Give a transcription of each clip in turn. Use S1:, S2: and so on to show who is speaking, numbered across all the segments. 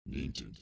S1: Needed.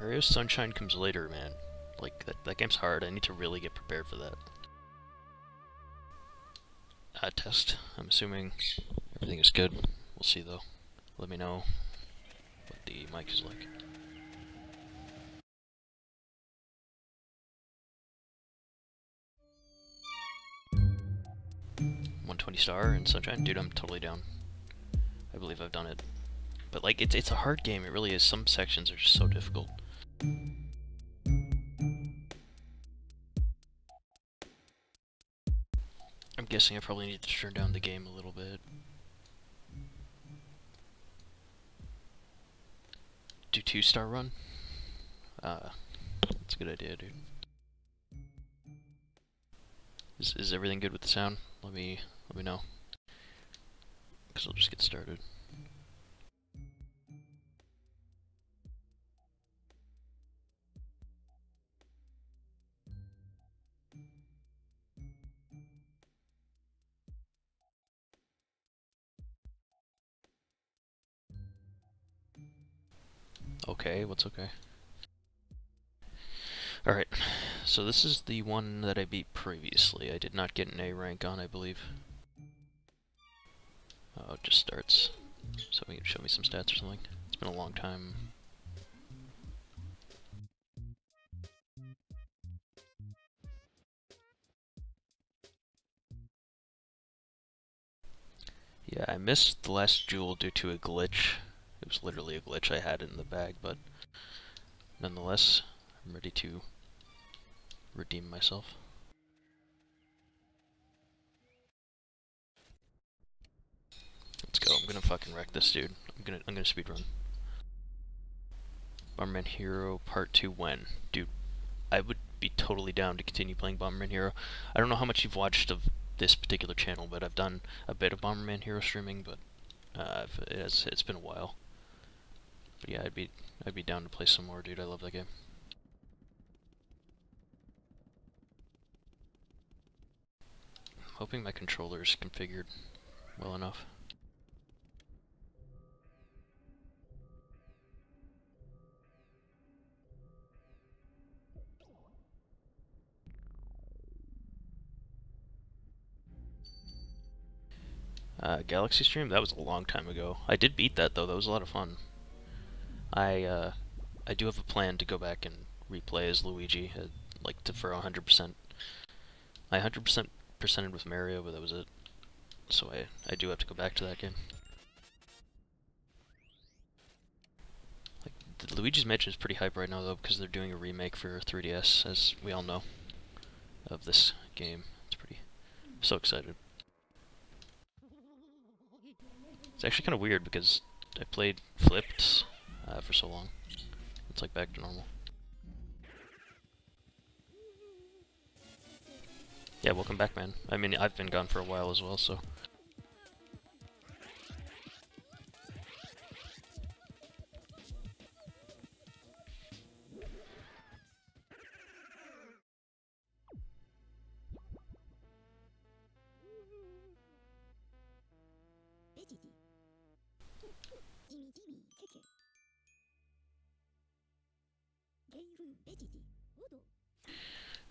S1: Mario Sunshine comes later, man. Like, that game's hard. I need to really get prepared for that. Test. I'm assuming everything is good. We'll see, though. Let me know what the mic is like. 120 star in Sunshine? Dude, I'm totally down. I believe I've done it. But, like, it's a hard game. It really is. Some sections are just so difficult. I'm guessing I probably need to turn down the game a little bit. Do 2-star run? That's a good idea, dude. Is everything good with the sound? Let me know. Cause we'll just get started. Okay, what's okay? Alright, so this is the one that I beat previously. I did not get an A rank on, I believe. Oh, it just starts. So we can show me some stats or something. It's been a long time. Yeah, I missed the last jewel due to a glitch. It was literally a glitch. I had it in the bag, but nonetheless, I'm ready to redeem myself. Let's go. I'm gonna fucking wreck this dude. I'm gonna speedrun. Bomberman Hero Part 2 when? Dude, I would be totally down to continue playing Bomberman Hero. I don't know how much you've watched of this particular channel, but I've done a bit of Bomberman Hero streaming, but it's been a while. But yeah, I'd be down to play some more, dude. I love that game. I'm hoping my controller is configured well enough. Galaxy Stream? That was a long time ago. I did beat that, though. That was a lot of fun. I do have a plan to go back and replay as Luigi, like for 100%. I 100%ed with Mario, but that was it. So I do have to go back to that game. Like, the Luigi's Mansion is pretty hype right now, though, because they're doing a remake for 3DS, as we all know, of this game. It's pretty... I'm so excited. It's actually kind of weird because I played Flipped for so long. It's like back to normal. Yeah, welcome back, man. I mean, I've been gone for a while as well, so...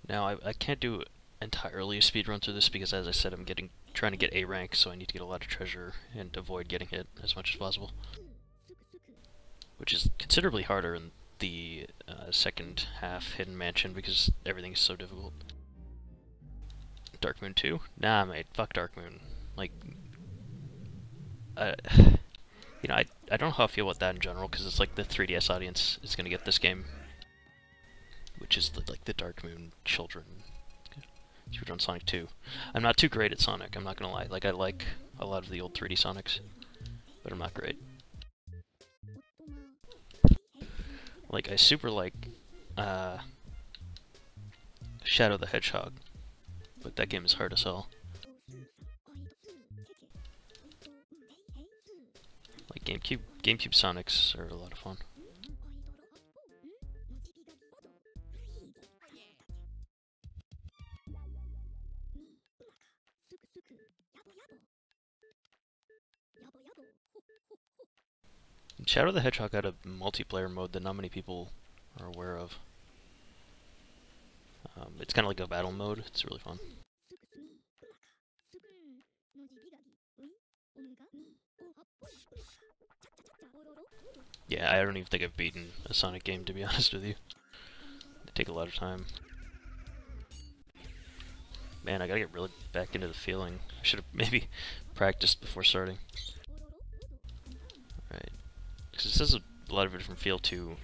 S1: Now, I can't do entirely a speedrun through this because, as I said, I'm trying to get A rank, so I need to get a lot of treasure and avoid getting hit as much as possible. Which is considerably harder in the second half Hidden Mansion because everything is so difficult. Dark Moon 2? Nah, mate, fuck Dark Moon. Like, you know, I don't know how I feel about that in general, because it's like the 3DS audience is gonna get this game, which is like the Dark Moon children. Speedrun Sonic 2. I'm not too great at Sonic, I'm not gonna lie. Like, I like a lot of the old 3D Sonics, but I'm not great. Like, I super like Shadow the Hedgehog, but that game is hard as hell. Like, GameCube Sonics are a lot of fun. Shadow the Hedgehog had a multiplayer mode that not many people are aware of. It's kind of like a battle mode. It's really fun. Yeah, I don't even think I've beaten a Sonic game, to be honest with you. They take a lot of time. Man, I gotta get really back into the feeling. I should have maybe practiced before starting. Alright. Because this has a lot of a different feel to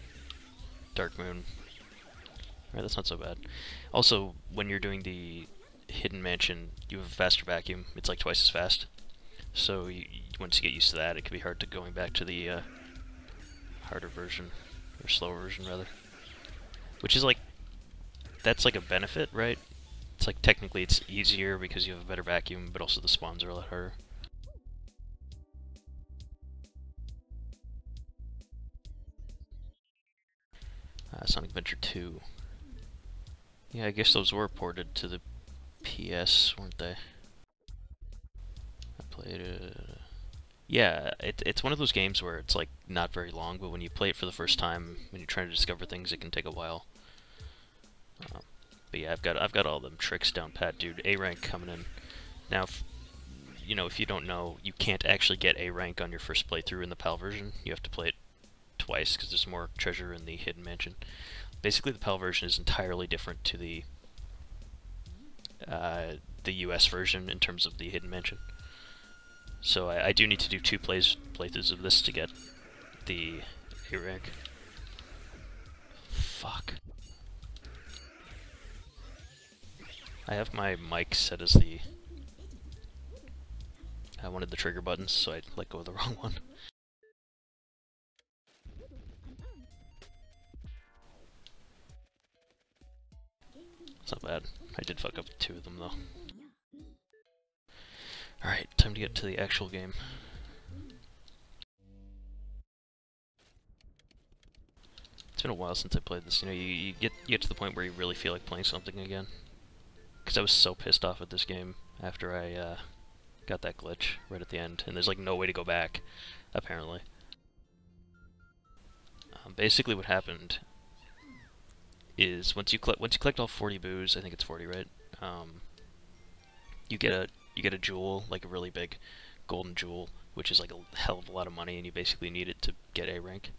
S1: Dark Moon. Alright, that's not so bad. Also, when you're doing the Hidden Mansion, you have a faster vacuum. It's like twice as fast. So once you get used to that, it can be hard to going back to the harder version, or slower version rather. Which is like, that's like a benefit, right? It's like technically it's easier because you have a better vacuum, but also the spawns are a lot harder. Sonic Adventure 2. Yeah, I guess those were ported to the PS, weren't they? I played it. Yeah, it's one of those games where it's like not very long, but when you play it for the first time, when you're trying to discover things, it can take a while. But yeah, I've got all them tricks down pat, dude. A rank coming in. Now, you know, if you don't know, you can't actually get A rank on your first playthrough in the PAL version. You have to play it twice because there's more treasure in the Hidden Mansion. Basically, the PAL version is entirely different to the US version in terms of the Hidden Mansion. So I do need to do 2 playthroughs of this to get the A rank. Fuck. I have my mic set as the... I wanted the trigger buttons, so I let go of the wrong one. It's not bad. I did fuck up 2 of them, though. Alright, time to get to the actual game. It's been a while since I played this. You know, you get to the point where you really feel like playing something again. Because I was so pissed off at this game after I got that glitch right at the end, and there's like no way to go back, apparently. Basically, what happened is once you collect all 40 boos, I think it's 40, right? You get a jewel, like a really big golden jewel, which is like a hell of a lot of money, and you basically need it to get A rank.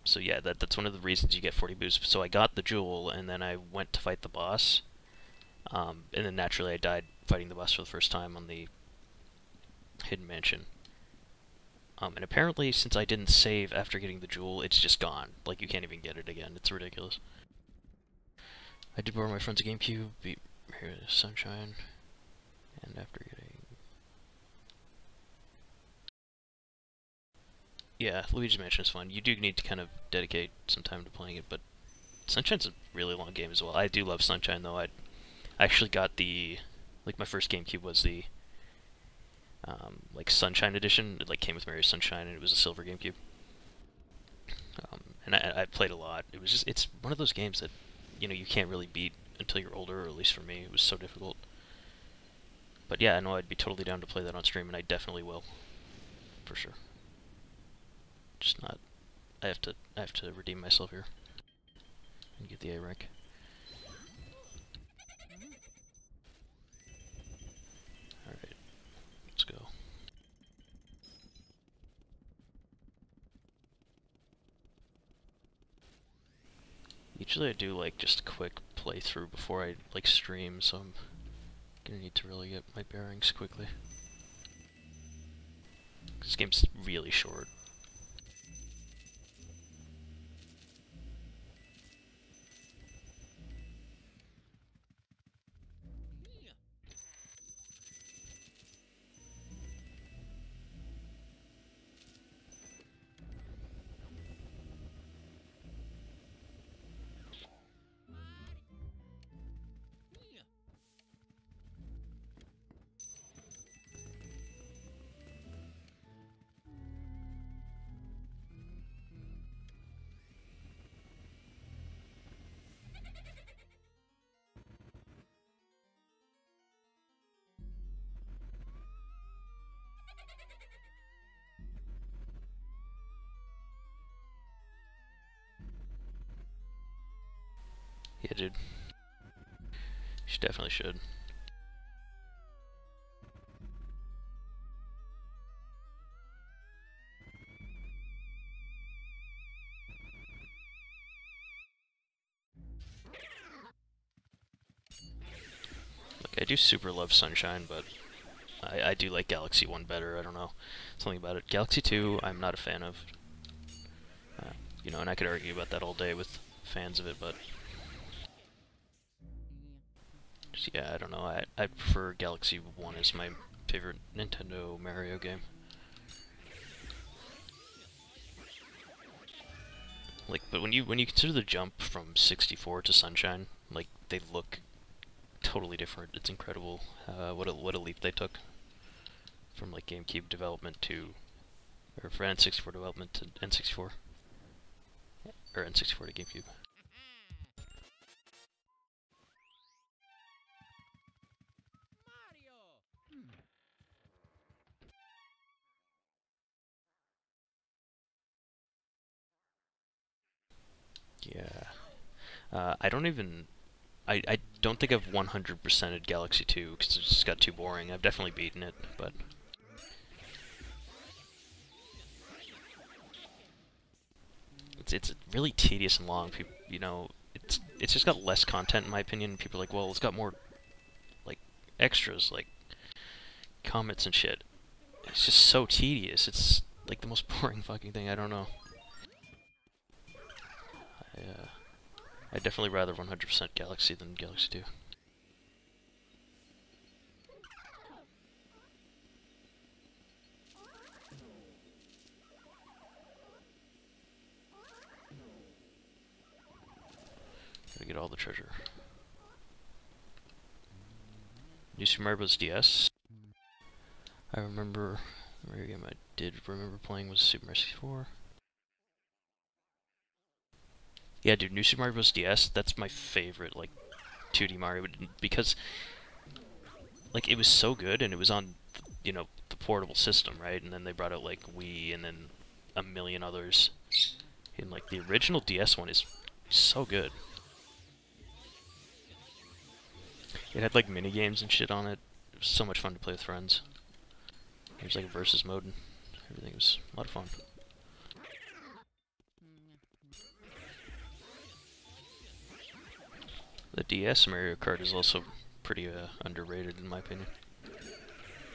S1: So yeah, that's one of the reasons you get 40 boos. So I got the jewel, and then I went to fight the boss, and then naturally I died fighting the boss for the first time on the Hidden Mansion. And apparently, since I didn't save after getting the jewel, it's just gone. Like, you can't even get it again. It's ridiculous. I did borrow my friend's GameCube, beat Sunshine, and after getting... Yeah, Luigi's Mansion is fun. You do need to kind of dedicate some time to playing it, but Sunshine's a really long game as well. I do love Sunshine, though. I actually got the... Like, my first GameCube was the... like, Sunshine Edition. It, like, came with Mario Sunshine, and it was a silver GameCube. And I played a lot. It was just... It's one of those games that, you know, you can't really beat until you're older, or at least for me. It was so difficult. But yeah, I know I'd be totally down to play that on stream, and I definitely will. For sure. Just not... I have to redeem myself here. And get the A rank. Alright. Let's go. Usually I do like just a quick playthrough before I like stream, so I'm gonna need to really get my bearings quickly. This game's really short. Yeah, dude. She definitely should. Like, I do super love Sunshine, but I do like Galaxy 1 better. I don't know. Something about it. Galaxy 2, I'm not a fan of. You know, and I could argue about that all day with fans of it, but just, yeah, I don't know. I prefer Galaxy 1 as my favorite Nintendo Mario game. Like, but when you consider the jump from 64 to Sunshine, like, they look totally different. It's incredible what a leap they took from like GameCube development to, or for N64 development to N64, or N64 to GameCube. Yeah. I don't even. I don't think I've 100%ed Galaxy 2 because it just got too boring. I've definitely beaten it, but it's really tedious and long. People, you know, it's just got less content in my opinion. People are like, well, it's got more like extras, like comments and shit. It's just so tedious. It's like the most boring fucking thing. I don't know. I'd definitely rather 100% Galaxy than Galaxy 2. Gotta get all the treasure. New Super Mario Bros. DS. I remember the Mario game I did remember playing was Super Mario 64. Yeah, dude, New Super Mario Bros. DS, that's my favorite, like, 2D Mario, because, like, it was so good, and it was on, you know, the portable system, right? And then they brought out, like, Wii, and then a million others. And, like, the original DS one is so good. It had, like, mini games and shit on it. It was so much fun to play with friends. There was, like, a versus mode, and everything was a lot of fun. The DS Mario Kart is also pretty underrated in my opinion.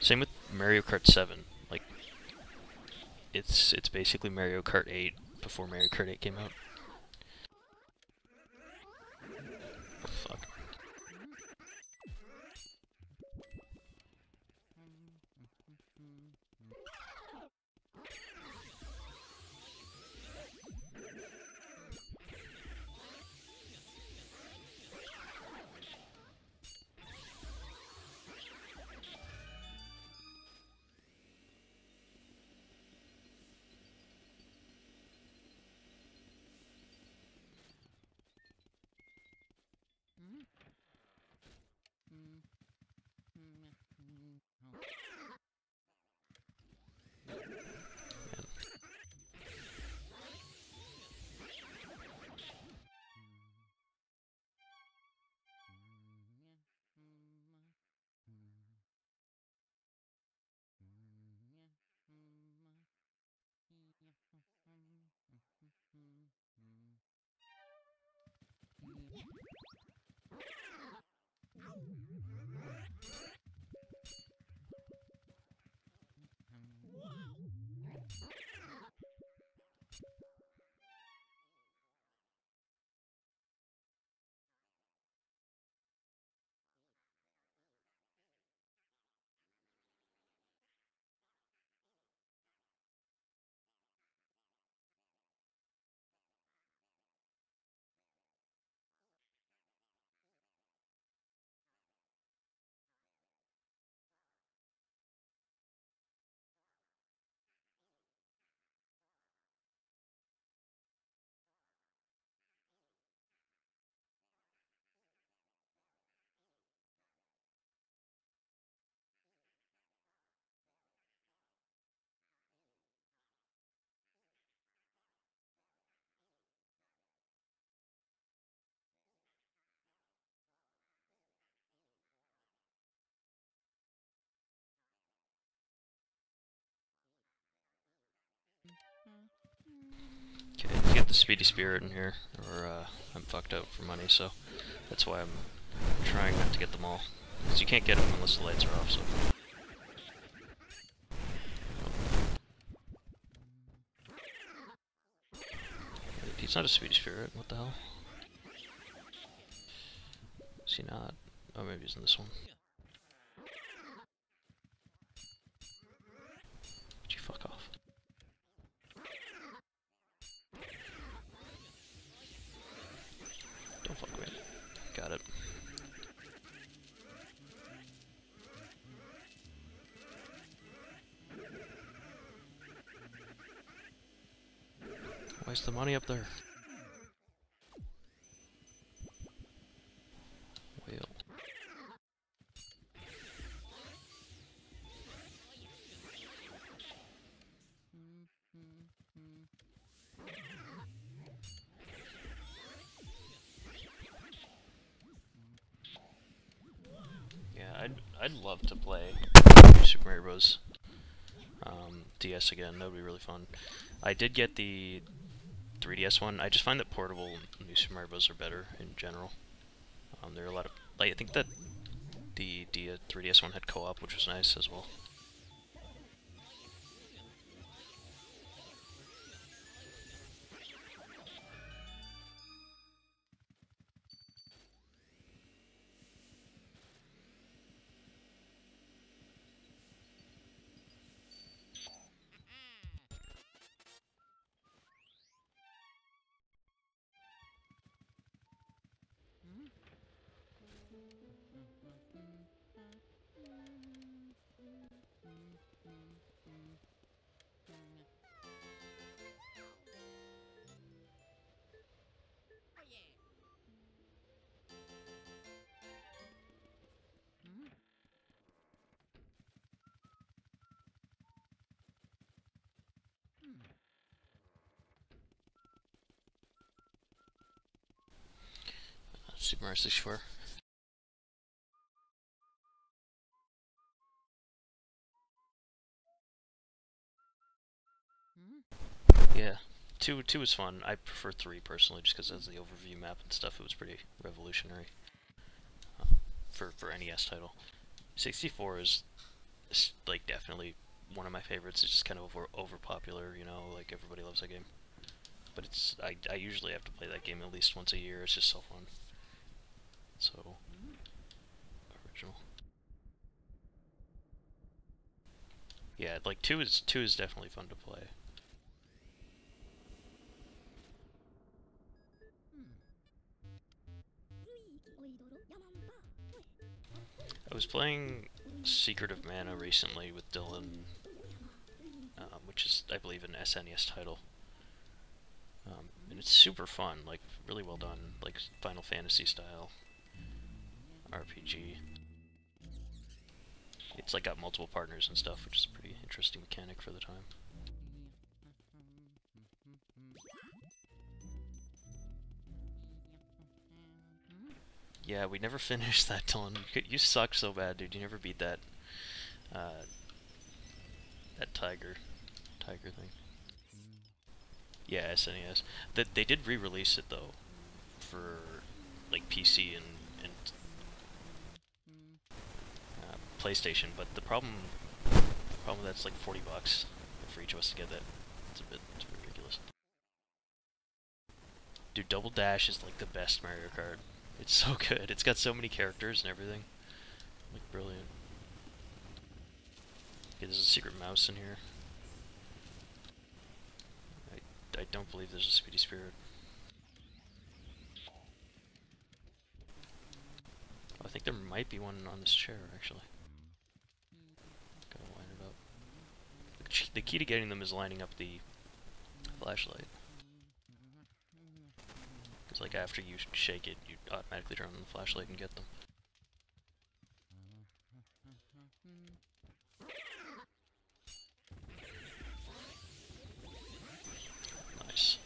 S1: Same with Mario Kart 7. Like, it's basically Mario Kart 8 before Mario Kart 8 came out. Oh, fuck. the Speedy Spirit in here, or I'm fucked up for money, so that's why I'm trying not to get them all. Because you can't get them unless the lights are off, so... Wait, he's not a Speedy Spirit, what the hell? Is he not? Oh, maybe he's in this one. Would you fuck off? Don't fuck with me. Got it. Why's the money up there? Whale. Yeah, I'd love to play Super Mario Bros. DS again. That would be really fun. I did get the 3DS one. I just find that portable New Super Mario Bros. Are better in general. There are a lot of... Like, I think that the 3DS one had co-op, which was nice as well. Super Mario 64. Yeah, two was fun. I prefer 3 personally, just because as the overview map and stuff, it was pretty revolutionary for NES title. 64 is like definitely one of my favorites. It's just kind of over popular, you know, like everybody loves that game. But it's I usually have to play that game at least once a year. It's just so fun. So original. Yeah, like two is definitely fun to play. I was playing Secret of Mana recently with Dylan, which is, I believe, an SNES title. And it's super fun, like, really well done, like, Final Fantasy style RPG. It's, like, got multiple partners and stuff, which is a pretty interesting mechanic for the time. Yeah, we never finished that, Dylan. You suck so bad, dude. You never beat that, that tiger thing. Yeah, SNES. They did re-release it though, for like PC and PlayStation. But the problem that's like $40 for each of us to get that. It's a bit ridiculous. Dude, Double Dash is like the best Mario Kart. It's so good. It's got so many characters and everything. Like brilliant. Okay, there's a secret mouse in here. I don't believe there's a Speedy Spirit. Oh, I think there might be one on this chair, actually. Gotta line it up. The key to getting them is lining up the flashlight. Because, like, after you shake it, you automatically turn on the flashlight and get them. Nice.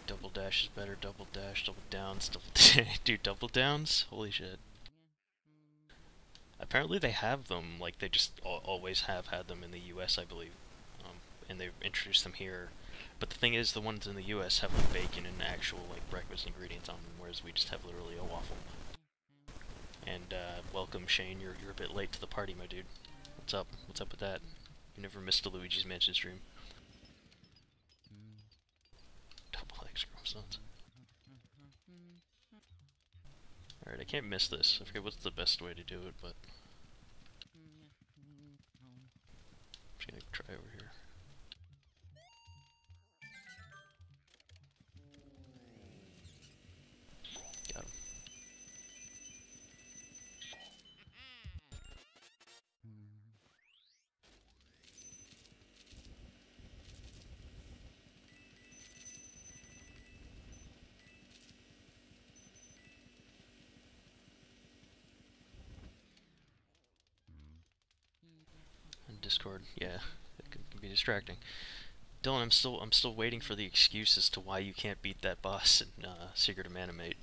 S1: think double dash is better. Double dash, double downs, double dude, double downs? Holy shit. Apparently they have them, like they just always have had them in the US, I believe. And they've introduced them here. But the thing is, the ones in the US have like bacon and actual like breakfast ingredients on them, whereas we just have literally a waffle. And welcome Shane, you're a bit late to the party, my dude. What's up? What's up with that? You never missed a Luigi's Mansion stream. Double X chromosomes. Alright, I can't miss this. I forget what's the best way to do it, but I'm just gonna try over here. Got him. And Discord, yeah, it can be distracting. Dylan, I'm still waiting for the excuse as to why you can't beat that boss in Secret of Animate.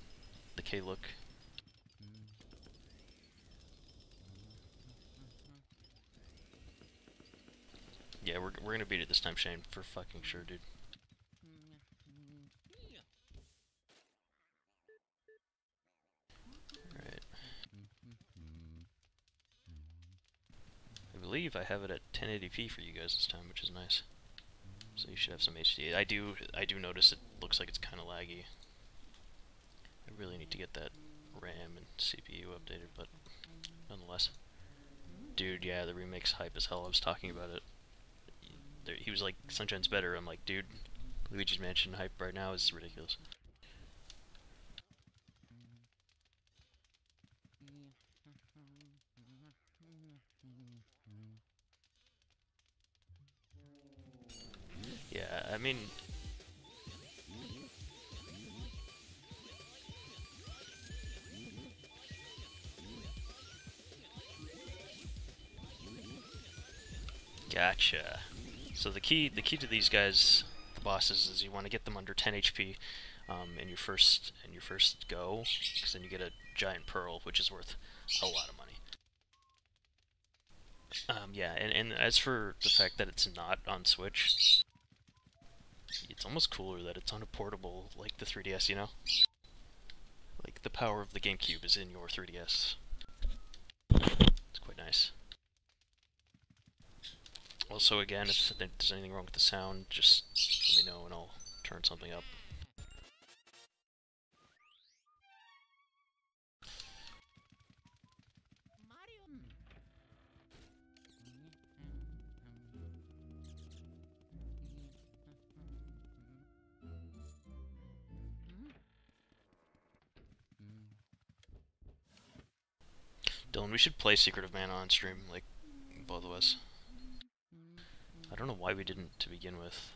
S1: The K-Look. Yeah, we're gonna beat it this time, Shane, for fucking sure, dude. Alright. I believe I have it at 1080p for you guys this time, which is nice. So you should have some HD. I do notice it looks like it's kind of laggy. I really need to get that RAM and CPU updated, but nonetheless. Dude, yeah, the remake's hype as hell. I was talking about it. He was like, Sunshine's better. I'm like, dude, Luigi's Mansion hype right now is ridiculous. Yeah, I mean... Gotcha. So the key to these guys, the bosses, is you want to get them under 10 HP in your first go, because then you get a giant pearl, which is worth a lot of money. Yeah, and as for the fact that it's not on Switch, it's almost cooler that it's on a portable like the 3DS, you know? Like, the power of the GameCube is in your 3DS. It's quite nice. Also, again, if there's anything wrong with the sound, just let me know and I'll turn something up. Dylan, we should play Secret of Mana on stream, like, both of us. I don't know why we didn't to begin with.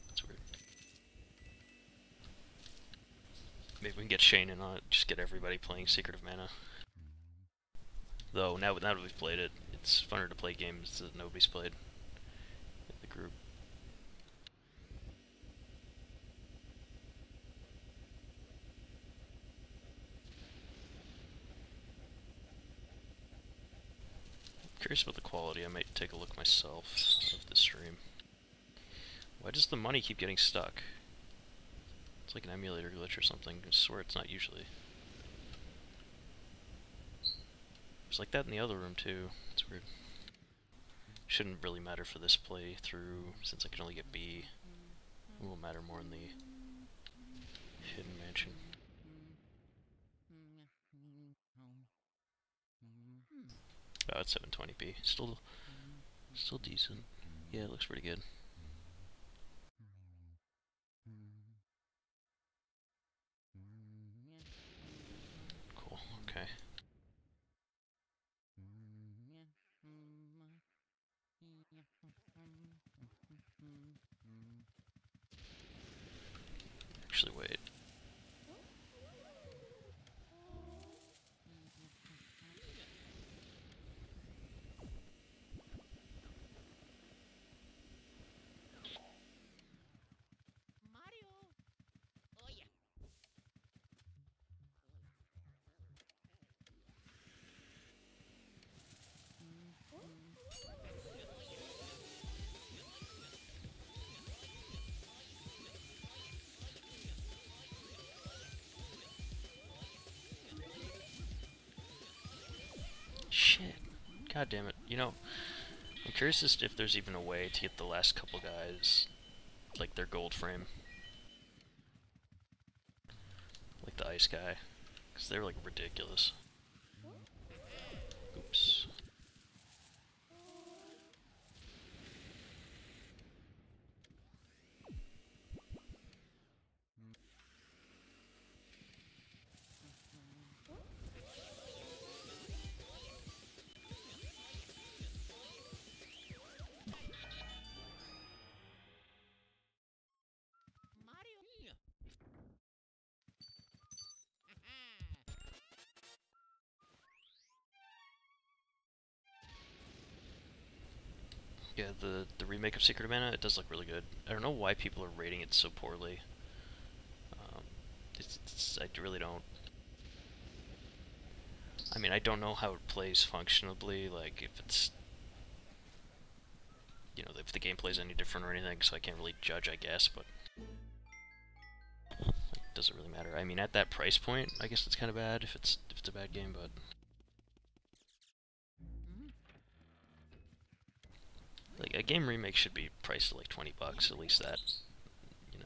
S1: That's weird. Maybe we can get Shane in on it, just get everybody playing Secret of Mana. Though, now that we've played it, it's funner to play games that nobody's played in the group. Curious about the quality. I might take a look myself out of the stream. Why does the money keep getting stuck? It's like an emulator glitch or something. I swear it's not usually. It's like that in the other room too. It's weird. Shouldn't really matter for this playthrough since I can only get B. It will matter more in the hidden mansion. Oh, it's 720p. Still decent. Yeah, it looks pretty good. Cool, okay. Actually, wait. Shit. God damn it. You know, I'm curious as to if there's even a way to get the last couple guys, like their gold frame. Like the ice guy. Because they're like ridiculous. Oops. Yeah, the remake of Secret of Mana, it does look really good. I don't know why people are rating it so poorly. Um, I really don't. I mean, I don't know how it plays functionably, like if it's, you know, if the gameplay is any different or anything, so I can't really judge, I guess, but it doesn't really matter. I mean, at that price point, I guess it's kind of bad if it's a bad game, but like a game remake should be priced at like $20, at least that, you know,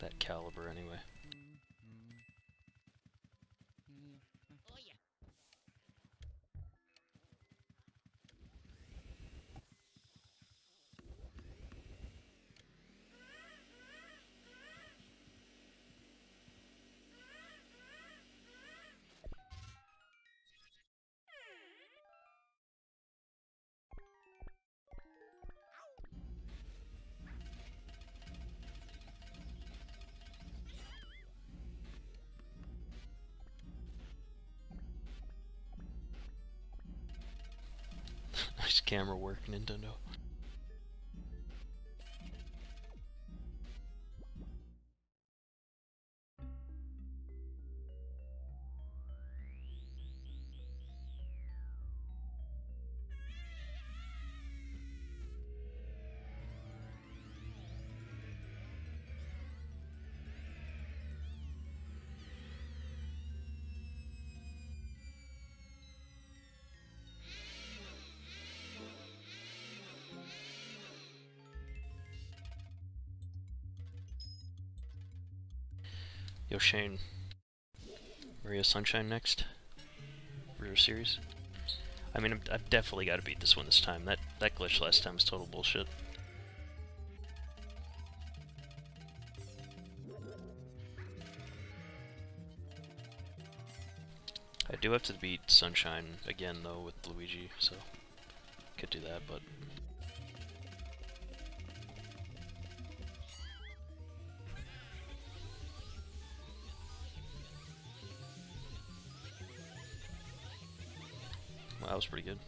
S1: that caliber anyway. Nice camera work, Nintendo. Yo, Shane. Mario Sunshine next? For your series? I mean, I've definitely got to beat this one this time. That glitch last time was total bullshit. I do have to beat Sunshine again, though, with Luigi, so could do that, but... Well, that was pretty good.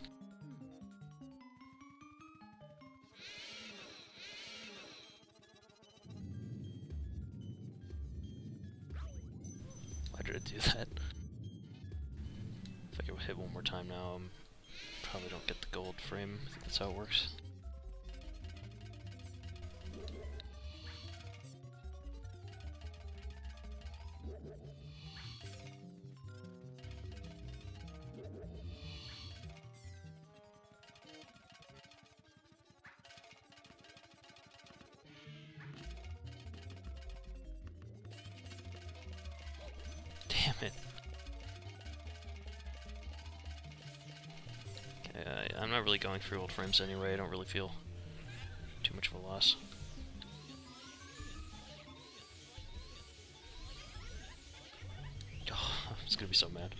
S1: Why did it do that? If I could hit one more time now, probably don't get the gold frame. I think that's how it works. Damn it. Okay, I'm not really going through old frames anyway. I don't really feel too much of a loss. Oh, I was gonna be so mad.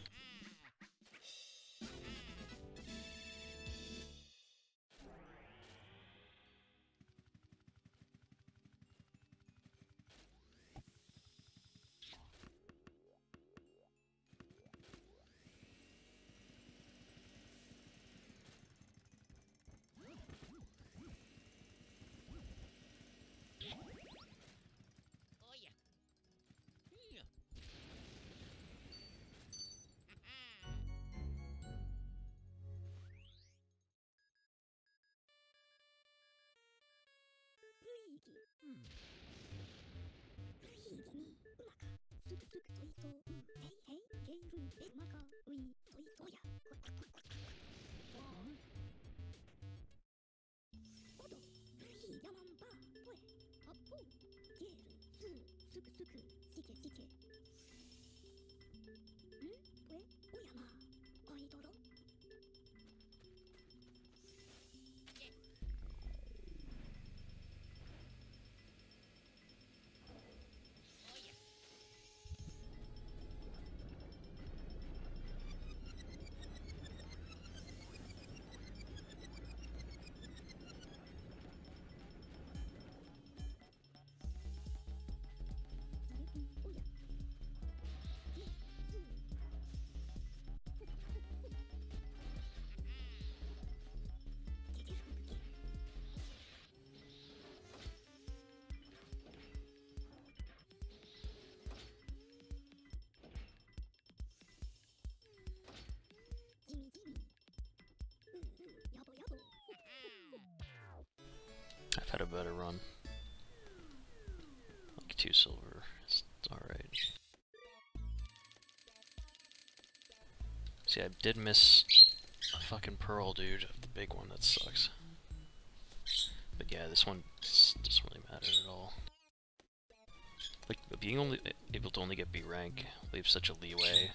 S1: I've had a better run. Like 2 silver. It's alright. See, I did miss a fucking pearl, dude. The big one, that sucks. But yeah, this one doesn't really matter at all. Like, being able to only get B rank leaves such a leeway.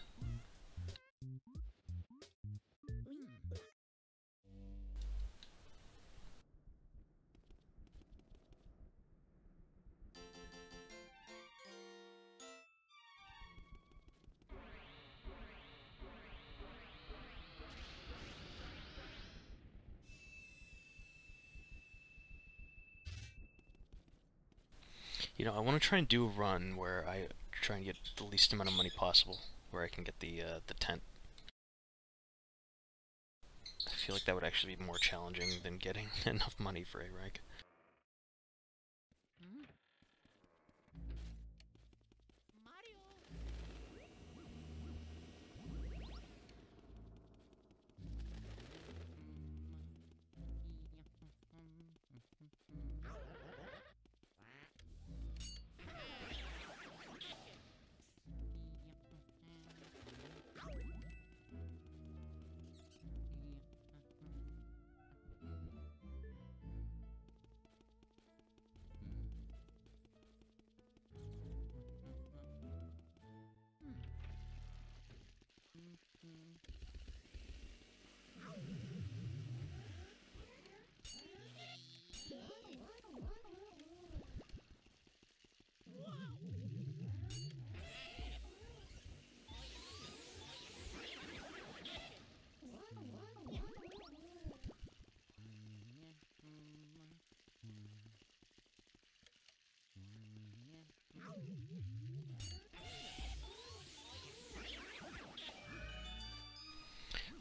S1: You know, I want to try and do a run where I try and get the least amount of money possible, where I can get the tent. I feel like that would actually be more challenging than getting enough money for A rank.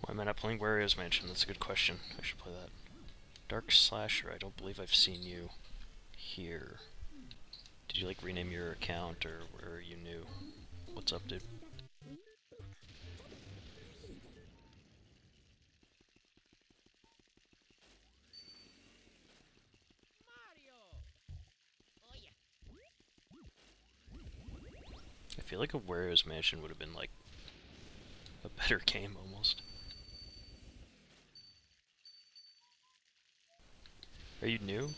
S1: Why am I not playing Wario's Mansion? That's a good question. I should play that. Dark Slasher, I don't believe I've seen you here. Did you like rename your account, or are you new? What's up, dude? I feel like a Wario's Mansion would have been like a better game almost. Are you new?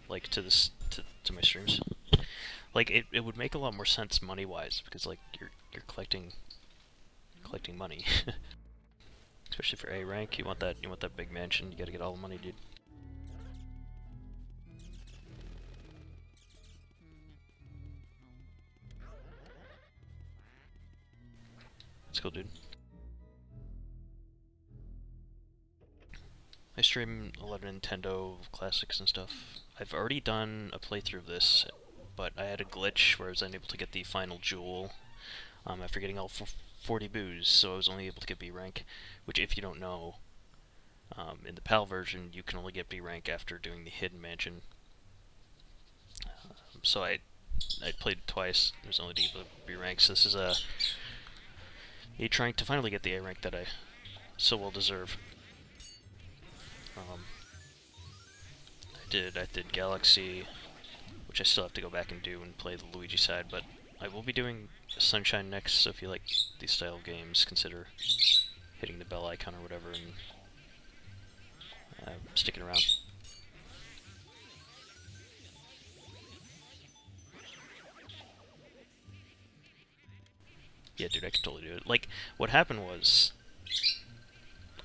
S1: Like to this to my streams? Like it would make a lot more sense money wise because like you're collecting money. Especially for A rank, you want that big mansion, you gotta get all the money, dude. That's cool, dude. I stream a lot of Nintendo classics and stuff. I've already done a playthrough of this, but I had a glitch where I was unable to get the final jewel after getting all 40 boos, so I was only able to get B rank, which if you don't know, in the PAL version you can only get B rank after doing the hidden mansion. So I played it twice, I was only able to B rank, so this is me trying to finally get the A rank that I so well deserve. I did Galaxy, which I still have to go back and do and play the Luigi side, but I will be doing Sunshine next, so if you like these style of games, consider hitting the bell icon or whatever and sticking around. Yeah, dude, I could totally do it. Like, what happened was,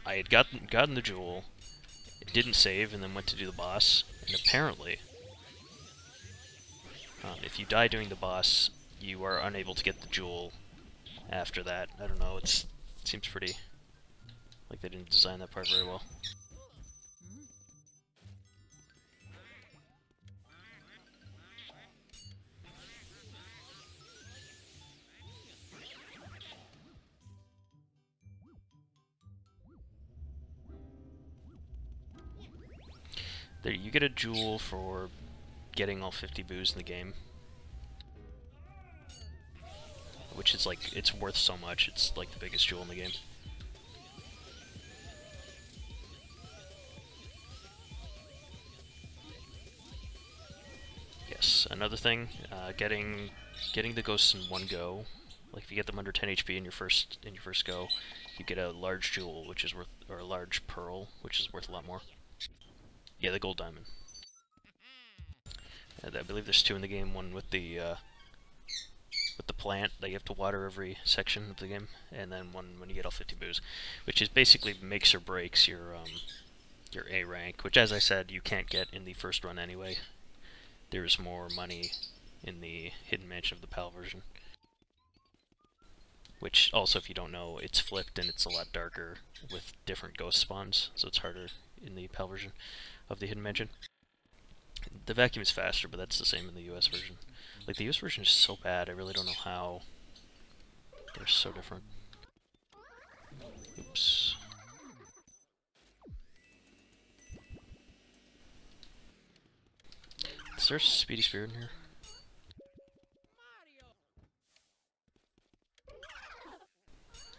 S1: I had gotten the jewel, it didn't save, and then went to do the boss, and apparently, if you die doing the boss, you are unable to get the jewel after that. I don't know, it seems pretty, like they didn't design that part very well. There, you get a jewel for getting all 50 boos in the game. Which is like, it's worth so much, it's like the biggest jewel in the game. Yes, another thing, getting the ghosts in one go. Like if you get them under 10 HP in your first go, you get a large jewel, which is worth, or a large pearl, which is worth a lot more. Yeah, the gold diamond. And I believe there's two in the game. One with the plant that you have to water every section of the game, and then one when you get all 50 boos, which is basically makes or breaks your A rank. Which, as I said, you can't get in the first run anyway. There's more money in the hidden mansion of the PAL version. Which also, if you don't know, it's flipped and it's a lot darker with different ghost spawns, so it's harder in the PAL version of the hidden mansion. The vacuum is faster, but that's the same in the US version. Like, the US version is so bad, I really don't know how they're so different. Oops. Is there a speedy spirit in here?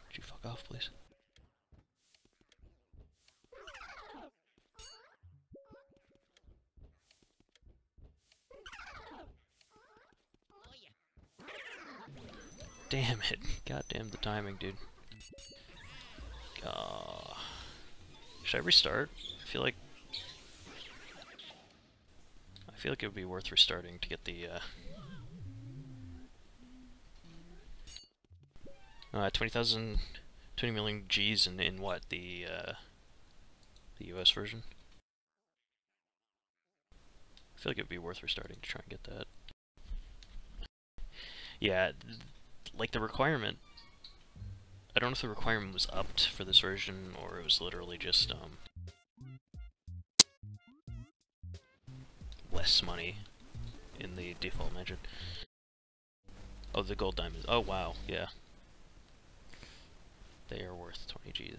S1: Would you fuck off, please? Damn it. Goddamn the timing, dude. Should I restart? I feel like it would be worth restarting to get the 20 million G's in what, the US version? I feel like it would be worth restarting to try and get that. Yeah, like the requirement, I don't know if the requirement was upped for this version, or it was literally just, less money in the default mansion. Oh, the gold diamonds. Oh, wow, yeah. They are worth 20 G.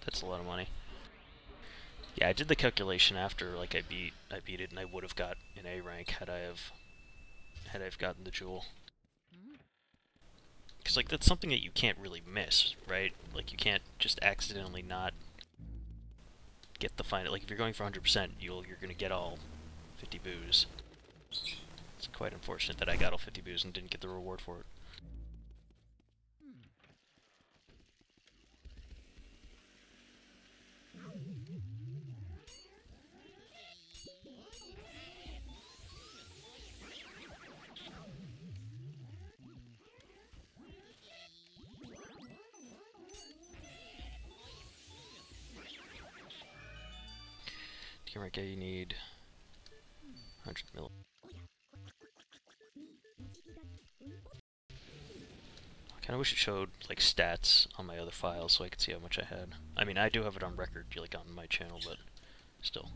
S1: That's a lot of money. Yeah, I did the calculation after, like, I beat it, and I would have got an A rank had I've gotten the jewel. Because, like, that's something that you can't really miss, right? Like, you can't just accidentally not get the final. Like, if you're going for 100%, you're gonna get all 50 boos. It's quite unfortunate that I got all 50 boos and didn't get the reward for it. To get rank A, you need 100 mil. I kinda wish it showed, like, stats on my other files so I could see how much I had. I mean, I do have it on record, like, on my channel, but still.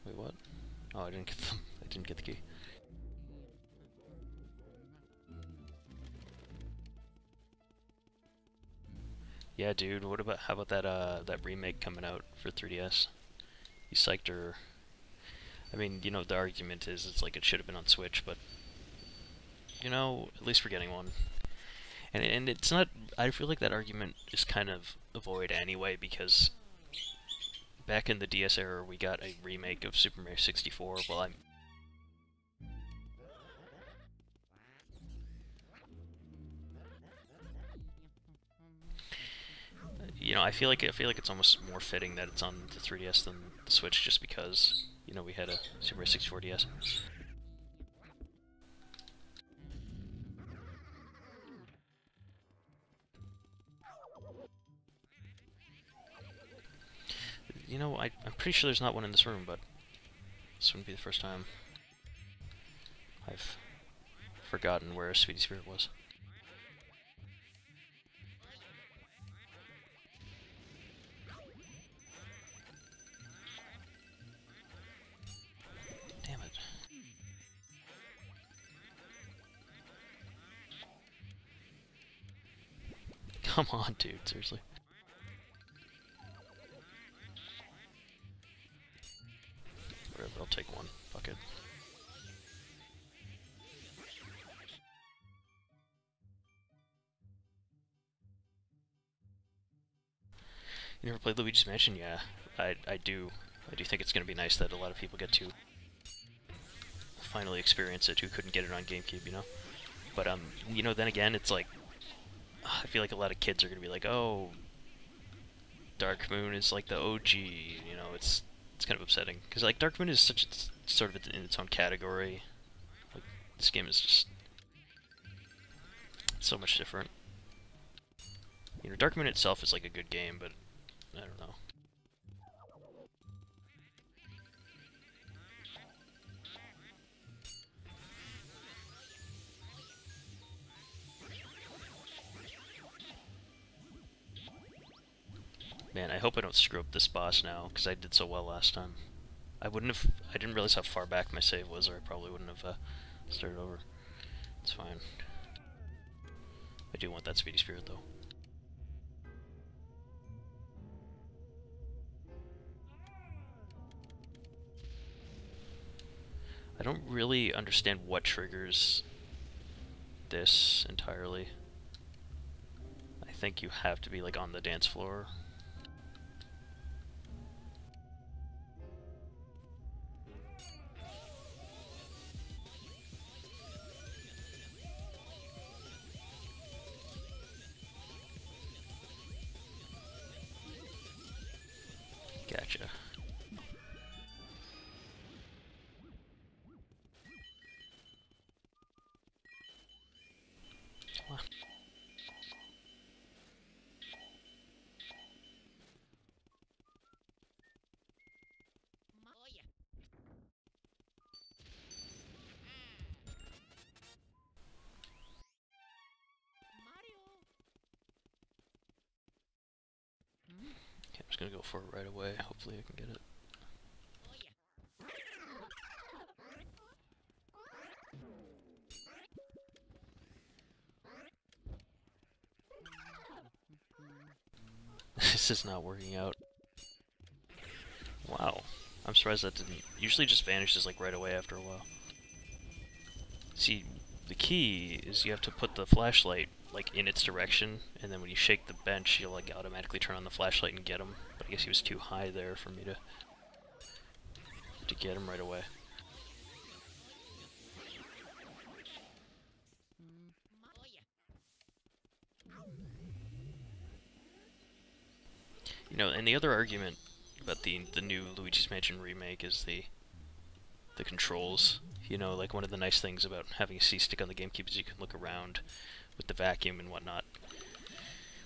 S1: Wait, what? Oh, I didn't get them. I didn't get the key. Yeah, dude. What about, how about that remake coming out for 3DS? You psyched her? I mean, you know, the argument is it's like it should have been on Switch, but you know, at least we're getting one. And it's not. I feel like that argument is kind of void anyway, because back in the DS era, we got a remake of Super Mario 64. Well, you know, I feel like it's almost more fitting that it's on the 3DS than the Switch, just because, you know, we had a Super 64 DS. You know, I'm pretty sure there's not one in this room, but this wouldn't be the first time I've forgotten where Speedy Spirit was. Damn it. Come on, dude, seriously. Whatever, I'll take one. Fuck it. You never played Luigi's Mansion? Yeah, I do. I do think it's going to be nice that a lot of people get to finally experience it who couldn't get it on GameCube, you know? But, you know, then again, it's like, I feel like a lot of kids are going to be like, oh, Dark Moon is like the OG, you know, it's kind of upsetting. Because, like, Dark Moon is such sort of in its own category. Like, this game is just so much different. You know, Dark Moon itself is like a good game, but I don't know. Man, I hope I don't screw up this boss now, because I did so well last time. I didn't realize how far back my save was, or I probably wouldn't have started over. It's fine. I do want that Speedy Spirit, though. I don't really understand what triggers this entirely. I think you have to be, like, on the dance floor. Gotcha. Wow. Okay, I'm just gonna go for it right away. Hopefully I can get it. This is not working out. Wow. I'm surprised that didn't... Usually just vanishes like right away after a while. See, the key is you have to put the flashlight like in its direction, and then when you shake the bench, you'll like automatically turn on the flashlight and get him. But I guess he was too high there for me to get him right away. You know, and the other argument about the new Luigi's Mansion remake is the controls. You know, like one of the nice things about having a C-stick on the GameCube is you can look around with the vacuum and whatnot.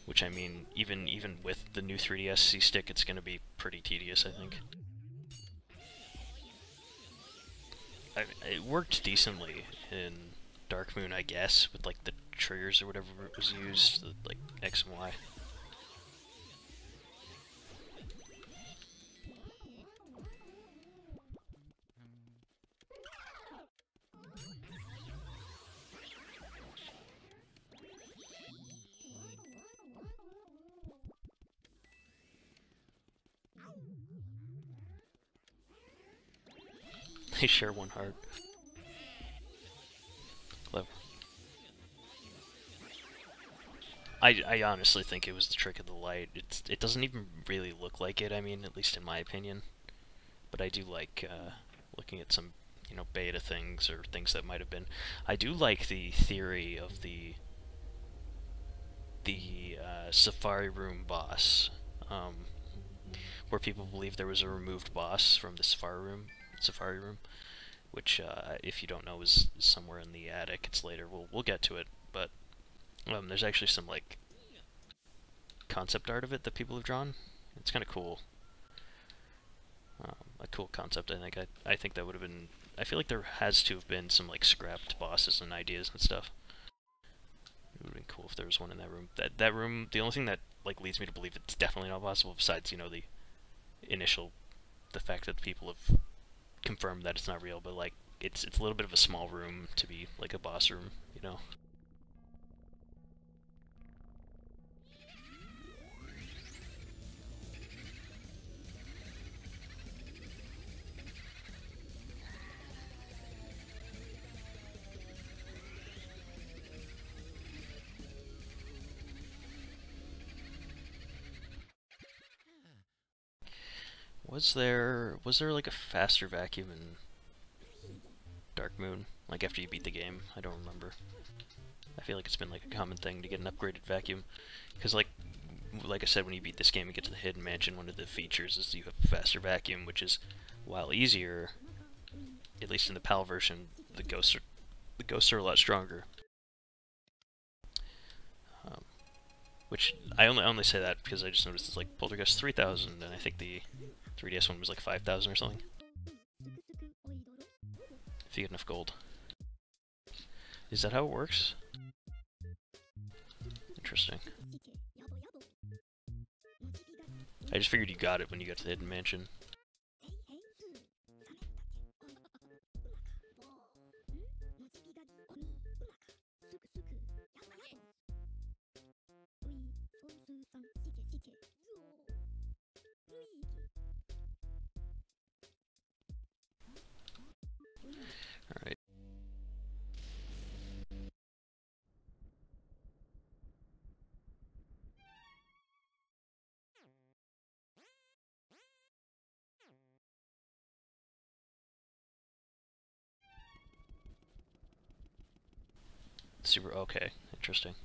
S1: Which, I mean, even with the new 3DS C-stick, it's going to be pretty tedious, I think. It worked decently in Dark Moon, I guess, with like the triggers or whatever was used, like X and Y. They share one heart. Clever. I honestly think it was the trick of the light. It doesn't even really look like it, I mean, at least in my opinion. But I do like looking at some, you know, beta things or things that might have been. I do like the theory of the the Safari Room boss, where people believe there was a removed boss from the Safari Room, which, if you don't know, is somewhere in the attic. It's later. We'll get to it, but there's actually some like concept art of it that people have drawn. It's kind of cool. A cool concept, I think. I think that would have been... I feel like there has to have been some, like, scrapped bosses and ideas and stuff. It would have been cool if there was one in that room. That room, the only thing that, like, leads me to believe it's definitely not possible, besides, you know, the fact that people have confirmed that it's not real, but, like, it's a little bit of a small room to be, like, a boss room, you know? Was there like a faster vacuum in Dark Moon? Like after you beat the game? I don't remember. I feel like it's been like a common thing to get an upgraded vacuum. Because like I said, when you beat this game and get to the Hidden Mansion, one of the features is you have a faster vacuum, which is, while easier, at least in the PAL version, the ghosts are a lot stronger. Which I only say that because I just noticed it's like Poltergeist 3000, and I think the 3DS one was like 5,000 or something. If you get enough gold. Is that how it works? Interesting. I just figured you got it when you got to the Hidden Mansion. Alright. Super, okay, interesting.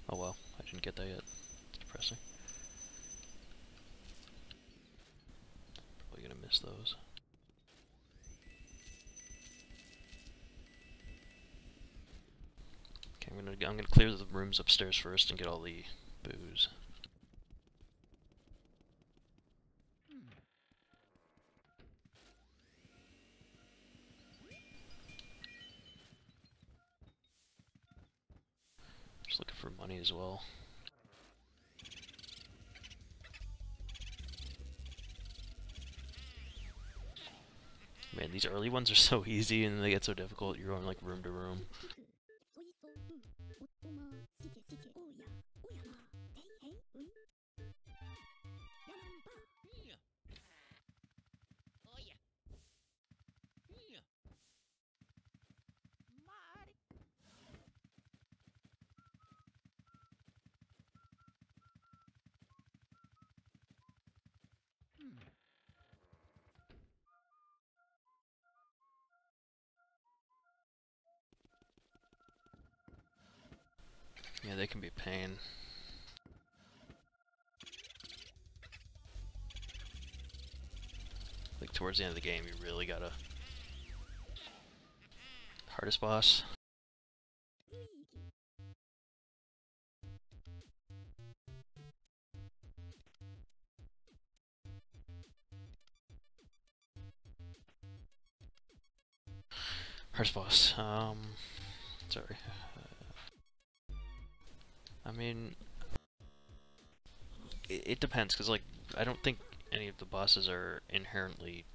S1: Oh well, I didn't get that yet. It's depressing. Probably gonna miss those. Okay, I'm gonna clear the rooms upstairs first and get all the booze. Just looking for money as well. Man, these early ones are so easy and then they get so difficult. You're going like room to room. Yeah, they can be a pain. Like towards the end of the game, you really gotta... Hardest boss. Hardest boss. Sorry. I mean, it depends, because, like, I don't think any of the bosses are inherently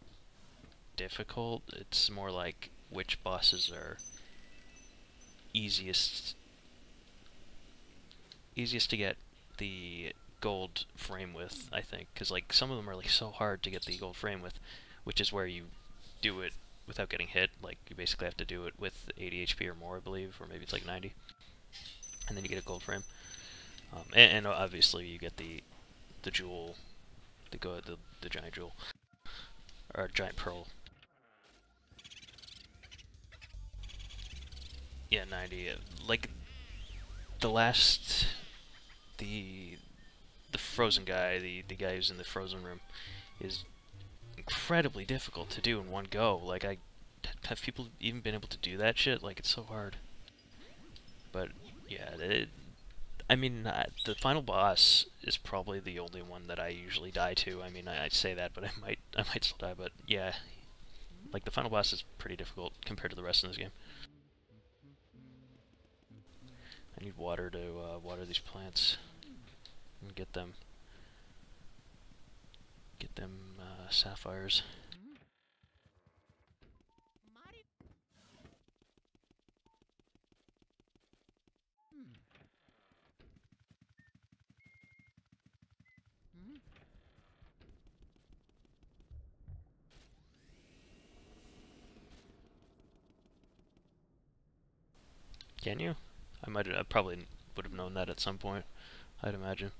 S1: difficult. It's more like which bosses are easiest to get the gold frame with, I think, because, like, some of them are, like, so hard to get the gold frame with, which is where you do it without getting hit. Like, you basically have to do it with 80 HP or more, I believe, or maybe it's like 90, and then you get a gold frame. And obviously you get the jewel, the giant jewel, or giant pearl. Yeah, 90. Like, the last... The frozen guy, the guy who's in the frozen room, is incredibly difficult to do in one go. Like, have people even been able to do that shit? Like, it's so hard. But, yeah, I mean, the final boss is probably the only one that I usually die to. I mean, I say that, but I might still die. But yeah, like the final boss is pretty difficult compared to the rest of this game. I need water to water these plants and get them sapphires. Can you? I probably would have known that at some point, I'd imagine.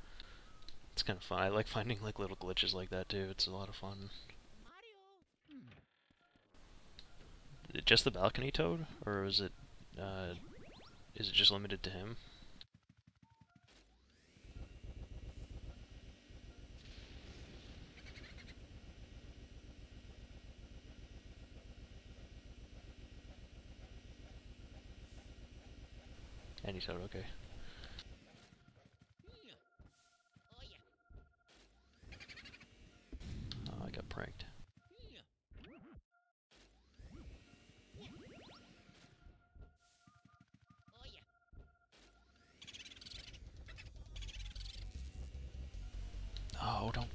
S1: It's kind of fun. I like finding like little glitches like that too. It's a lot of fun. Just the balcony toad, or is it just limited to him? Any toad, okay. Oh, I got pranked. Oh, don't.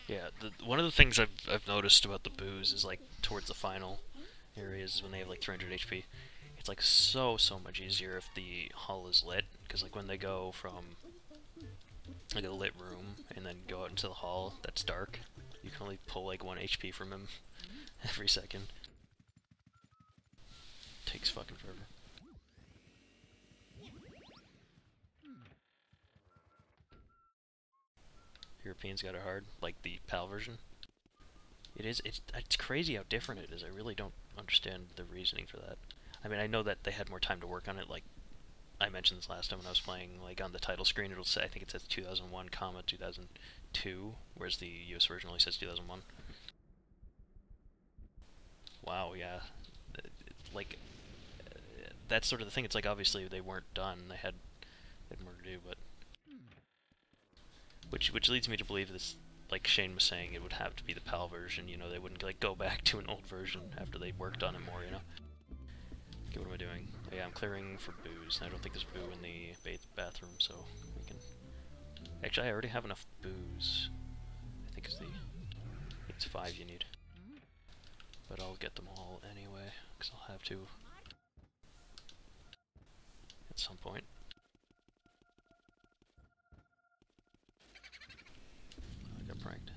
S1: Yeah, one of the things I've noticed about the boos is like towards the final areas when they have like 300 HP, it's like so much easier if the hull is lit, because like when they go from like a lit room and then go out into the hall that's dark, you can only pull like 1 HP from him every second. Takes fucking forever. Europeans got it hard, like the PAL version. It's crazy how different it is. I really don't understand the reasoning for that. I mean, I know that they had more time to work on it. Like I mentioned this last time when I was playing. Like on the title screen, it'll say, I think it says 2001, 2002, whereas the US version only says 2001. Wow, yeah. Like that's sort of the thing. It's like obviously they weren't done. They had more to do, but which leads me to believe this. Like Shane was saying, it would have to be the PAL version. You know, they wouldn't like go back to an old version after they worked on it more. You know. Okay, what am I doing? Oh, yeah, I'm clearing for boos. I don't think there's boo in the bathroom, so we can... Actually, I already have enough boos. I think it's 5 you need. But I'll get them all anyway, because I'll have to at some point. I got pranked.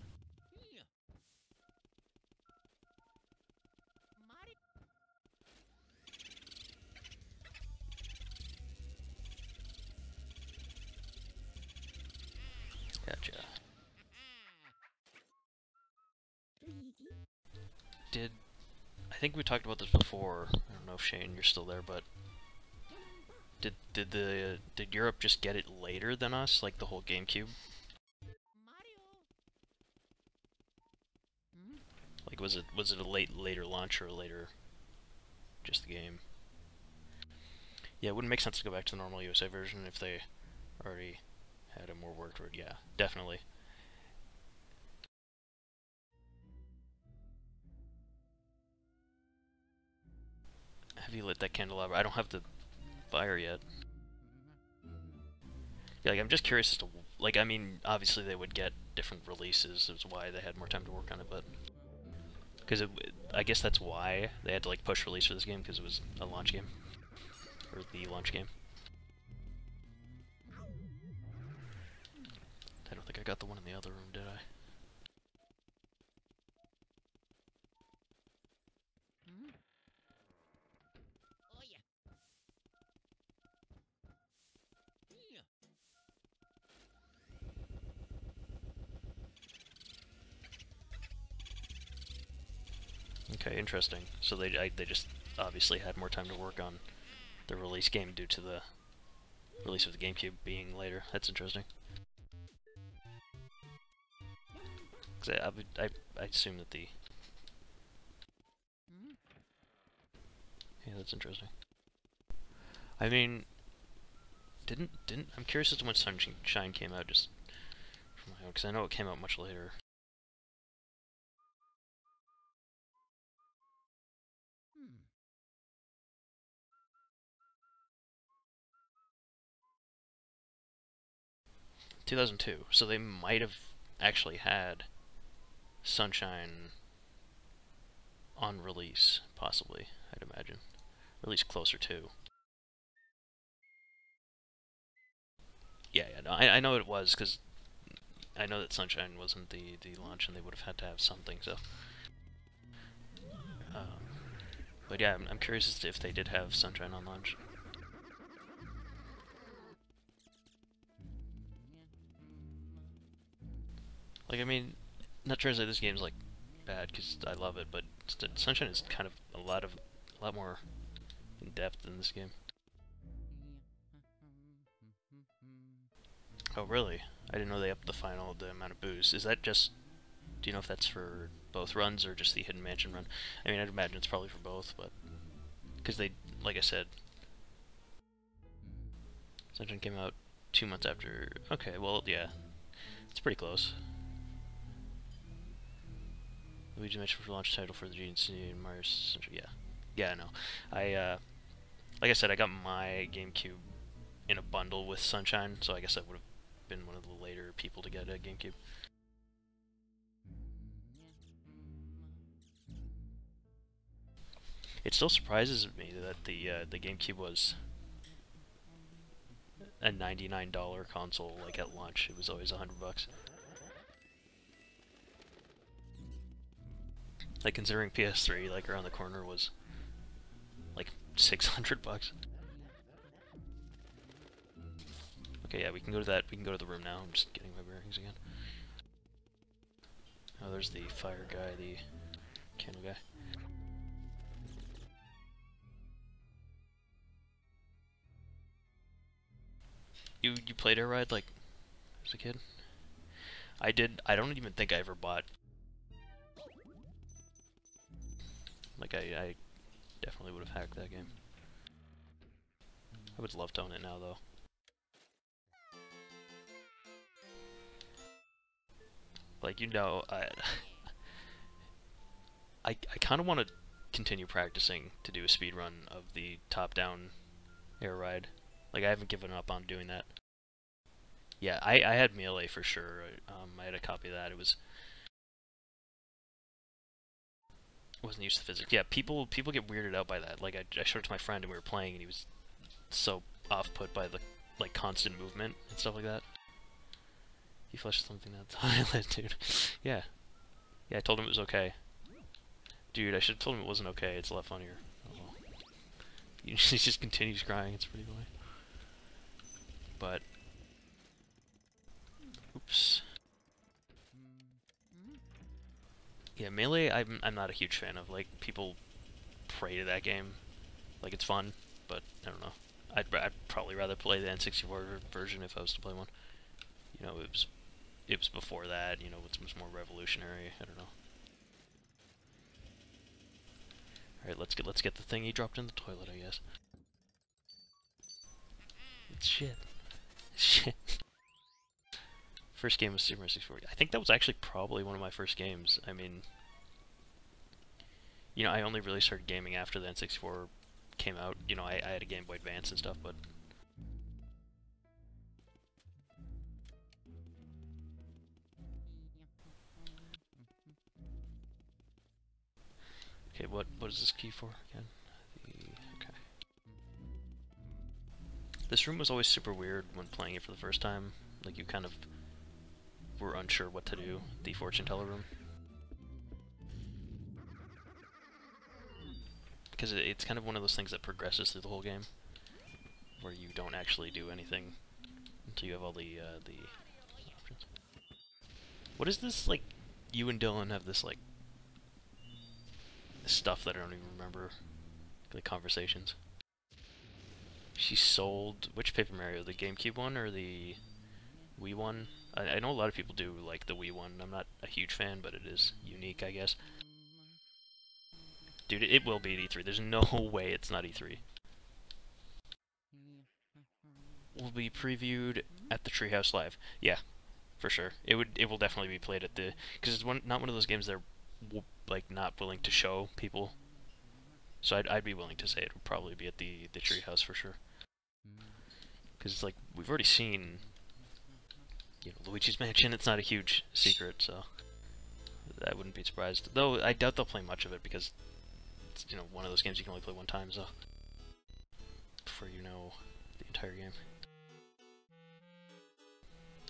S1: Gotcha. I think we talked about this before. I don't know if Shane, you're still there, but did Europe just get it later than us, like the whole GameCube? Like was it a later launch or later just the game? Yeah, it wouldn't make sense to go back to the normal USA version if they already had a more worked word. Yeah, definitely. Have you lit that candelabra? I don't have the fire yet. Yeah, like, I'm just curious as to like, I mean, obviously they would get different releases, is why they had more time to work on it, but... Because I guess that's why they had to, like, push release for this game, because it was a launch game. Or the launch game. I don't think I got the one in the other room, did I? Okay, interesting. So they just obviously had more time to work on the release game due to the release of the GameCube being later. That's interesting. 'Cause I assume that the... Yeah, that's interesting. I mean, didn't I'm curious as to when Sunshine came out, just from my own, because I know it came out much later. Hmm. 2002. So they might have actually had Sunshine on release, possibly, I'd imagine. Or at least closer to. Yeah, no, I know it was, because I know that Sunshine wasn't the launch, and they would have had to have something, so... but yeah, I'm curious as to if they did have Sunshine on launch. Like, I mean, not trying to say this game's, like, bad, because I love it, but Sunshine is kind of a lot more in-depth than this game. Oh, really? I didn't know they upped the amount of booze. Is that just... Do you know if that's for both runs, or just the Hidden Mansion run? I mean, I'd imagine it's probably for both, but... Because they, like I said... Sunshine came out 2 months after... Okay, well, yeah. It's pretty close. Luigi mentioned for launch title for the GNC and Mario Sunshine. Yeah. Yeah, I know. Like I said, I got my GameCube in a bundle with Sunshine, so I guess I would have been one of the later people to get a GameCube. It still surprises me that the GameCube was a $99 console, like, at launch. It was always $100. Like, considering PS3, like, around the corner was like $600. Okay, yeah, we can go to that. We can go to the room now. I'm just getting my bearings again. Oh, there's the fire guy, the candle guy. You played Air Ride, like, as a kid? I did. I don't even think I ever bought. Like, I definitely would have hacked that game. I would love to own it now, though. Like, you know, I kind of want to continue practicing to do a speedrun of the top-down Air Ride. Like, I haven't given up on doing that. Yeah, I had Melee for sure. I had a copy of that. It wasn't used to physics. Yeah, people get weirded out by that. Like, I showed it to my friend and we were playing, and he was so off-put by the, like, constant movement and stuff like that. He flushed something down the toilet, dude. Yeah. Yeah, I told him it was okay. Dude, I should have told him it wasn't okay. It's a lot funnier. Oh, well. He just continues crying. It's pretty funny. But... Oops. Yeah, Melee, I'm not a huge fan of. Like, people pray to that game. Like, it's fun, but I don't know. I'd probably rather play the N64 version if I was to play one. You know, it was before that, you know, it's much more revolutionary. I don't know. Alright, let's get the thing he dropped in the toilet, I guess. It's shit. Shit. First game was Super Mario 64. I think that was actually probably one of my first games. I mean, you know, I only really started gaming after the N64 came out. You know, I had a Game Boy Advance and stuff, but... Okay, what is this key for again? Okay. This room was always super weird when playing it for the first time. Like, you kind of were unsure what to do. The fortune teller room. Because it's kind of one of those things that progresses through the whole game, where you don't actually do anything until you have all the options. What is this, like, you and Dylan have this, like, stuff that I don't even remember, like, conversations. She sold, which Paper Mario, the GameCube one or the Wii one? I know a lot of people do like the Wii one. I'm not a huge fan, but it is unique, I guess. Dude, it will be at E3. There's no way it's not E3. Will be previewed at the Treehouse Live. Yeah, for sure. It will definitely be played at the, because it's not one of those games they're like not willing to show people. So I'd be willing to say it would probably be at the Treehouse for sure. Because it's like we've already seen, you know, Luigi's Mansion. It's not a huge secret, so I wouldn't be surprised. Though I doubt they'll play much of it because it's, you know, one of those games you can only play one time, so before you know the entire game.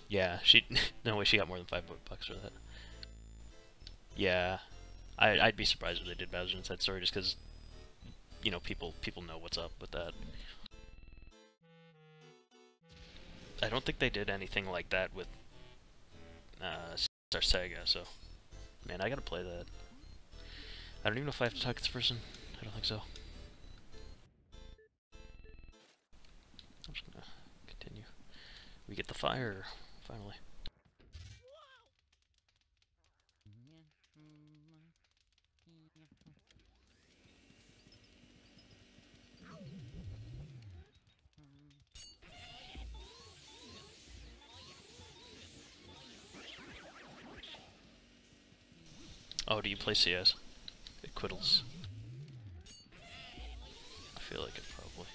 S1: Yeah, no way she got more than $5 for that. Yeah, I'd be surprised if they did Bowser Inside Story just because, you know, people know what's up with that. I don't think they did anything like that with Star Sega, so man, I gotta play that. I don't even know if I have to talk to this person. I don't think so. I'm just gonna continue. We get the fire, finally. Oh, do you play CS? Acquittals. I feel like it probably.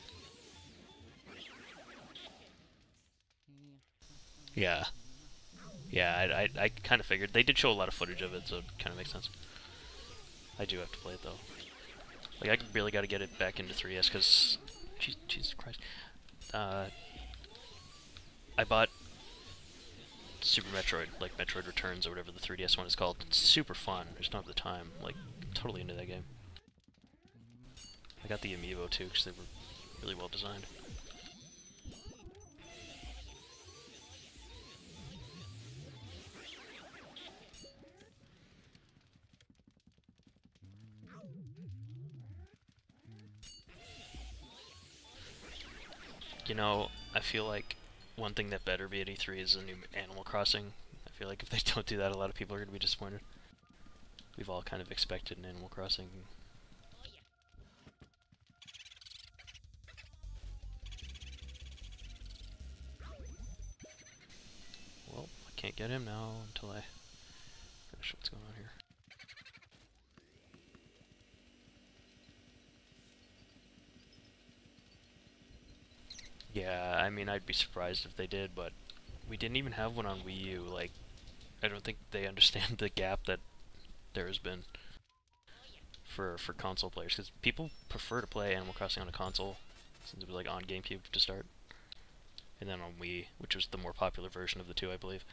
S1: Yeah. Yeah, I kind of figured. They did show a lot of footage of it, so it kind of makes sense. I do have to play it, though. Like, I really got to get it back into 3DS, because... Jesus Christ. I bought Super Metroid, like Metroid Returns, or whatever the 3DS one is called. It's super fun. I just don't have the time. Like, I'm totally into that game. I got the amiibo, too, because they were really well designed. You know, I feel like one thing that better be at E3 is a new Animal Crossing. I feel like if they don't do that, a lot of people are going to be disappointed. We've all kind of expected an Animal Crossing. Well, I can't get him now until I finish what's going on here. Yeah, I mean, I'd be surprised if they did, but we didn't even have one on Wii U. Like, I don't think they understand the gap that there has been for console players, because people prefer to play Animal Crossing on a console, since it was like on GameCube to start, and then on Wii, which was the more popular version of the two, I believe.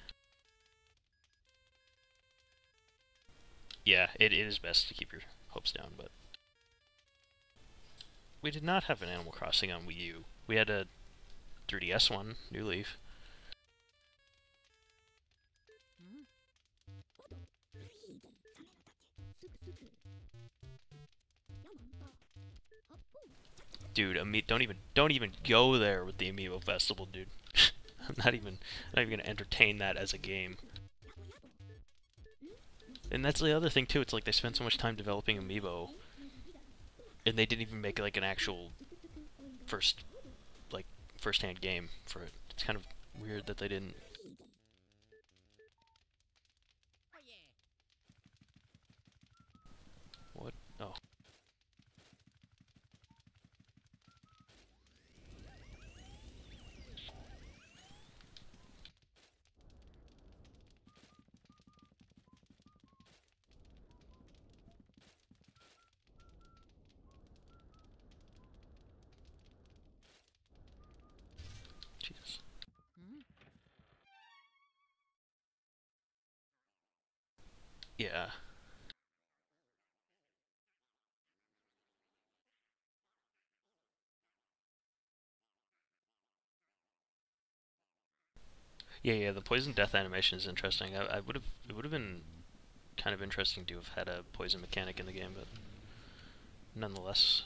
S1: Yeah, it is best to keep your hopes down, but we did not have an Animal Crossing on Wii U. We had a 3DS one, New Leaf. Dude, don't even go there with the Amiibo Festival, dude. I'm not even gonna entertain that as a game. And that's the other thing too. It's like they spent so much time developing Amiibo, and they didn't even make like an actual first-hand game for it. It's kind of weird that they didn't. What? Oh. Yeah. Yeah, yeah, the poison death animation is interesting. I would have it would have been kind of interesting to have had a poison mechanic in the game, but nonetheless.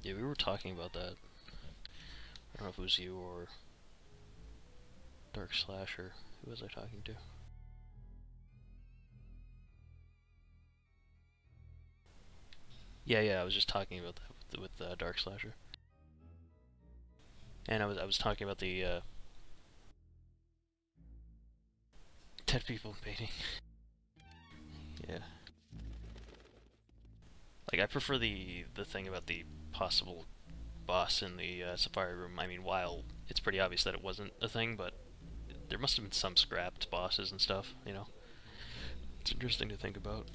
S1: Yeah, we were talking about that. I don't know if it was you or Dark Slasher. Who was I talking to? Yeah, yeah, I was just talking about that with Dark Slasher. And I was talking about the dead people painting. Yeah. Like I prefer the thing about the possible boss in the Safari room. I mean, while it's pretty obvious that it wasn't a thing, but there must have been some scrapped bosses and stuff, you know? It's interesting to think about.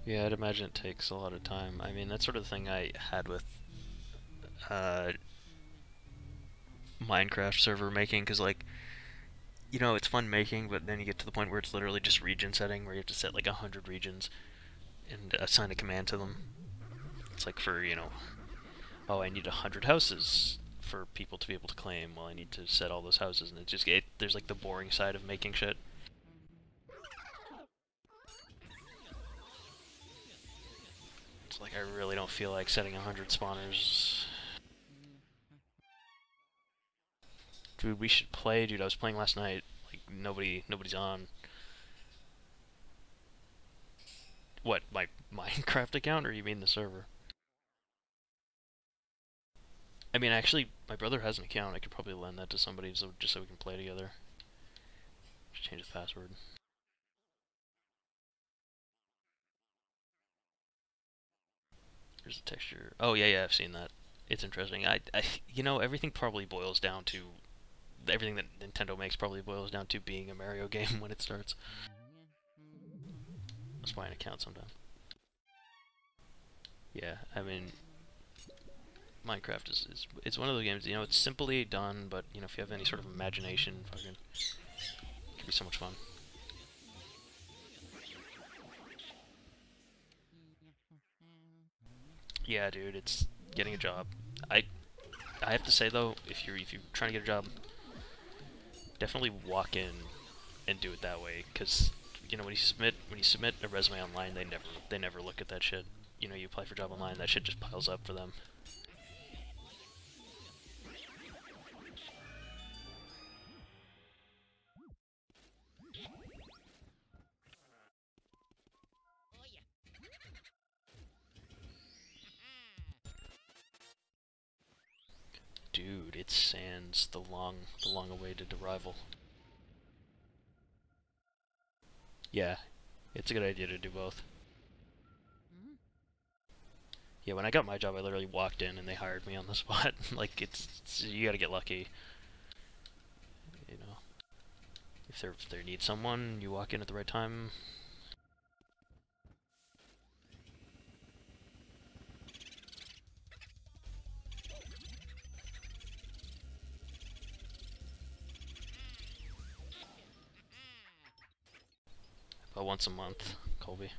S1: Yeah, I'd imagine it takes a lot of time. I mean, that's sort of the thing I had with uh, Minecraft server making, because, like, you know, it's fun making, but then you get to the point where it's literally just region setting, where you have to set, like, 100 regions and assign a command to them. It's like for, you know, oh, I need 100 houses for people to be able to claim. Well, I need to set all those houses, and there's like the boring side of making shit. It's like I really don't feel like setting 100 spawners. Dude, we should play. Dude, I was playing last night. Like nobody's on. What, my Minecraft account, or you mean the server? I mean, actually, my brother has an account. I could probably lend that to somebody just so we can play together. Just change the password. There's a texture. Oh yeah, yeah, I've seen that. It's interesting. You know, everything probably boils down to everything that Nintendo makes probably boils down to being a Mario game when it starts. That's why an account sometime. Yeah, I mean, Minecraft is it's one of those games. You know, it's simply done, but you know, if you have any sort of imagination, fucking, it can be so much fun. Yeah, dude, it's getting a job. I I have to say though, if you're trying to get a job, definitely walk in and do it that way, because you know when you submit a resume online, they never look at that shit. You know, you apply for a job online, that shit just piles up for them. Dude, it's Sans, the long awaited arrival. Yeah, it's a good idea to do both. Yeah, when I got my job, I literally walked in and they hired me on the spot. Like, you gotta get lucky, you know. If they need someone, you walk in at the right time. About once a month, Colby.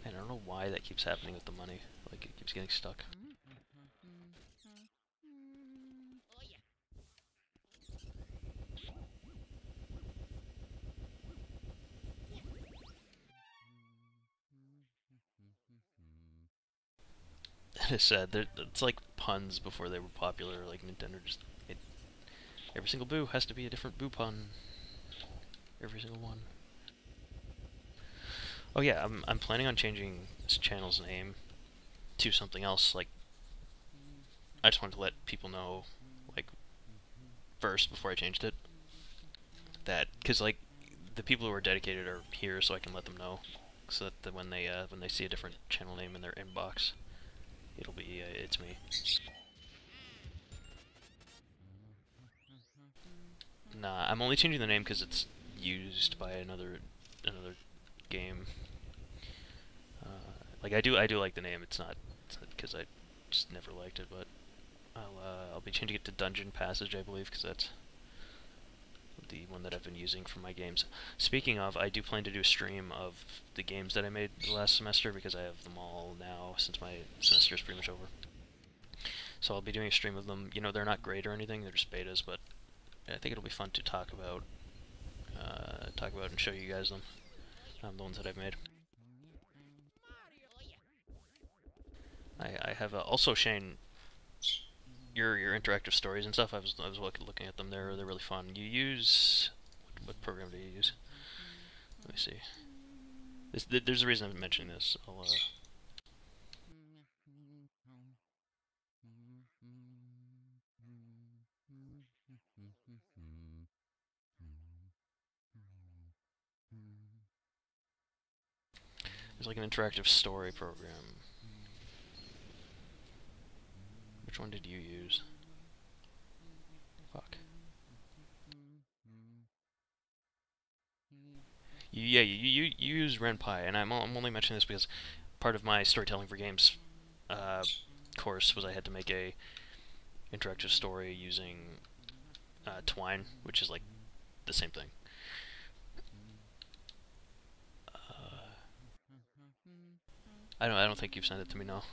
S1: Man, I don't know why that keeps happening with the money. Like, it keeps getting stuck. I said, it's like puns before they were popular. Like Nintendo just every single boo has to be a different boo pun. Every single one. Oh yeah, I'm planning on changing this channel's name to something else. Like, I just wanted to let people know, like, first before I changed it, that because like the people who are dedicated are here, so I can let them know, so that when they see a different channel name in their inbox, it'll be it's me. Nah, I'm only changing the name because it's used by another game. Like I do like the name. It's not because I just never liked it, but I'll be changing it to Dungeon Passage, I believe, because that's the one that I've been using for my games. Speaking of, I do plan to do a stream of the games that I made last semester because I have them all now since my semester is pretty much over. So I'll be doing a stream of them. You know, they're not great or anything; they're just betas, but I think it'll be fun to talk about and show you guys them. The ones that I've made. I have also Shane. Your interactive stories and stuff. I was looking at them. They're really fun. You use what program do you use? Let me see. There's a reason I'm mentioning this. There's like an interactive story program. Which one did you use? Fuck. You use RenPy, and I'm only mentioning this because part of my storytelling for games course was I had to make a interactive story using Twine, which is like the same thing. I don't think you've sent it to me, no.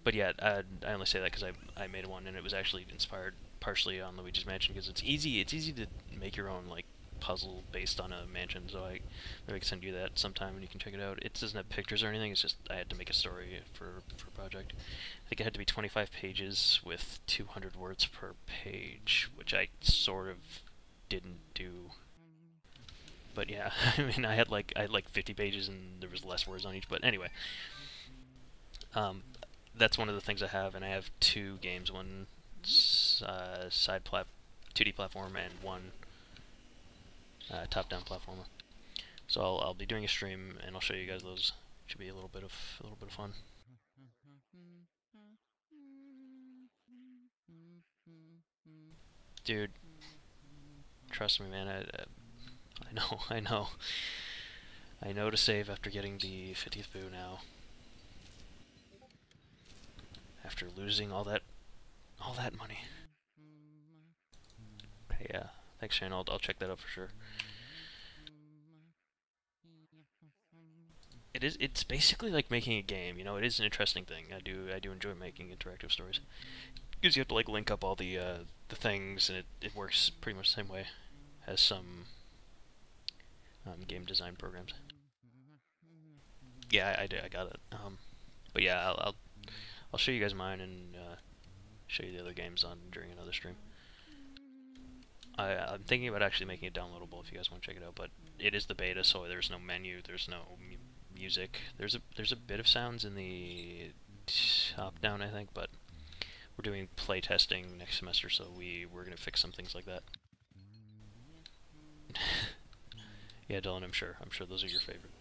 S1: But yeah, I only say that because I made one, and it was actually inspired partially on Luigi's Mansion because it's easy to make your own like puzzle based on a mansion. So maybe I can send you that sometime and you can check it out. It doesn't have pictures or anything. It's just I had to make a story for a project. I think it had to be 25 pages with 200 words per page, which I sort of didn't do. But yeah, I mean, I had like 50 pages and there was less words on each. But anyway, that's one of the things I have, and I have two games, one 2D platform and one top-down platformer. So I'll be doing a stream, and I'll show you guys those. Should be a little bit of fun. Dude, trust me, man. I know, I know to save after getting the 50th boo now. After losing all that money. Okay, yeah. Thanks, Shane. I'll check that out for sure. It's basically like making a game, you know. It is an interesting thing. I do enjoy making interactive stories because you have to like link up all the things, and it works pretty much the same way as some game design programs. Yeah, I got it. But yeah, I'll show you guys mine and show you the other games on during another stream. I'm thinking about actually making it downloadable if you guys want to check it out, but it is the beta, so there's no menu, there's no music. There's a bit of sounds in the top down, I think, but we're doing play testing next semester, so we're gonna fix some things like that. Yeah, Dylan, I'm sure those are your favorite.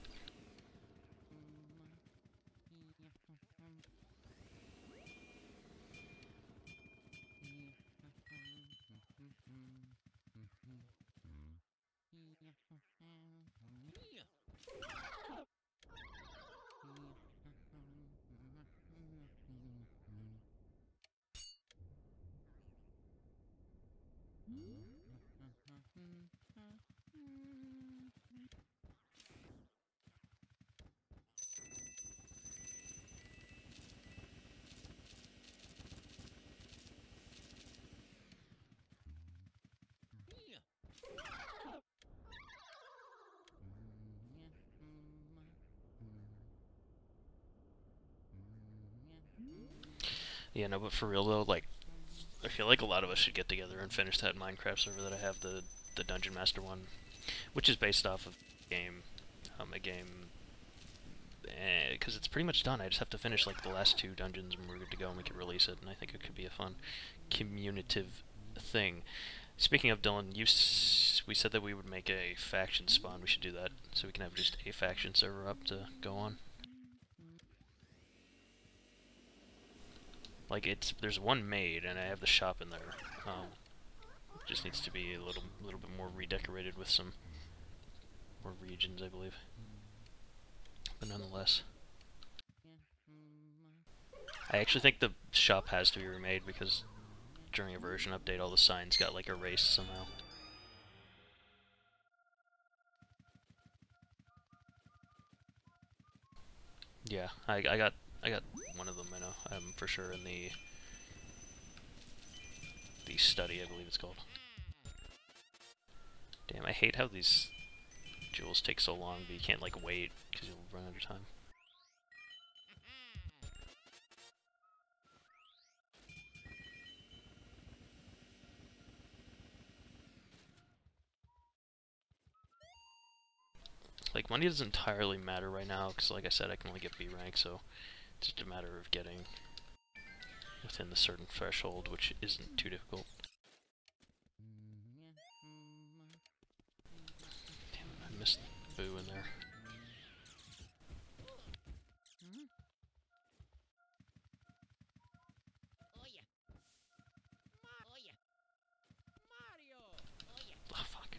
S1: Yeah, no, but for real though, like, I feel like a lot of us should get together and finish that Minecraft server that I have, the Dungeon Master one, which is based off of a game, because it's pretty much done. I just have to finish like the last 2 dungeons and we're good to go and we can release it, and I think it could be a fun communicative thing. Speaking of Dylan, we said that we would make a faction spawn. We should do that, so we can have just a faction server up to go on. Like, there's one made, and I have the shop in there. Just needs to be a little bit more redecorated with some more regions, I believe. But nonetheless, I actually think the shop has to be remade because during a version update, all the signs got like erased somehow. Yeah, I got one of them. I know, for sure in the study, I believe it's called. Damn, I hate how these jewels take so long, but you can't like wait because you'll run out of time. Like, money doesn't entirely matter right now, because like I said, I can only get B rank, so it's just a matter of getting within the certain threshold, which isn't too difficult. Damn it, I missed Boo in there. Oh, fuck.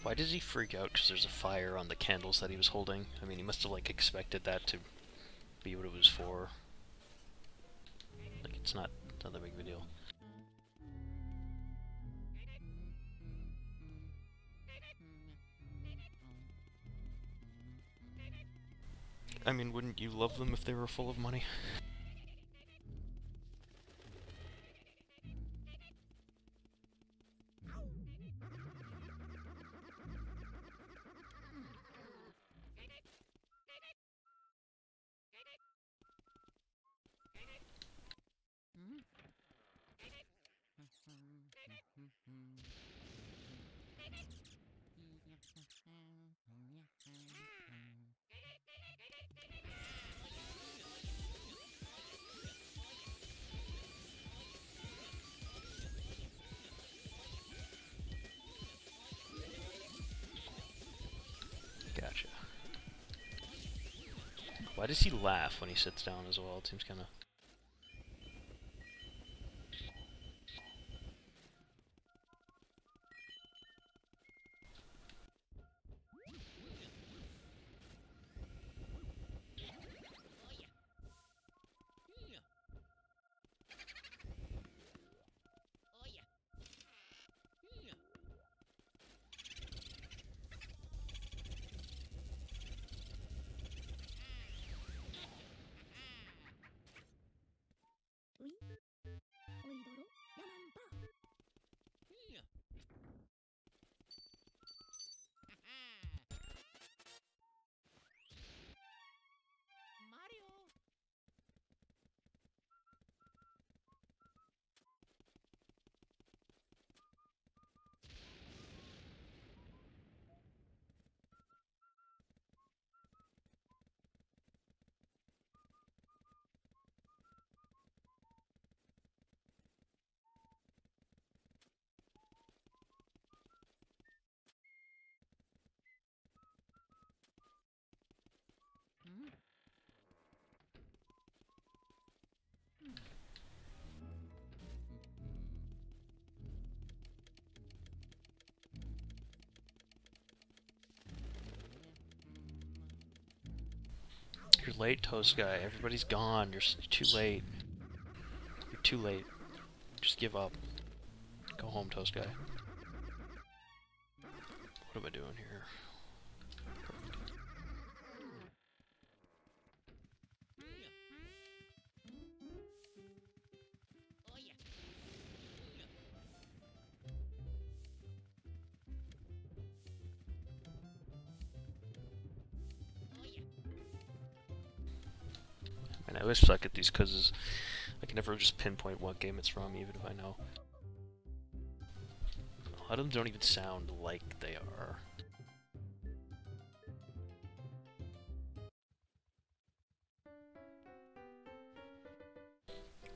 S1: Why does he freak out because there's a fire on the candles that he was holding? I mean, he must have, like, expected that to be what it was for. Like, it's not that big of a deal. I mean, wouldn't you love them if they were full of money? Gotcha. Why does he laugh when he sits down as well? It seems kind of... You're late, Toast Guy. Everybody's gone. You're too late. You're too late. Just give up. Go home, Toast Guy. What am I doing here? Perfect. And I always suck at these quizzes. I can never just pinpoint what game it's from, even if I know. A lot of them don't even sound like they are.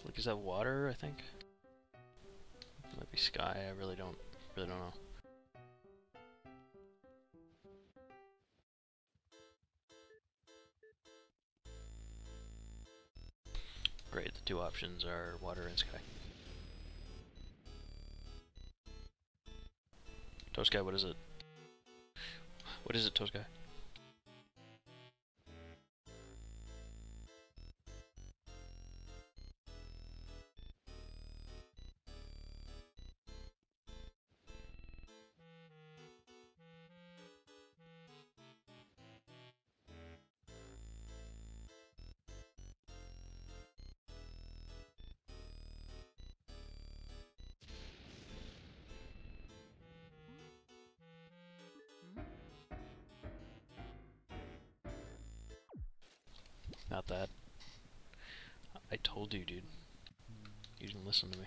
S1: Like, is that water, I think? It might be sky, I really don't know. Great, the two options are water and sky. Toast Guy, what is it? What is it, Toast Guy? Not that. I told you, dude. You didn't listen to me.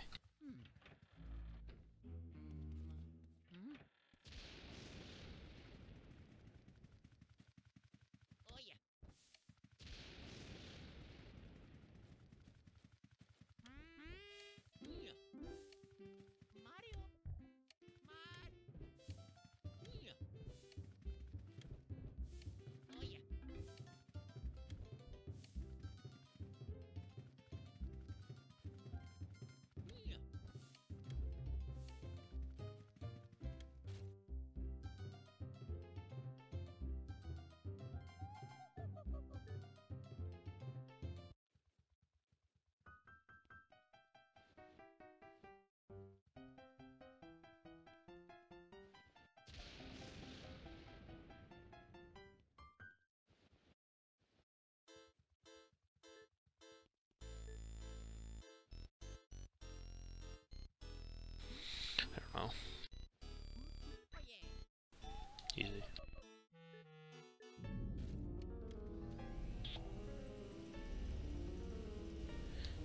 S1: I don't know. Easy.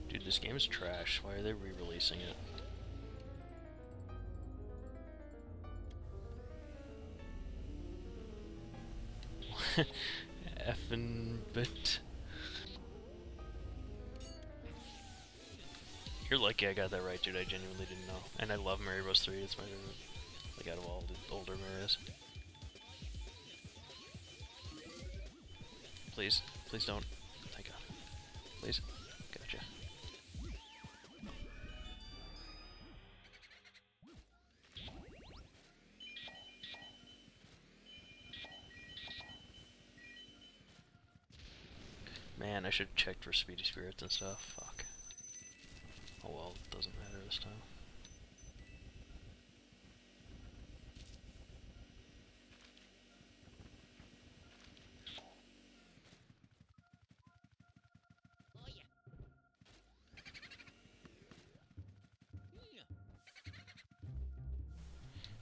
S1: Dude, this game is trash. Why are they re-releasing it? Effing bit. You're lucky I got that right, dude. I genuinely didn't know. And I love Mario Bros. 3. It's my favorite. Like, out of all the older Marios. Please. Please don't. Thank God. Please. Gotcha. Man, I should have checked for speedy spirits and stuff. Fuck. Oh well, it doesn't matter this time.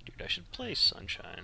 S1: Dude, I should play Sunshine.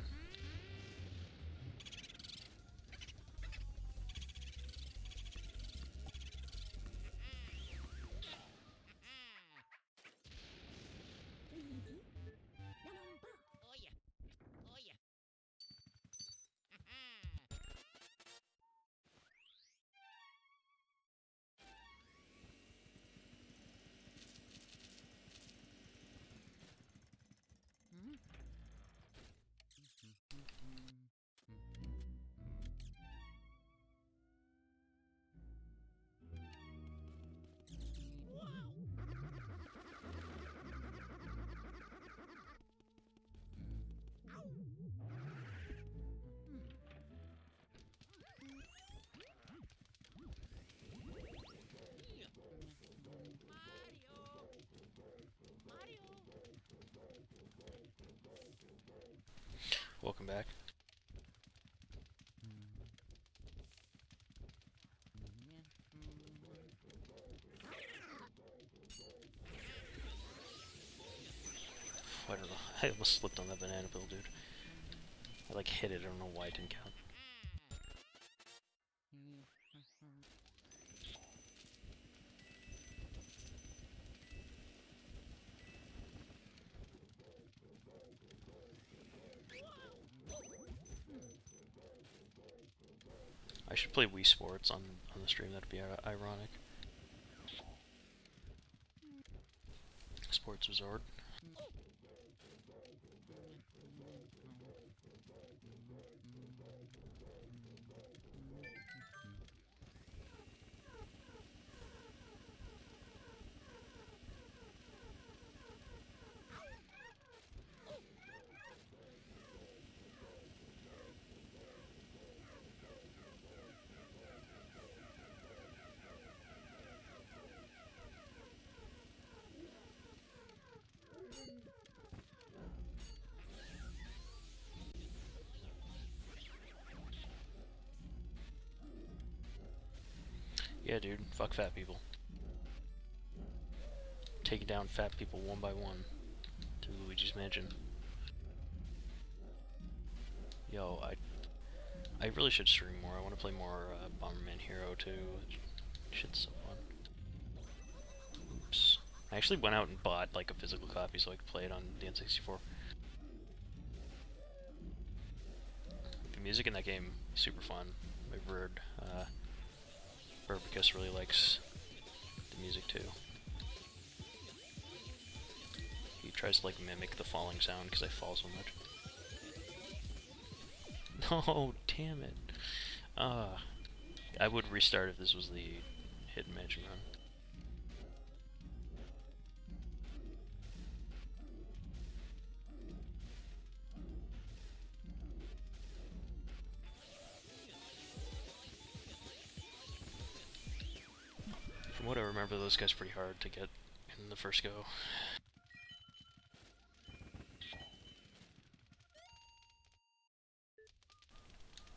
S1: Welcome back. I don't know. I almost slipped on that banana peel, dude. I like hit it. I don't know why it didn't count. I should play Wii Sports on the stream. That'd be ironic. Sports Resort. Yeah, dude. Fuck fat people. Taking down fat people one by one to Luigi's Mansion. Yo, I really should stream more. I want to play more Bomberman Hero 2. Shit's so fun. Oops. I actually went out and bought like a physical copy so I could play it on the N64. The music in that game is super fun. I've heard Burbicus really likes the music too. He tries to like mimic the falling sound because I fall so much. No, damn it. I would restart if this was the Hidden Mansion run. From what I remember, those guys are pretty hard to get in the first go.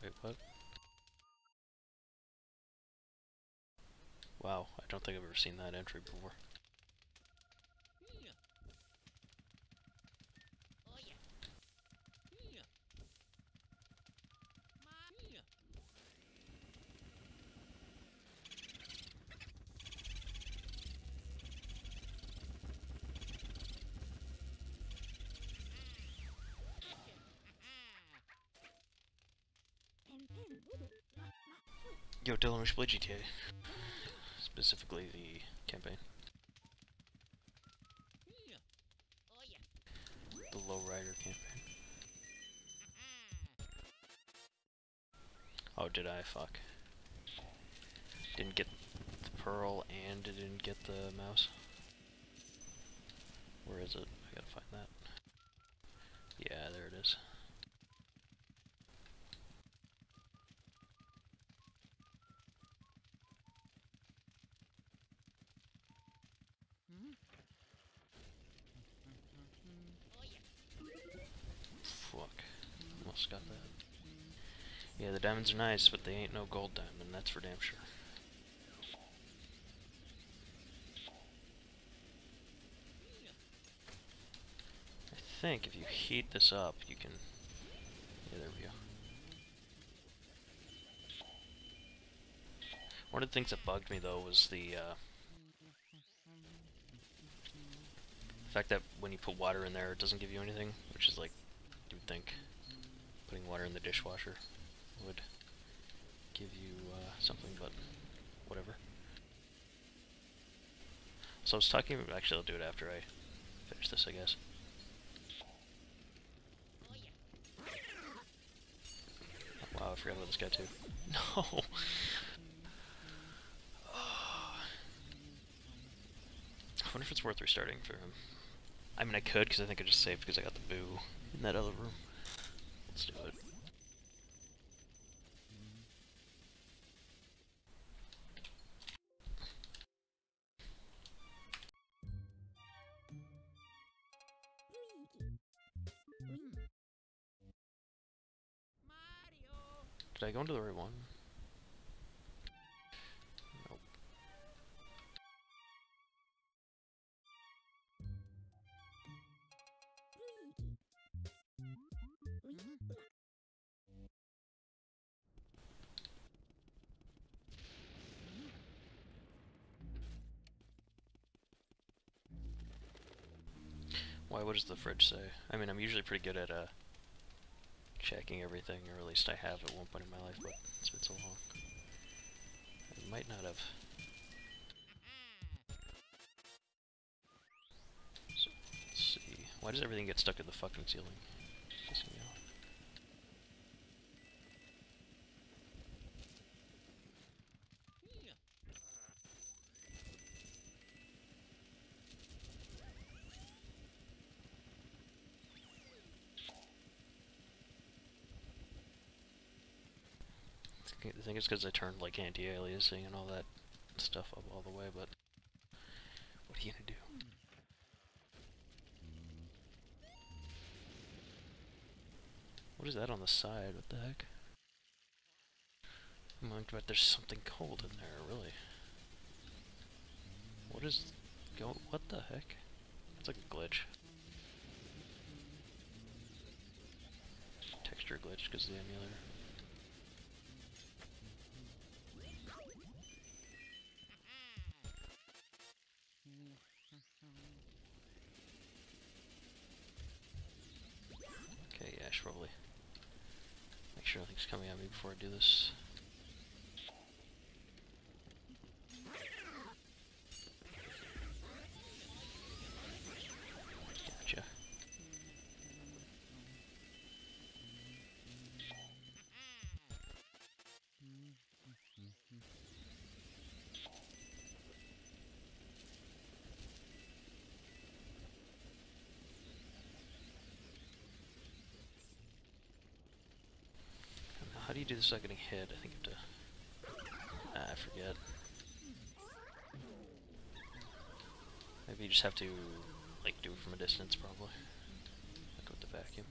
S1: Wait, what? Wow, I don't think I've ever seen that entry before. Yo, Dylan, we should play GTA. Specifically the campaign. The Lowrider campaign. Oh, did I? Fuck. Didn't get the pearl and didn't get the mouse. Where is it? I gotta find that. Yeah, there it is. Fuck. Almost got that. Yeah, the diamonds are nice, but they ain't no gold diamond, that's for damn sure. I think if you heat this up, you can... Yeah, there we go. One of the things that bugged me, though, was the fact that when you put water in there, it doesn't give you anything, which is like, you would think putting water in the dishwasher would give you something, but whatever. So I was talking, actually I'll do it after I finish this, I guess. Oh, wow, I forgot about this guy too. No! I wonder if it's worth restarting for him. I mean, I could, because I think I just saved because I got the boo in that other room. Let's do it. Did I go into the right one? Nope. Why, what does the fridge say? I mean, I'm usually pretty good at, checking everything, or at least I have at one point in my life, but it's been so long. I might not have. So, let's see. Why does everything get stuck in the fucking ceiling? It's pissing me off. I think it's because I turned like anti-aliasing and all that stuff up all the way, but what are you gonna do? What is that on the side? What the heck? I'm like, but there's something cold in there, really. What is what the heck? It's like a glitch. Texture glitch because of the emulator. Okay, yeah, I should probably make sure nothing's coming at me before I do this. Gotcha. How do you do this without getting hit? I think you have to... I forget. Maybe you just have to, like, do it from a distance, probably. Like with the vacuum.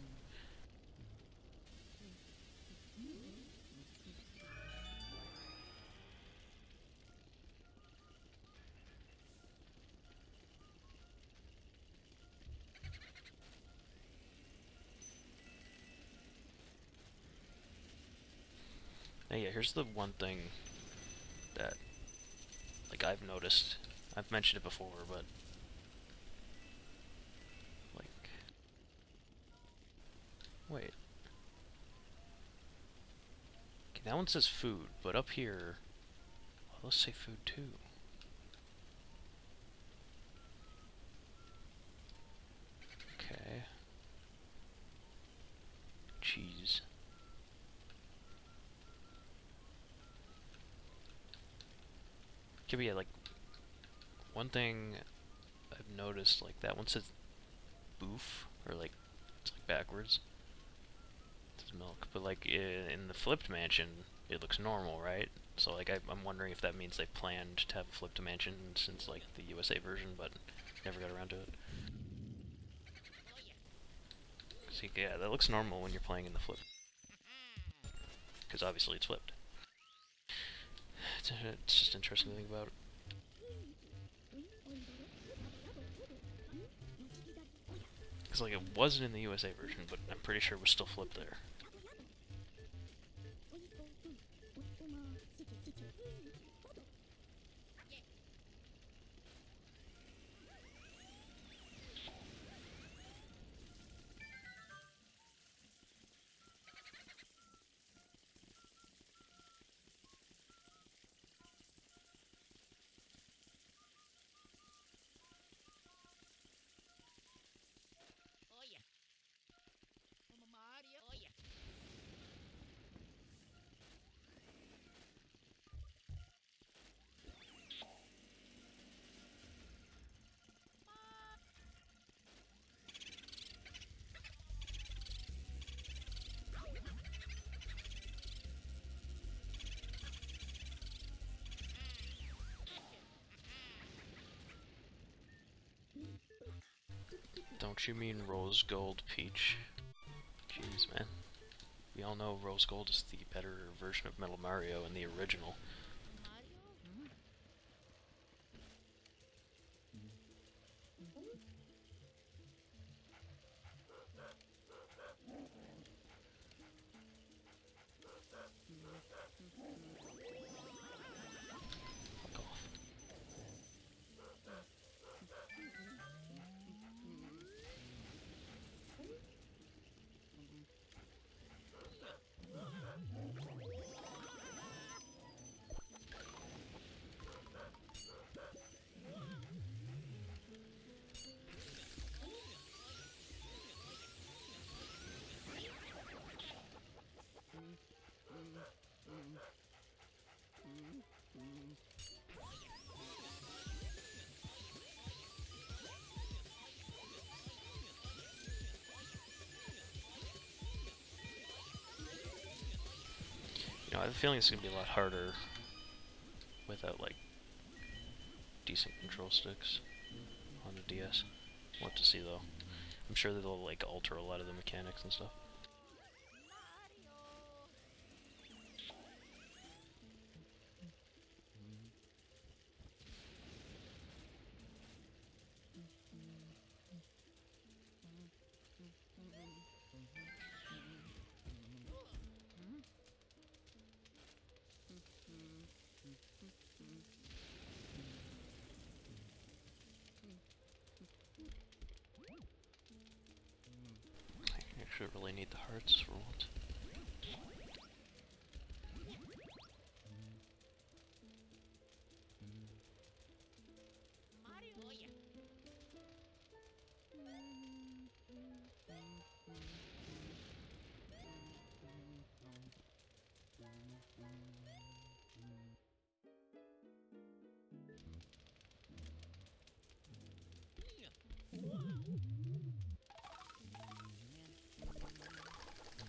S1: Now, yeah, here's the one thing that, like, I've noticed. I've mentioned it before, but, like, wait. Okay, that one says food, but up here, well, let's say food too. Okay. Cheese. Could be like one thing I've noticed, like that one says boof, or like it's like backwards. It says milk, but like in the flipped mansion, it looks normal, right? So like I'm wondering if that means they planned to have a flipped mansion since like the USA version, but never got around to it. See, yeah, that looks normal when you're playing in the flip, because obviously it's flipped. It's just interesting to think about. Because like it wasn't in the USA version, but I'm pretty sure it was still flipped there. Don't you mean rose gold peach? Jeez, man. We all know Rose Gold is the better version of Metal Mario in the original. Fuck off. You know, I have a feeling it's gonna be a lot harder without, like, decent control sticks on the DS. We'll have to see, though. I'm sure that they'll, like, alter a lot of the mechanics and stuff. I actually really need the hearts for once.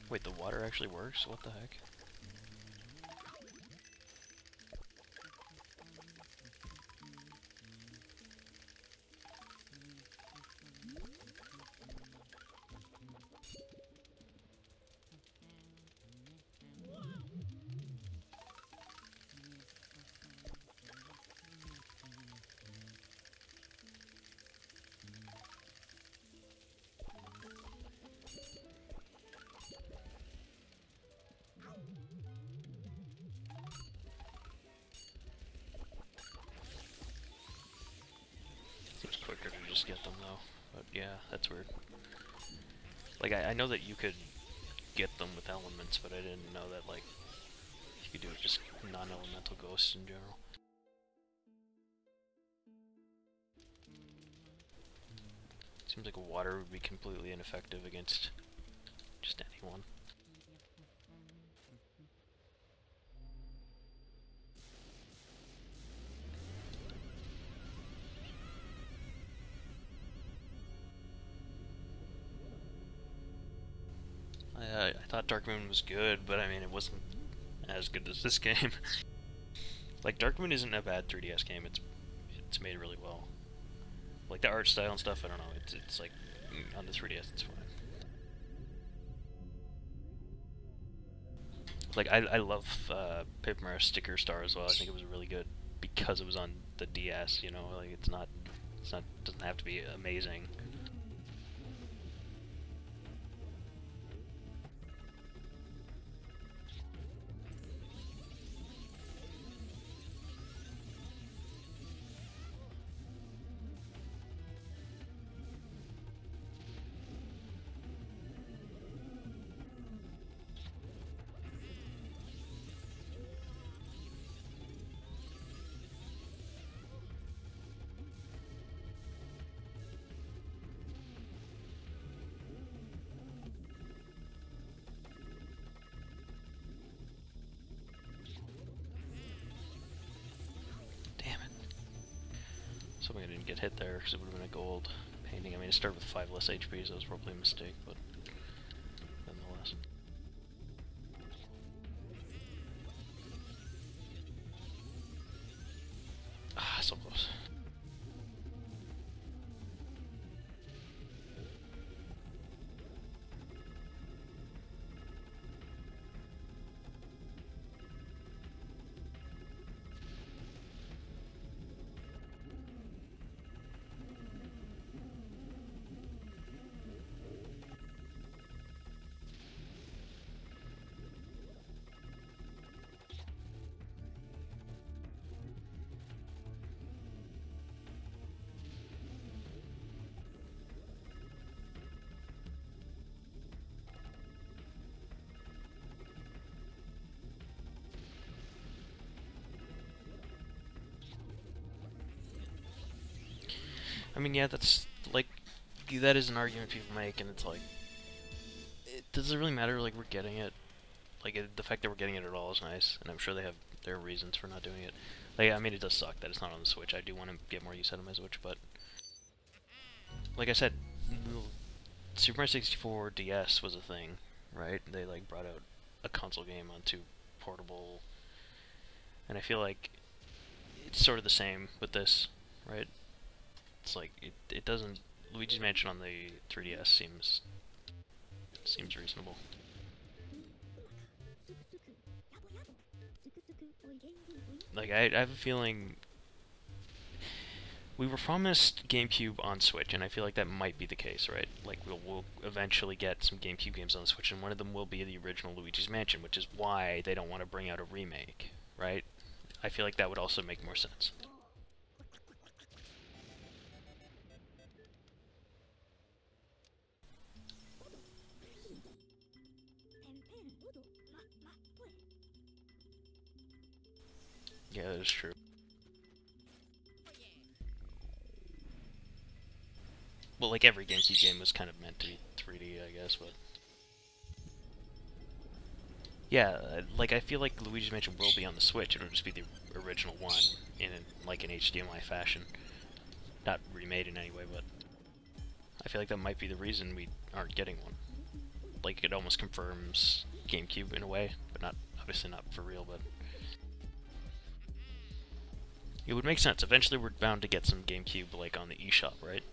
S1: Wait, the water actually works? What the heck? Seems quicker to just get them though, but yeah, that's weird. Like, I know that you could get them with elements, but I didn't know that, like, you could do it just non-elemental ghosts in general. Seems like water would be completely ineffective against just anyone. I thought Dark Moon was good, but I mean, it wasn't as good as this game. Like, Dark Moon isn't a bad 3DS game, it's made really well. Like, the art style and stuff, I don't know, it's like, on the 3DS it's fine. Like, I love Paper Mario Sticker Star as well. I think it was really good because it was on the DS, you know, like, it doesn't have to be amazing. Something I didn't get hit there because it would have been a gold painting. I mean, it started with 5 less HP, so it was probably a mistake, but nonetheless. Ah, so close. I mean, yeah, that's, like, that is an argument people make, and it's like, does it really matter, like, we're getting it? Like, the fact that we're getting it at all is nice, and I'm sure they have their reasons for not doing it. Like, I mean, it does suck that it's not on the Switch. I do want to get more use out of my Switch, but like I said, Super Mario 64 DS was a thing, right? They, like, brought out a console game onto portable, and I feel like it's sort of the same with this, right? It's like, it doesn't... Luigi's Mansion on the 3DS seems reasonable. Like, I have a feeling we were promised GameCube on Switch, and I feel like that might be the case, right? Like, we'll eventually get some GameCube games on the Switch, and one of them will be the original Luigi's Mansion, which is why they don't want to bring out a remake, right? I feel like that would also make more sense. Yeah, that is true. Well, like, every GameCube game was kind of meant to be 3D, I guess, but... Yeah, like, I feel like Luigi's Mansion will be on the Switch. It'll just be the original one in, like, an HDMI fashion. Not remade in any way, but... I feel like that might be the reason we aren't getting one. Like, it almost confirms GameCube in a way, but not, obviously not for real, but... It would make sense. Eventually we're bound to get some GameCube, like, on the eShop, right?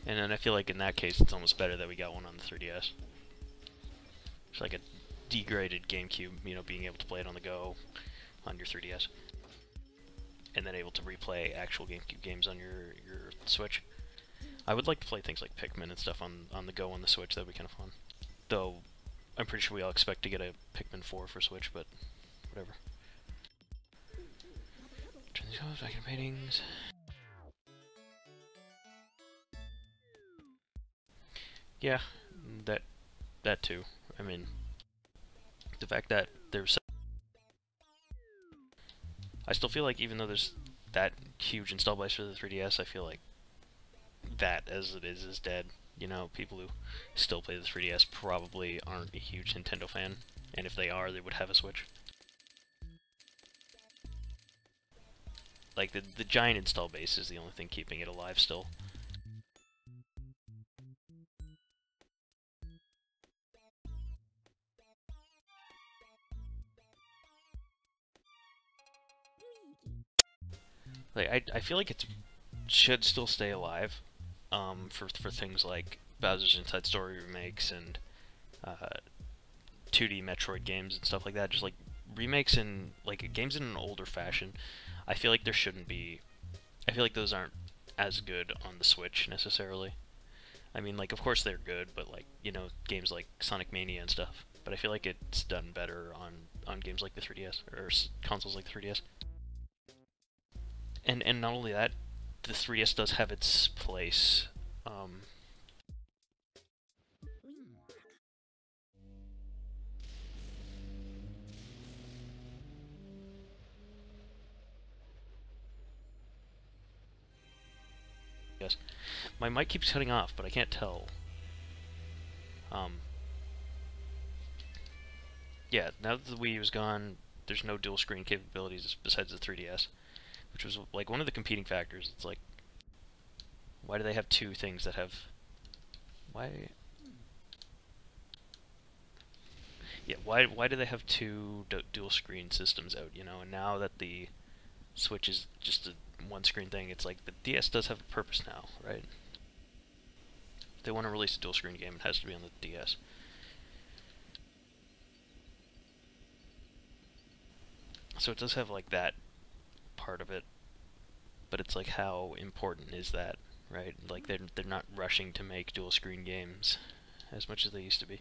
S1: And then I feel like in that case it's almost better that we got one on the 3DS. It's like a degraded GameCube, you know, being able to play it on the go on your 3DS. And then able to replay actual GameCube games on your Switch. I would like to play things like Pikmin and stuff on the go on the Switch. That'd be kind of fun. Though, I'm pretty sure we all expect to get a Pikmin 4 for Switch, but whatever. Turn these off, back in paintings. Yeah, that too. I mean, the fact that there's... I still feel like even though there's that huge install base for the 3DS, I feel like that, as it is dead. You know, people who still play the 3DS probably aren't a huge Nintendo fan, and if they are, they would have a Switch. Like, the giant install base is the only thing keeping it alive still. Like, I feel like it should still stay alive, for things like Bowser's Inside Story remakes and 2D Metroid games and stuff like that. Just like remakes and like games in an older fashion. I feel like there shouldn't be. I feel like those aren't as good on the Switch necessarily. I mean, like, of course they're good, but like, you know, games like Sonic Mania and stuff. But I feel like it's done better on games like the 3DS or consoles like the 3DS. And not only that, the 3DS does have its place. Yes, my mic keeps cutting off, but I can't tell. Yeah, now that the Wii U is gone, there's no dual screen capabilities besides the 3DS, which was like one of the competing factors. It's like, why do they have two things that have... Why... Yeah, why do they have two dual screen systems out, you know? And now that the Switch is just a one screen thing, it's like the DS does have a purpose now, right? If they want to release a dual screen game, it has to be on the DS. So it does have like that part of it, but it's like, how important is that, right? Like, they're not rushing to make dual screen games as much as they used to be.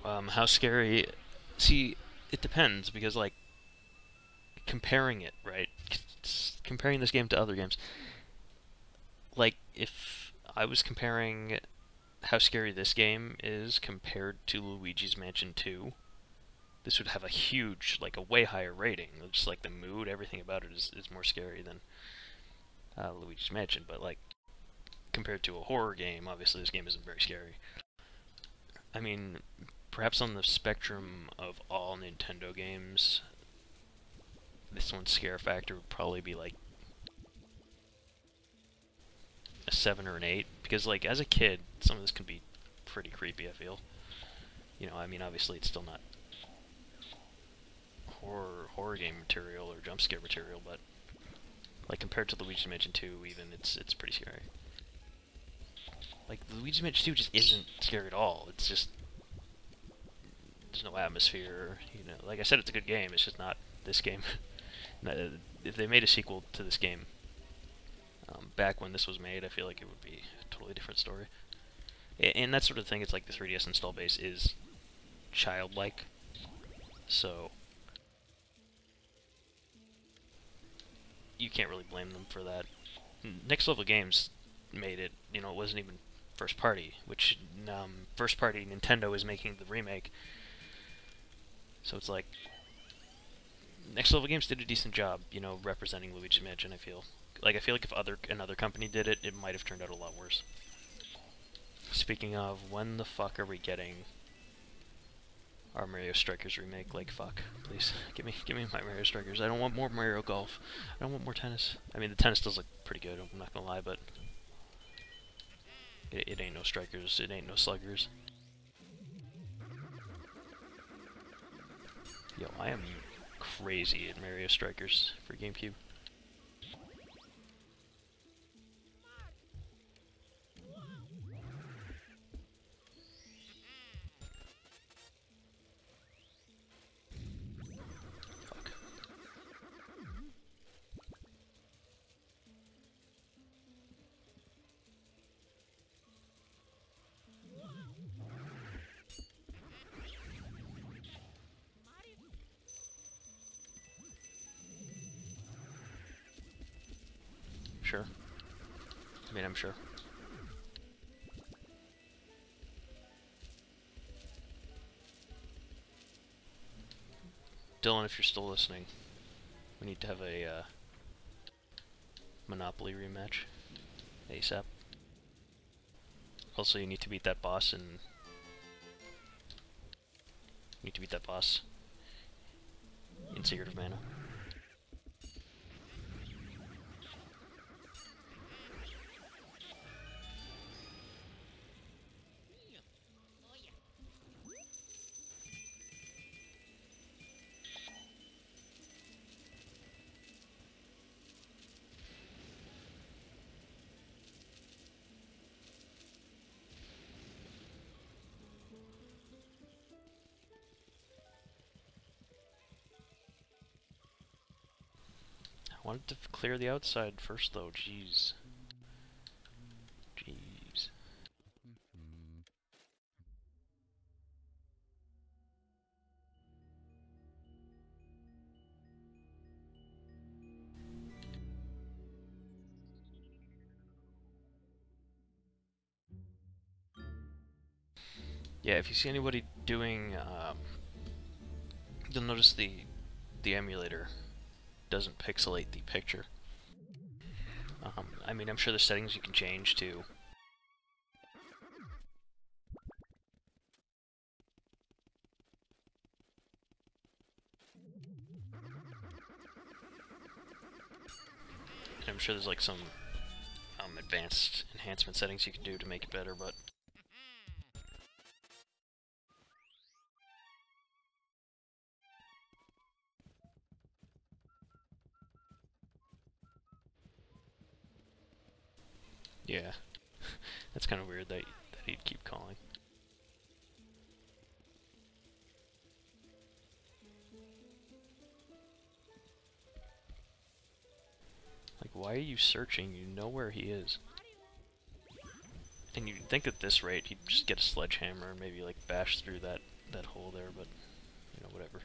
S1: How scary? See, it depends because like comparing it, right? Comparing this game to other games. Like if I was comparing how scary this game is compared to Luigi's Mansion 2, this would have a huge, like a way higher rating. Just like the mood, everything about it is more scary than Luigi's Mansion. But like compared to a horror game, obviously this game isn't very scary. I mean, perhaps on the spectrum of all Nintendo games, this one's scare factor would probably be like a 7 or an 8, because like as a kid, some of this can be pretty creepy, I feel. You know, I mean, obviously it's still not horror game material or jump scare material, but like compared to Luigi's Mansion 2, even it's pretty scary. Like Luigi's Mansion 2 just isn't scary at all. It's just there's no atmosphere. You know, like I said, it's a good game. It's just not this game. If they made a sequel to this game back when this was made, I feel like it would be a totally different story. And that sort of thing, it's like the 3DS install base is childlike, so you can't really blame them for that. Next Level Games made it, you know, it wasn't even first party, which first party Nintendo is making the remake. So it's like Next Level Games did a decent job, you know, representing Luigi's Mansion, I feel. Like I feel like if another company did it, it might have turned out a lot worse. Speaking of, when the fuck are we getting our Mario Strikers remake? Like, fuck, please give me my Mario Strikers. I don't want more Mario Golf. I don't want more tennis. I mean, the tennis does look pretty good, I'm not gonna lie, but it ain't no Strikers, it ain't no Sluggers. Yo, I am crazy at Mario Strikers for GameCube. Sure. I mean, I'm sure. Dylan, if you're still listening, we need to have a Monopoly rematch ASAP. Also, you need to beat that boss in... Secret of Mana. I wanted to clear the outside first, though. Jeez. Jeez. Yeah, if you see anybody doing, you'll notice the emulator doesn't pixelate the picture. I mean, I'm sure there's settings you can change too. And I'm sure there's like some advanced enhancement settings you can do to make it better, but yeah, that's kind of weird that he'd keep calling. Like, why are you searching? You know where he is. And you'd think at this rate he'd just get a sledgehammer and maybe like bash through that that hole there, but you know, whatever.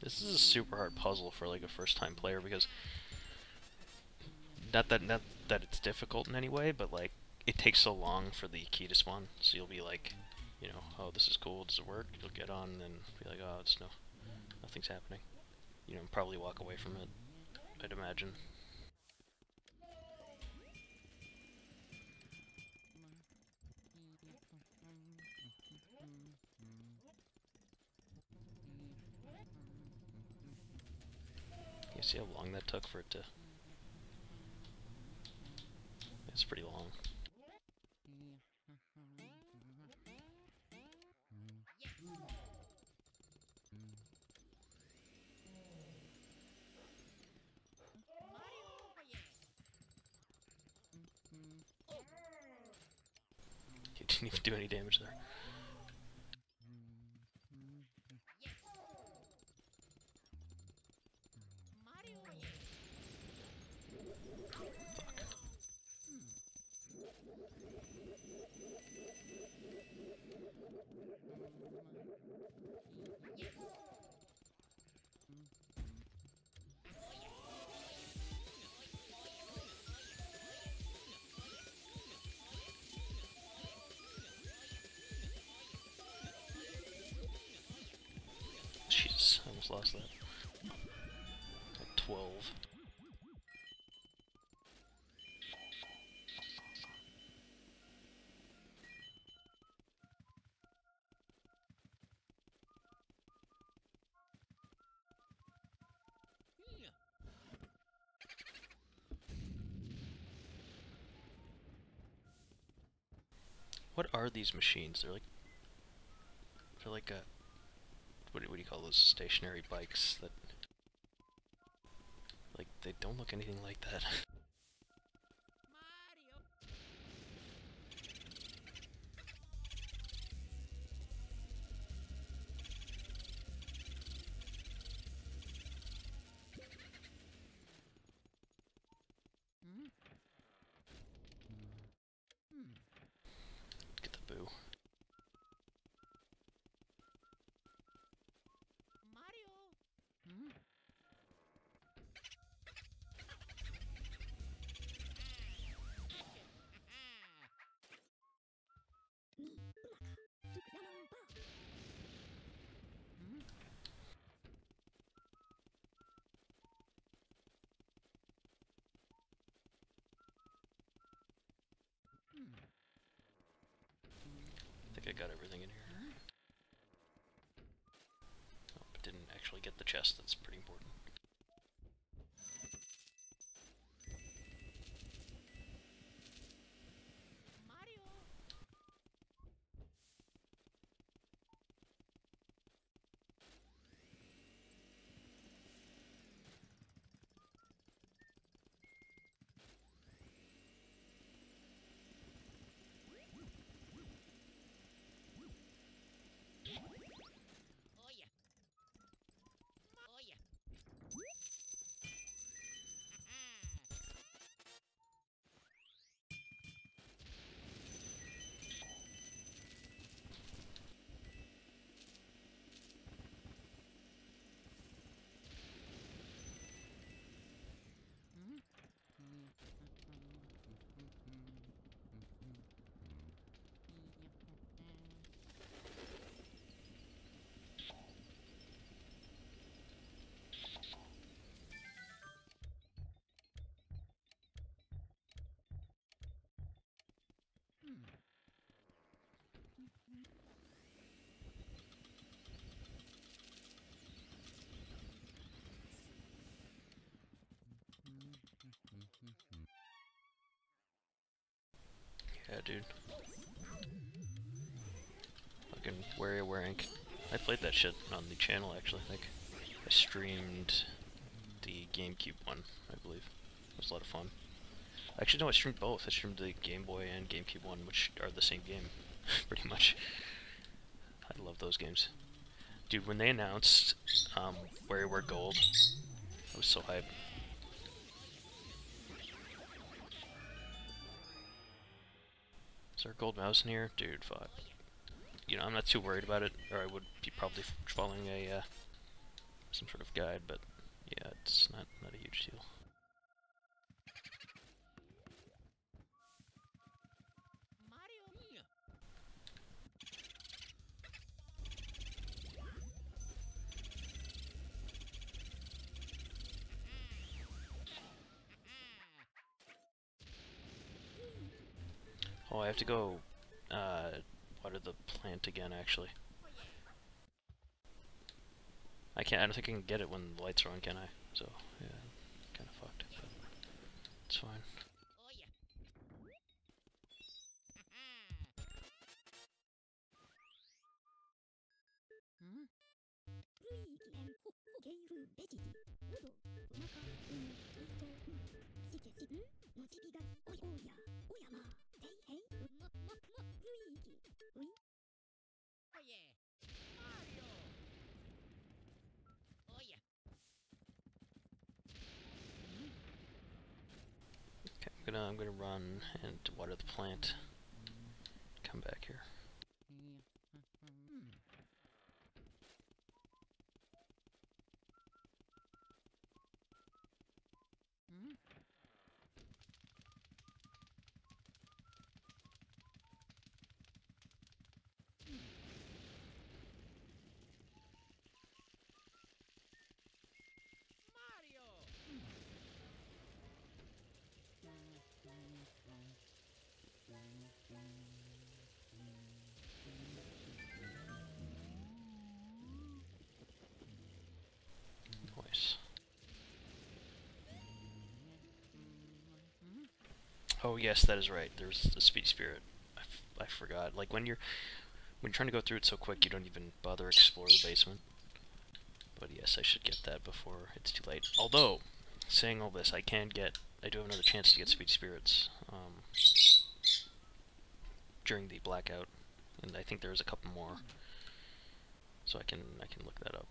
S1: This is a super hard puzzle for like a first-time player because not that it's difficult in any way, but like it takes so long for the key to spawn. So you'll be like, you know, oh, this is cool. Does it work? You'll get on and then be like, oh, it's nothing's happening. You know, probably walk away from it, I'd imagine. You see how long that took for it to... It's pretty long. He didn't even do any damage there. Jesus, I almost lost that. At 12. What are these machines? They're like a... What do you call those stationary bikes that... Like, they don't look anything like that. Get the boo. I think I got everything in here. Oh, but didn't actually get the chest, that's pretty important. dude. Fucking WarioWare Inc. I played that shit on the channel, actually. Like, I streamed the GameCube one, I believe. It was a lot of fun. Actually, no, I streamed both. I streamed the Game Boy and GameCube one, which are the same game, pretty much. I love those games. Dude, when they announced WarioWare Gold, I was so hyped. Is there a gold mouse in here? Dude, fuck. You know, I'm not too worried about it, or I would be probably following a some sort of guide, but yeah, it's not a huge deal. Oh, I have to go water the plant again, actually. I don't think I can get it when the lights are on, can I? So, yeah, kind of fucked, but it's fine. Okay, I'm gonna run and water the plant. Come back here. Nice. Oh yes, that is right. There's the speed spirit. I forgot. Like when you're trying to go through it so quick, you don't even bother explore the basement. But yes, I should get that before it's too late. Although, saying all this, I do have another chance to get speed spirits during the blackout, and I think there's a couple more. So I can look that up.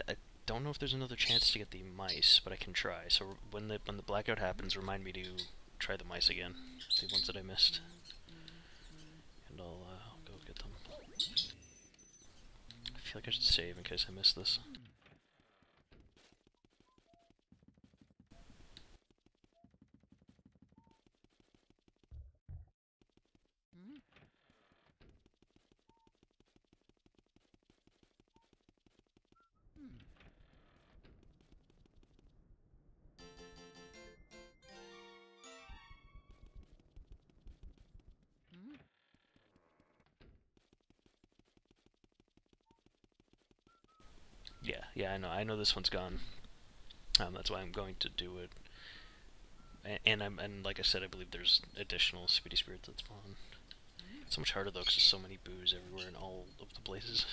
S1: I don't know if there's another chance to get the mice, but I can try. So when the blackout happens, remind me to try the mice again, the ones that I missed, and I'll go get them. I feel like I should save in case I miss this. Yeah, I know this one's gone. That's why I'm going to do it. And like I said, I believe there's additional speedy spirits that spawn. It's so much harder though, because there's so many boos everywhere in all of the places.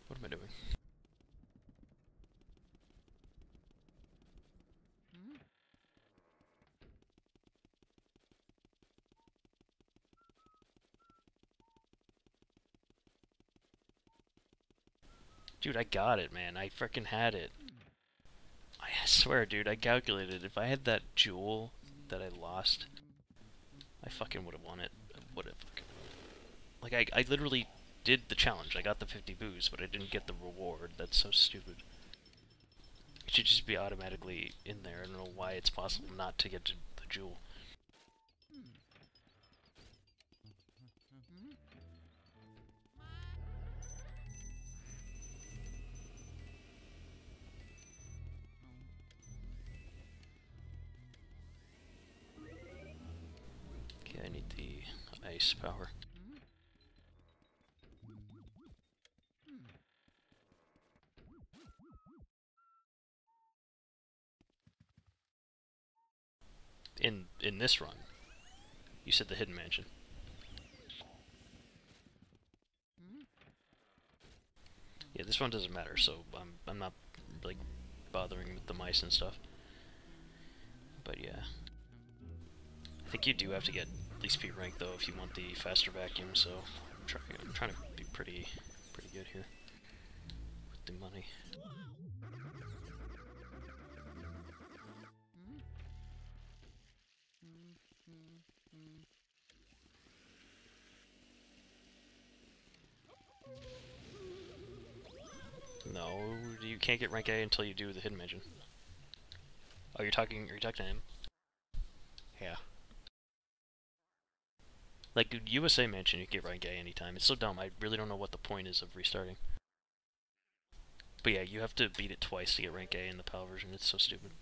S1: What am I doing? Dude, I got it, man. I frickin' had it. I swear, dude, I calculated. If I had that jewel that I lost, I fucking would have won it. What if, like, I literally did the challenge. I got the 50 booze, but I didn't get the reward. That's so stupid. It should just be automatically in there. I don't know why it's possible not to get to the jewel. Okay, I need the ice power. In this run, you said the hidden mansion. Yeah, this one doesn't matter, so I'm not like bothering with the mice and stuff. But yeah, I think you do have to get at least P rank though if you want the faster vacuum. So I'm trying to be pretty good here with the money. No, you can't get rank A until you do the hidden mansion. Oh, are you talking to him? Yeah. Like, USA Mansion, you can get rank A anytime. It's so dumb, I really don't know what the point is of restarting. But yeah, you have to beat it twice to get rank A in the PAL version. It's so stupid.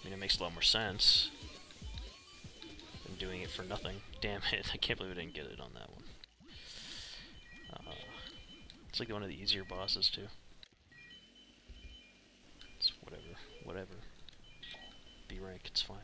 S1: I mean, it makes a lot more sense than doing it for nothing. Damn it, I can't believe I didn't get it on that one. It's like one of the easier bosses, too. It's whatever. B rank, it's fine.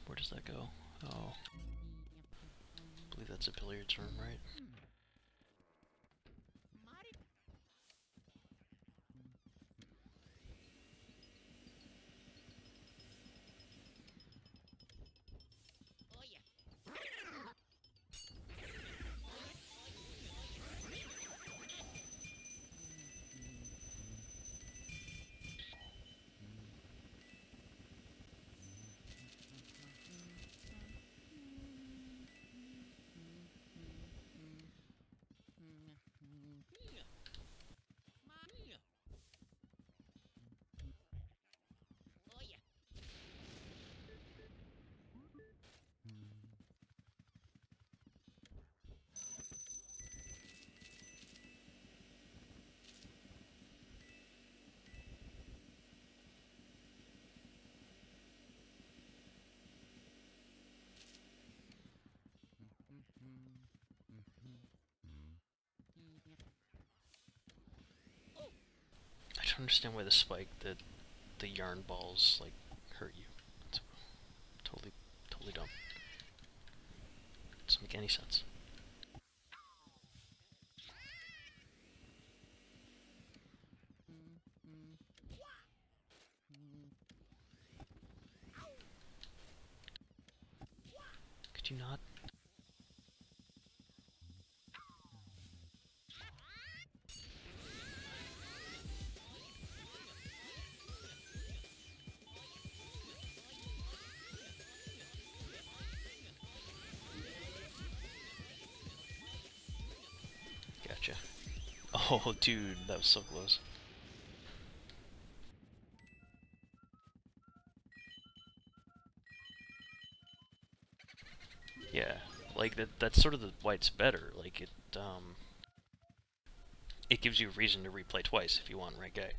S1: Where does that go? Oh. I believe that's a billiards room, right? I don't understand why the spike, the yarn balls, like, hurt you. It's totally dumb. Doesn't make any sense. Could you not? Gotcha. Oh, dude, that was so close. Yeah, like that's sort of why it's better. Like it gives you a reason to replay twice if you want rank A.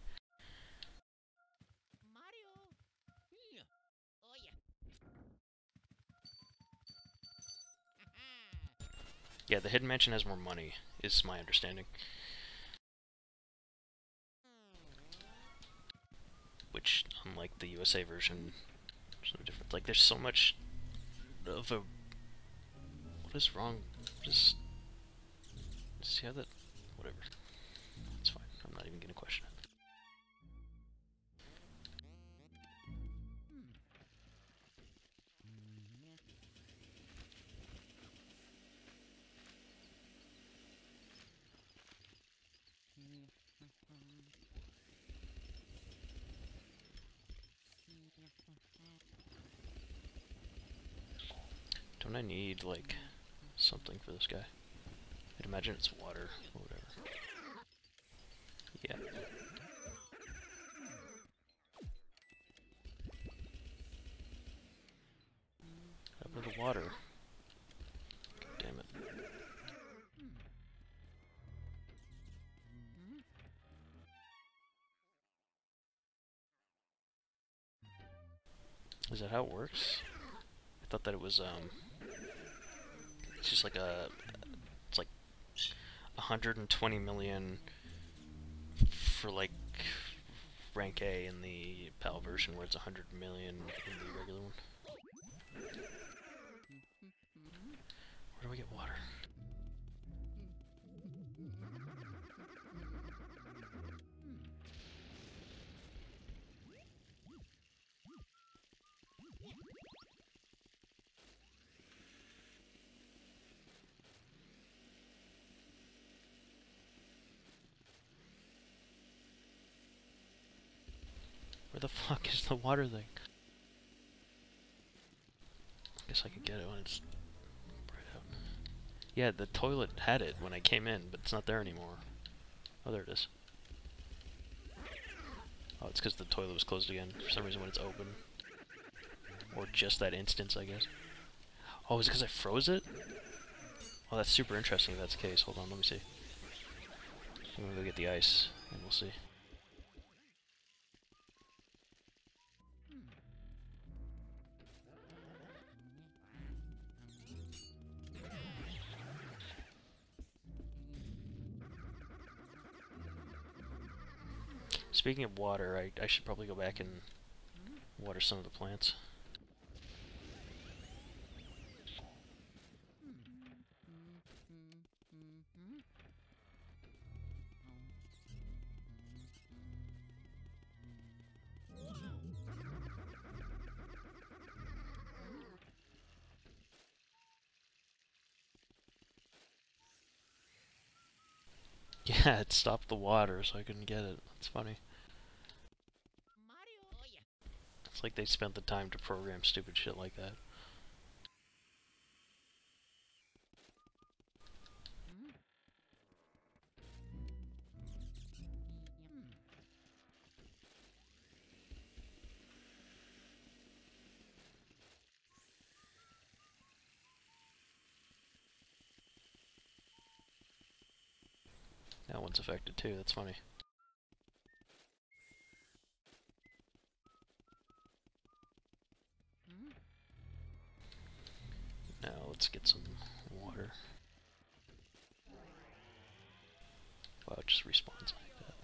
S1: Yeah, the hidden mansion has more money, is my understanding. Which, unlike the USA version, there's no difference. Like, there's so much of a... What is wrong? Just... See how that... Whatever. It's fine. I'm not even gonna question it. Don't I need, like, something for this guy? I'd imagine it's water or whatever. Yeah. Up with the water. Damn it. Is that how it works? I thought that it was, it's just like a... It's like 120 million for, like, rank A in the PAL version, where it's 100 million in the regular one. Where do we get water? Where the fuck is the water thing? I guess I could get it when it's right out. Yeah, the toilet had it when I came in, but it's not there anymore. Oh, there it is. Oh, it's because the toilet was closed again for some reason when it's open. Or just that instance, I guess. Oh, is it because I froze it? Oh, that's super interesting if that's the case. Hold on, let me see. I'm gonna go get the ice, and we'll see. Speaking of water, I should probably go back and water some of the plants. Yeah, it stopped the water, so I couldn't get it. That's funny. It's like they spent the time to program stupid shit like that. That one's affected too, that's funny. Now let's get some water. Wow, it just respawns like that.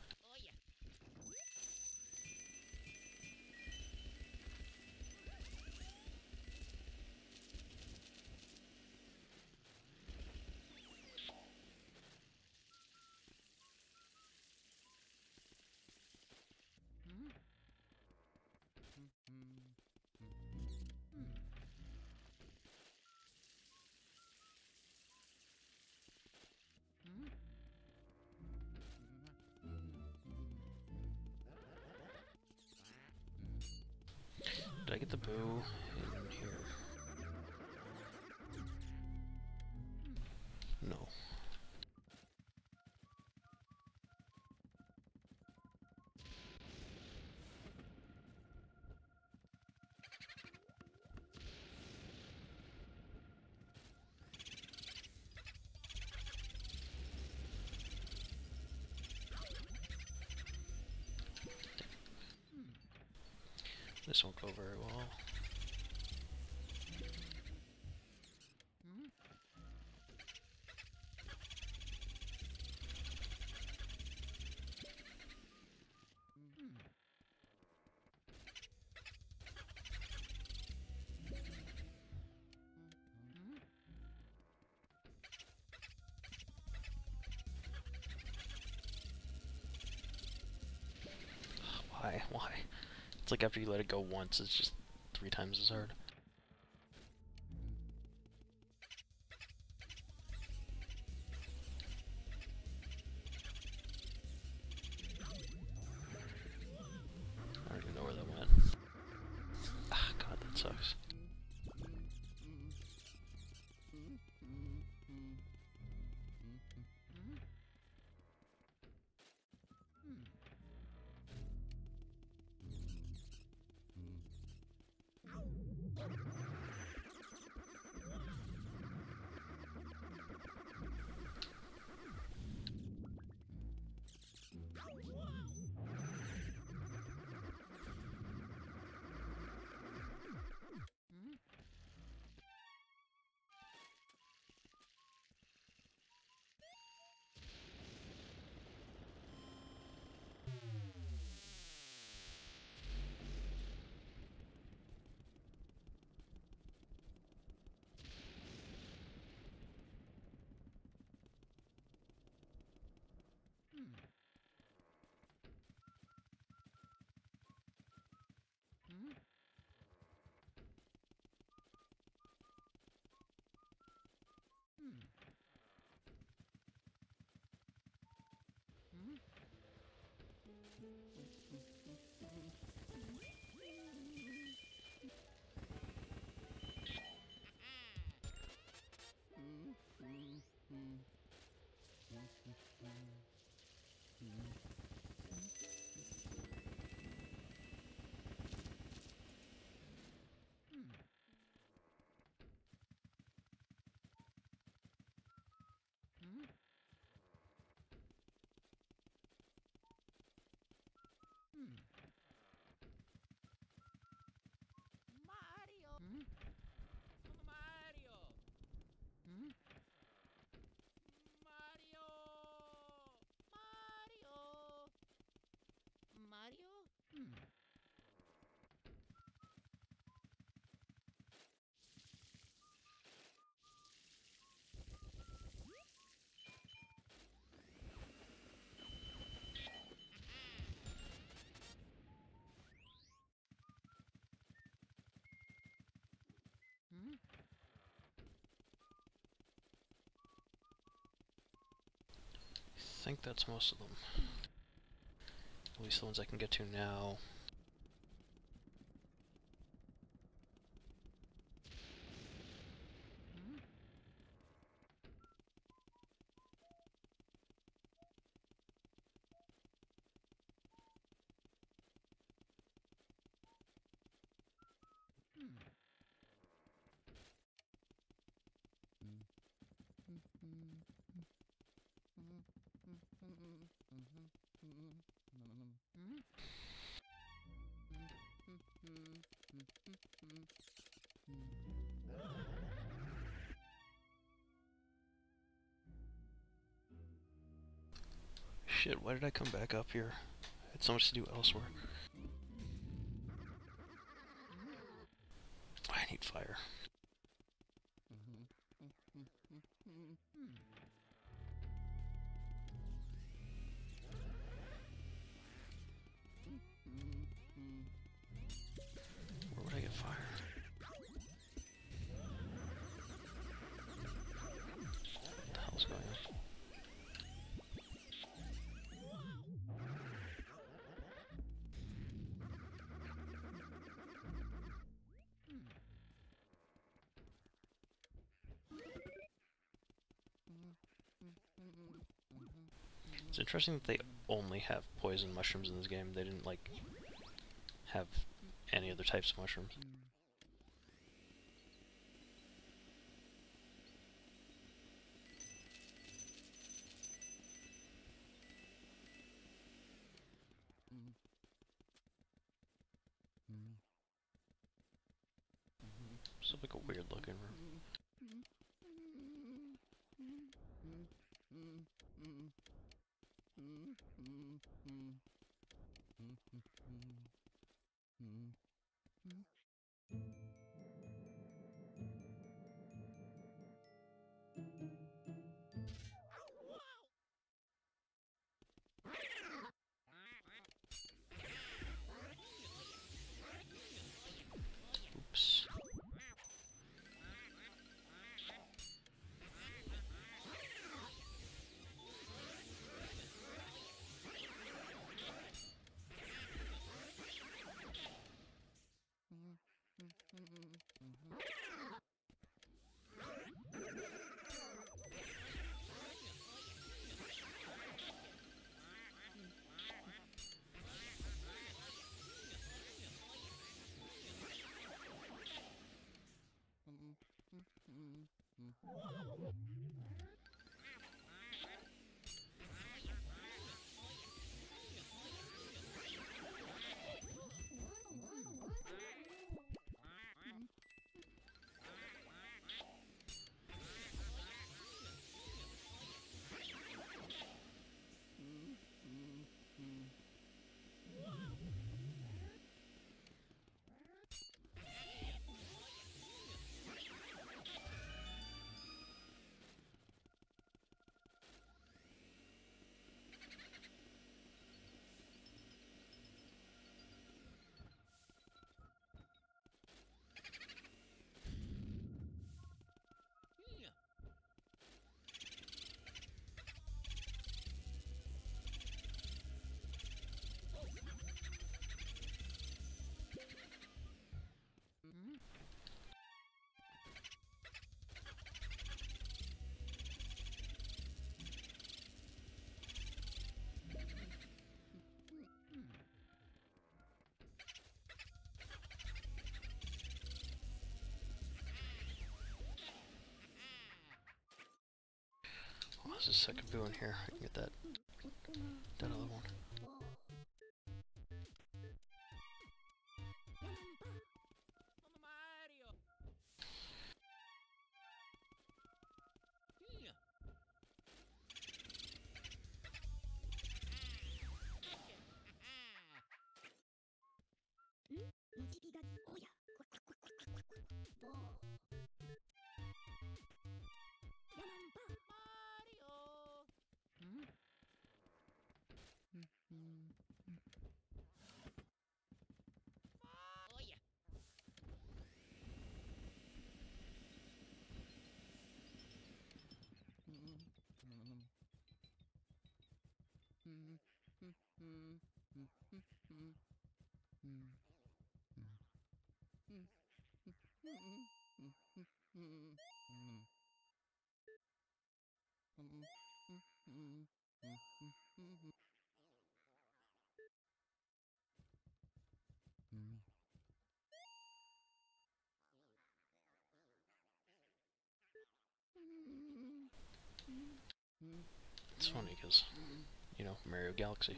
S1: Did I get the bow in here? No. This won't go very well. Why? Why? It's like after you let it go once, it's just 3 times as hard. I don't even know where that went. Ah, God, that sucks. I think that's most of them. At least the ones I can get to now. Shit, why did I come back up here? I had so much to do elsewhere. I need fire. Where would I get fire? What the hell's going on? It's interesting that they only have poison mushrooms in this game. They didn't, like, have any other types of mushrooms. It's like a weird looking room. There's a second boon here. I can get that other one. It's funny because, you know, Mario Galaxy.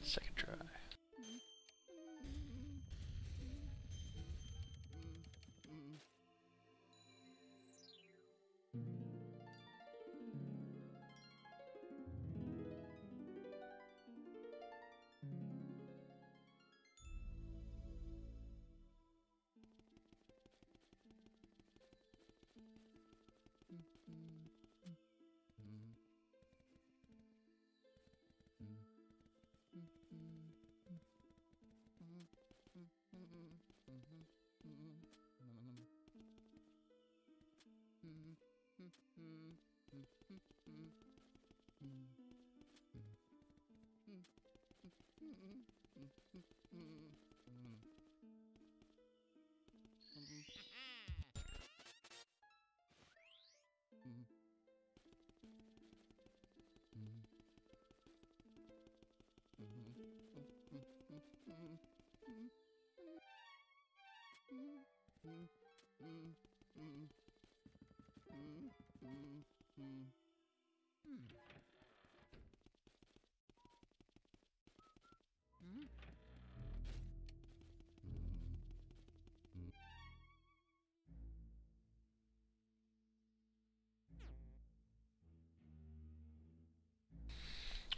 S1: Second try.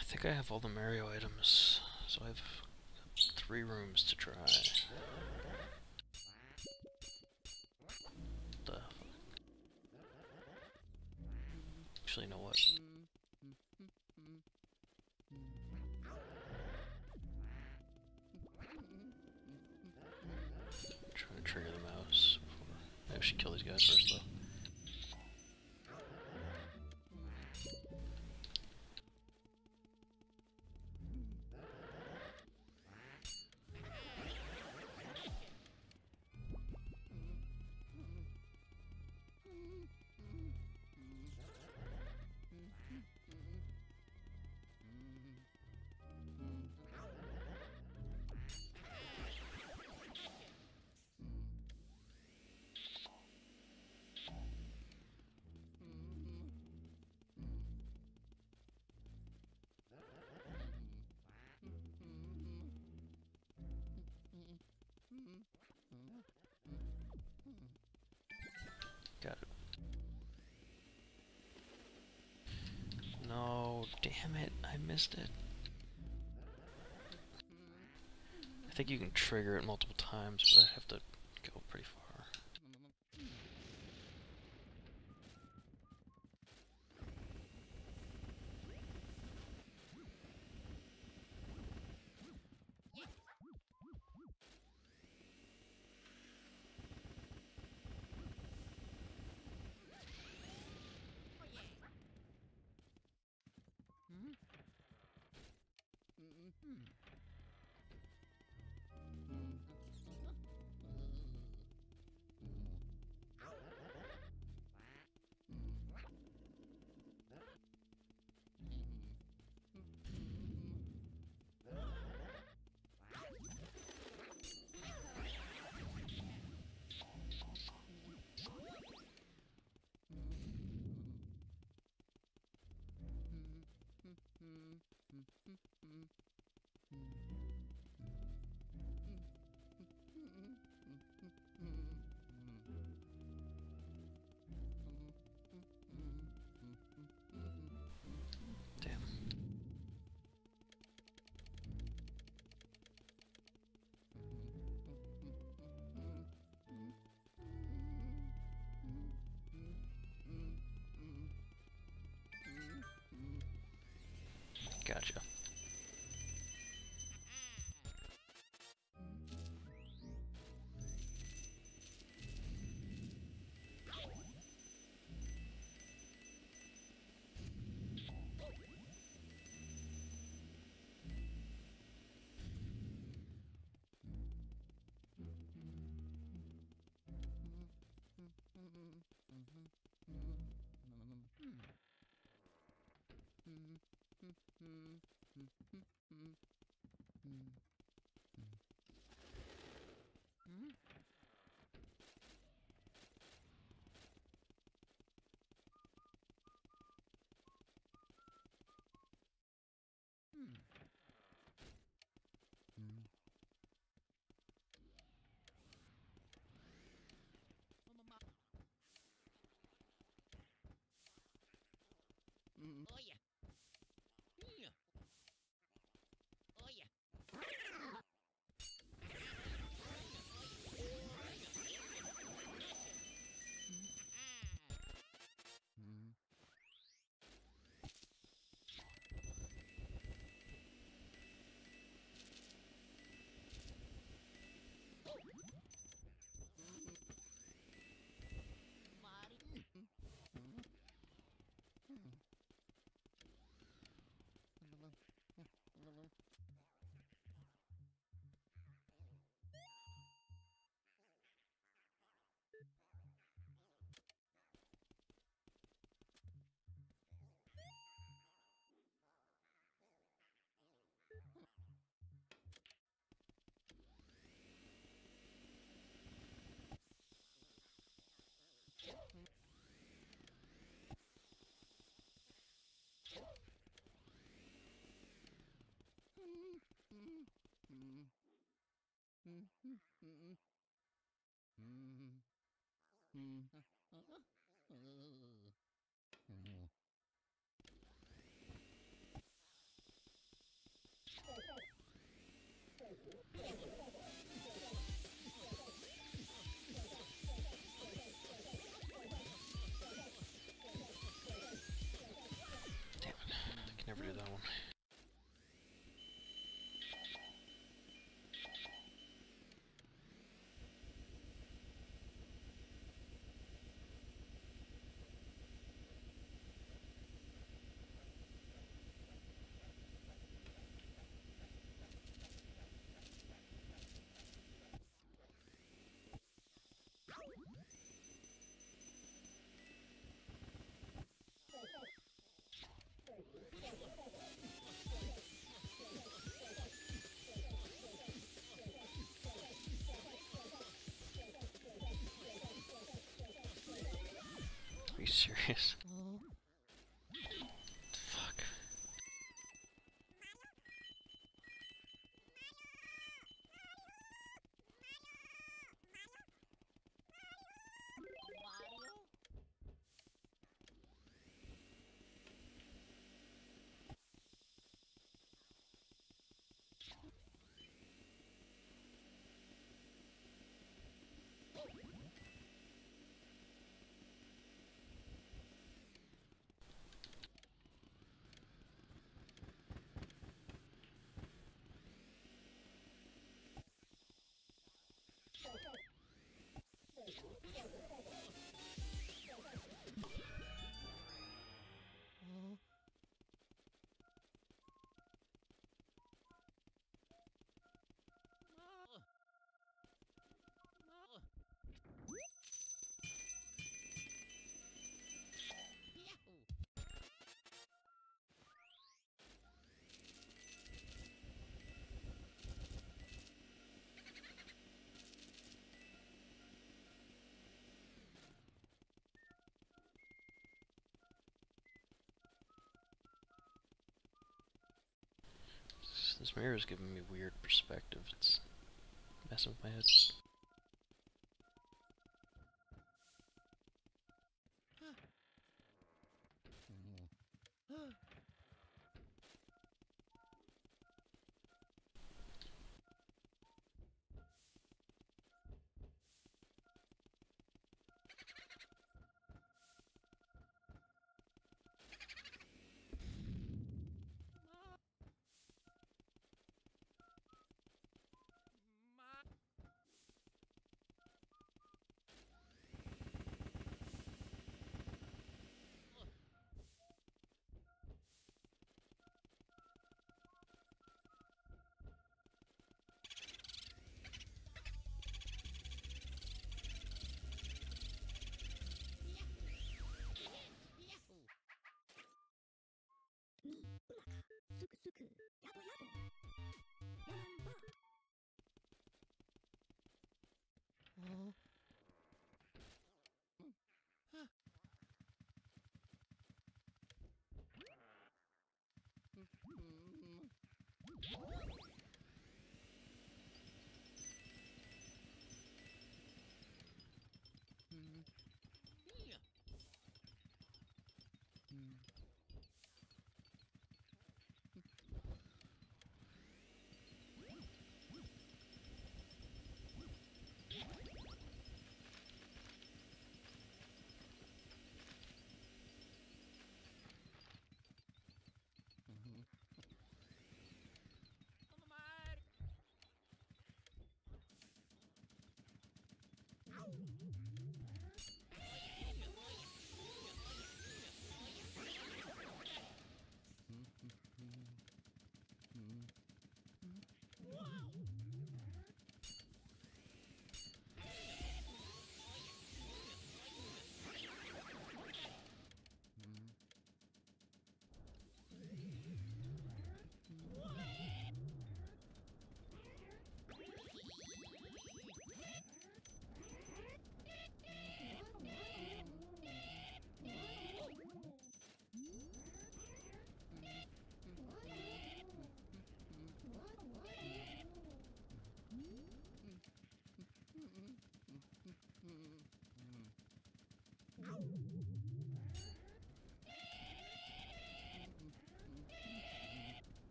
S1: I think I have all the Mario items, so I have 3 rooms to try. Actually, you know what? I'm trying to trigger the mouse before. Maybe I should kill these guys first, though. Damn it, I missed it. I think you can trigger it multiple times, but I have to go pretty far. Damn. Gotcha. Damn it. I can never do that one. Are you serious? Fuck. This mirror is giving me weird perspective. It's messing with my head.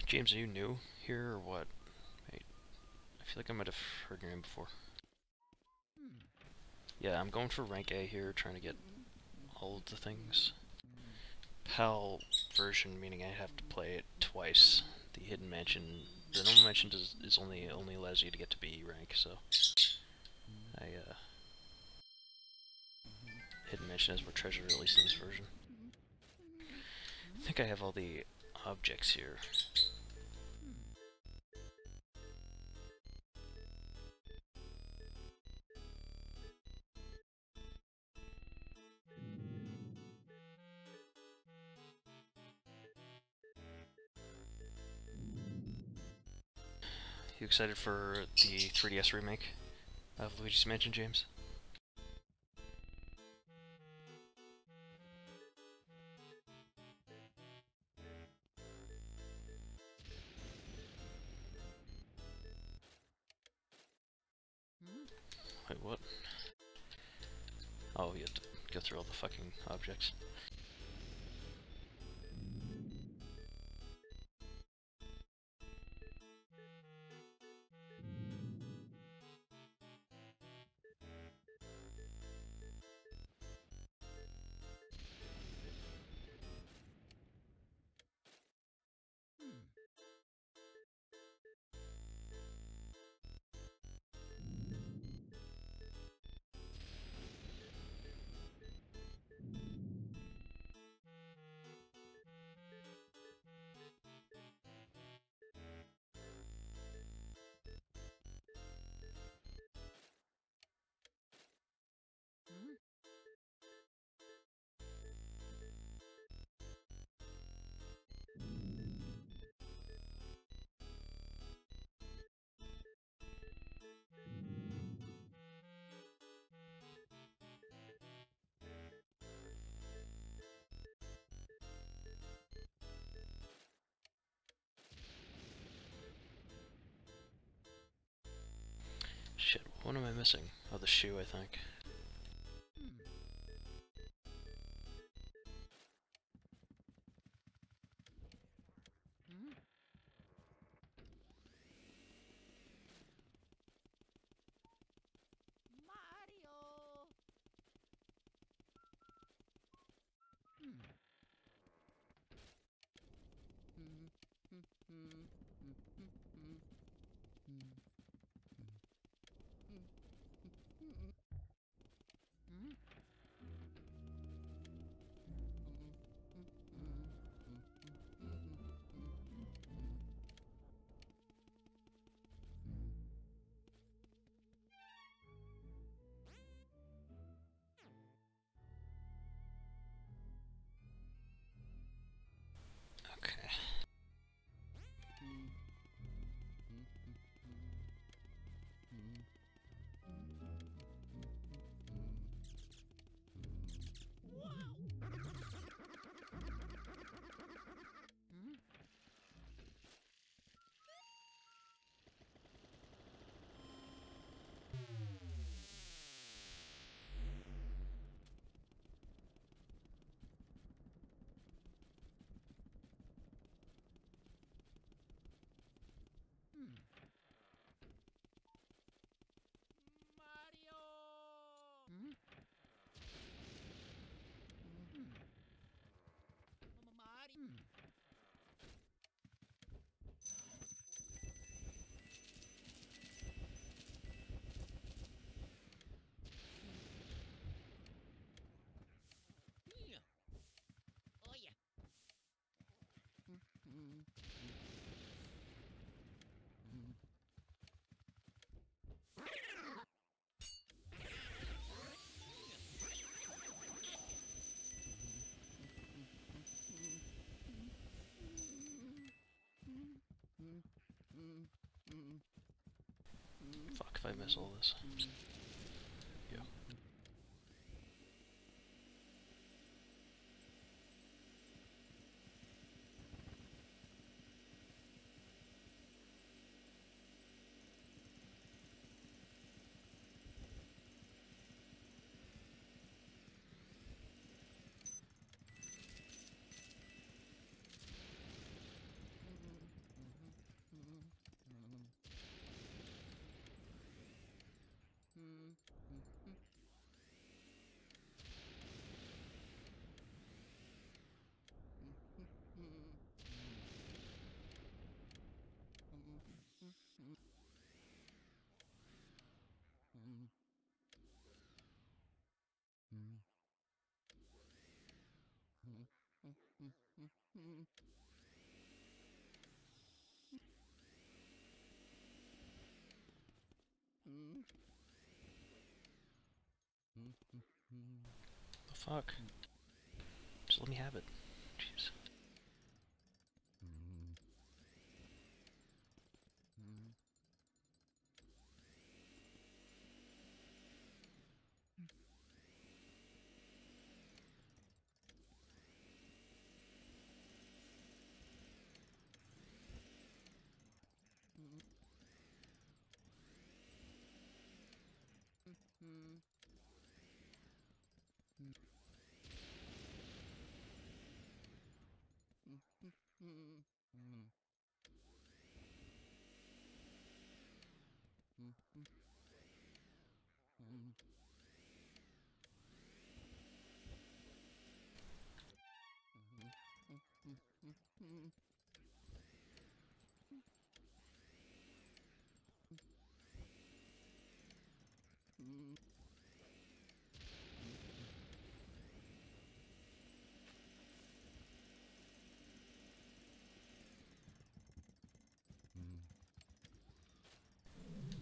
S1: James, are you new here or what? Wait, I feel like I might have heard your name before. Yeah, I'm going for rank A here, trying to get all of the things. PAL version, meaning I have to play it twice. The hidden mansion, the normal mansion is only allows you to get to B rank, so hidden mansion has more treasure, at least in this version. I think I have all the objects here. You excited for the 3DS remake of Luigi's Mansion, James? Wait, what? Oh, you have to go through all the fucking objects. Shit, what am I missing? Oh, the shoe, I think. Okay. Fuck if I miss all this. Yeah. The fuck? Just let me have it. Jeez.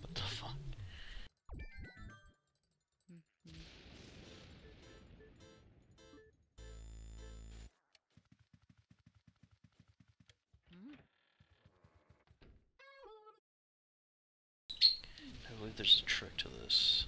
S1: What the fuck? I believe there's a trick to this.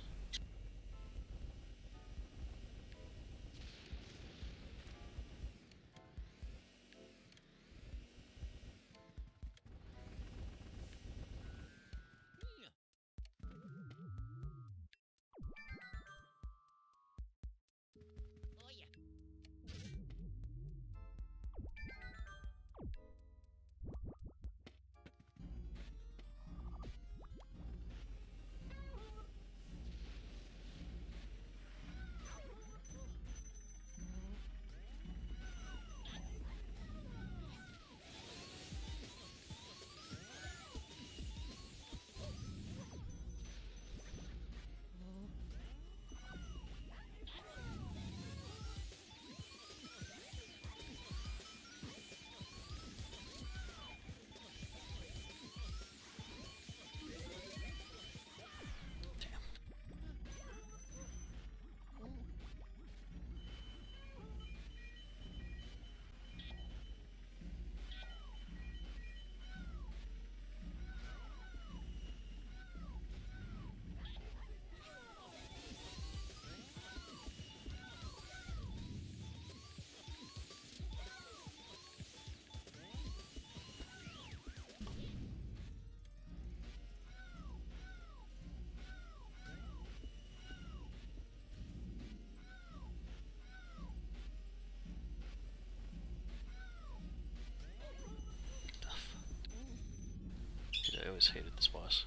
S1: Dude, I always hated this boss.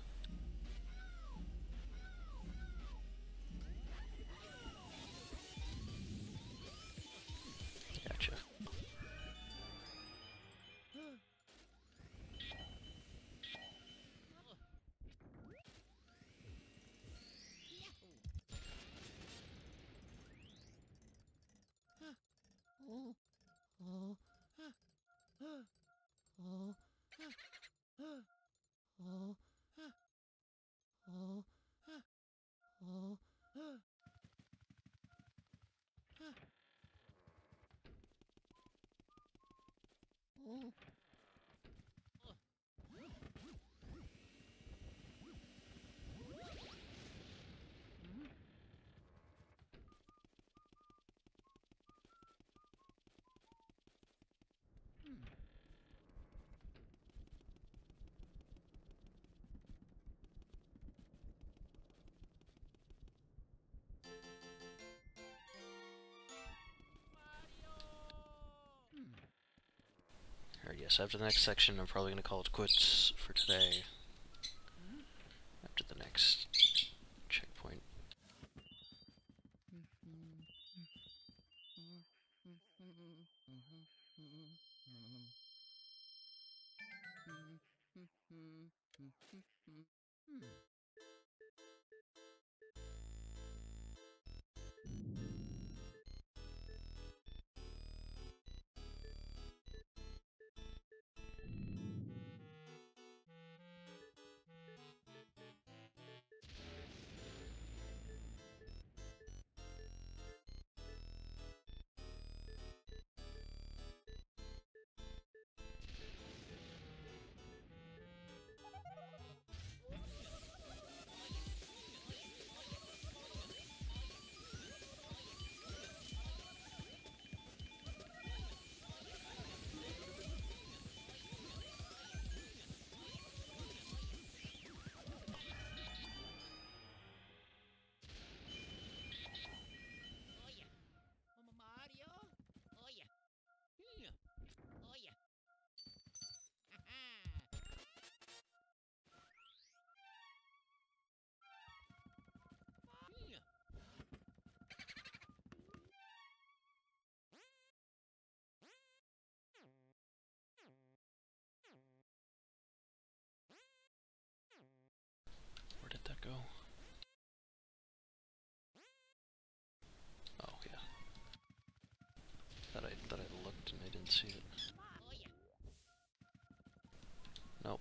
S1: Gotcha. Alright, yes, after the next section, I'm probably going to call it quits for today. After the next checkpoint. go. Oh yeah. Thought I looked and I didn't see it. Nope.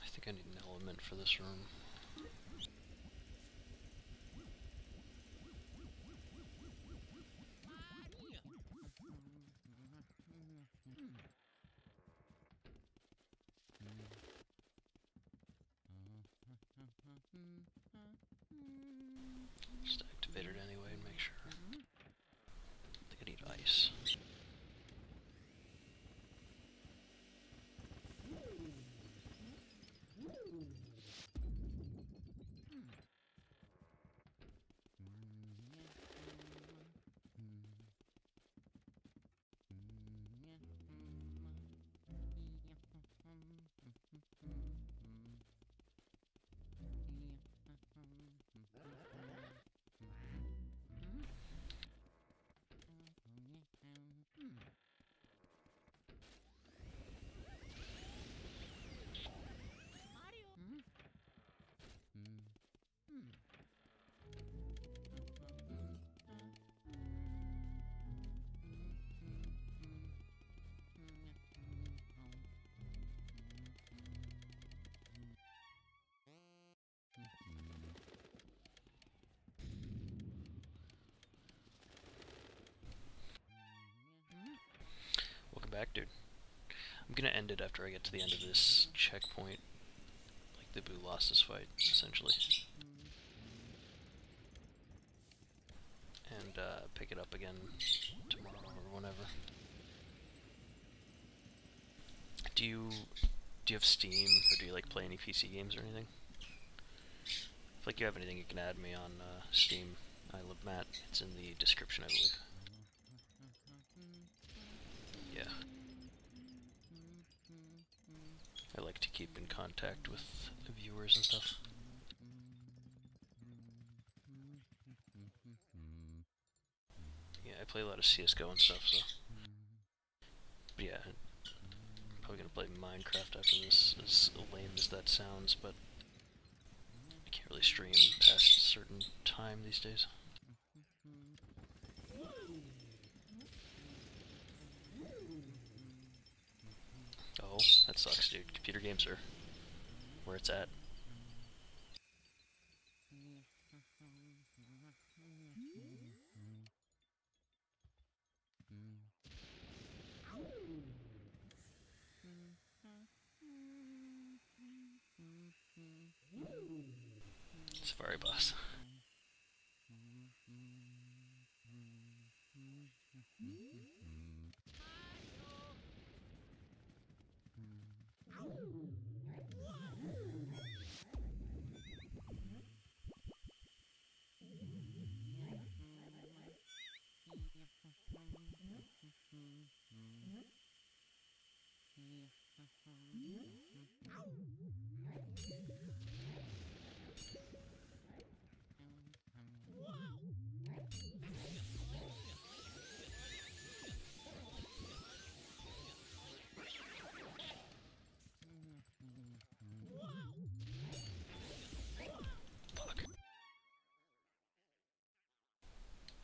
S1: I think I need an element for this room. Just activate it anyway and make sure. I think I need ice. Welcome back, dude. I'm gonna end it after I get to the end of this checkpoint. Like the Boo lost his fight, essentially. And pick it up again tomorrow or whenever. Do you have Steam, or do you like play any PC games or anything? If like you have anything, you can add me on Steam. islandmat. It's in the description, I believe. Yeah. I like to keep in contact with the viewers and stuff. Yeah, I play a lot of CSGO and stuff, so. But yeah, I'm probably gonna play Minecraft after this, as lame as that sounds, but I can't really stream past a certain time these days. Oh, that sucks, dude. Computer games are where it's at. Safari boss.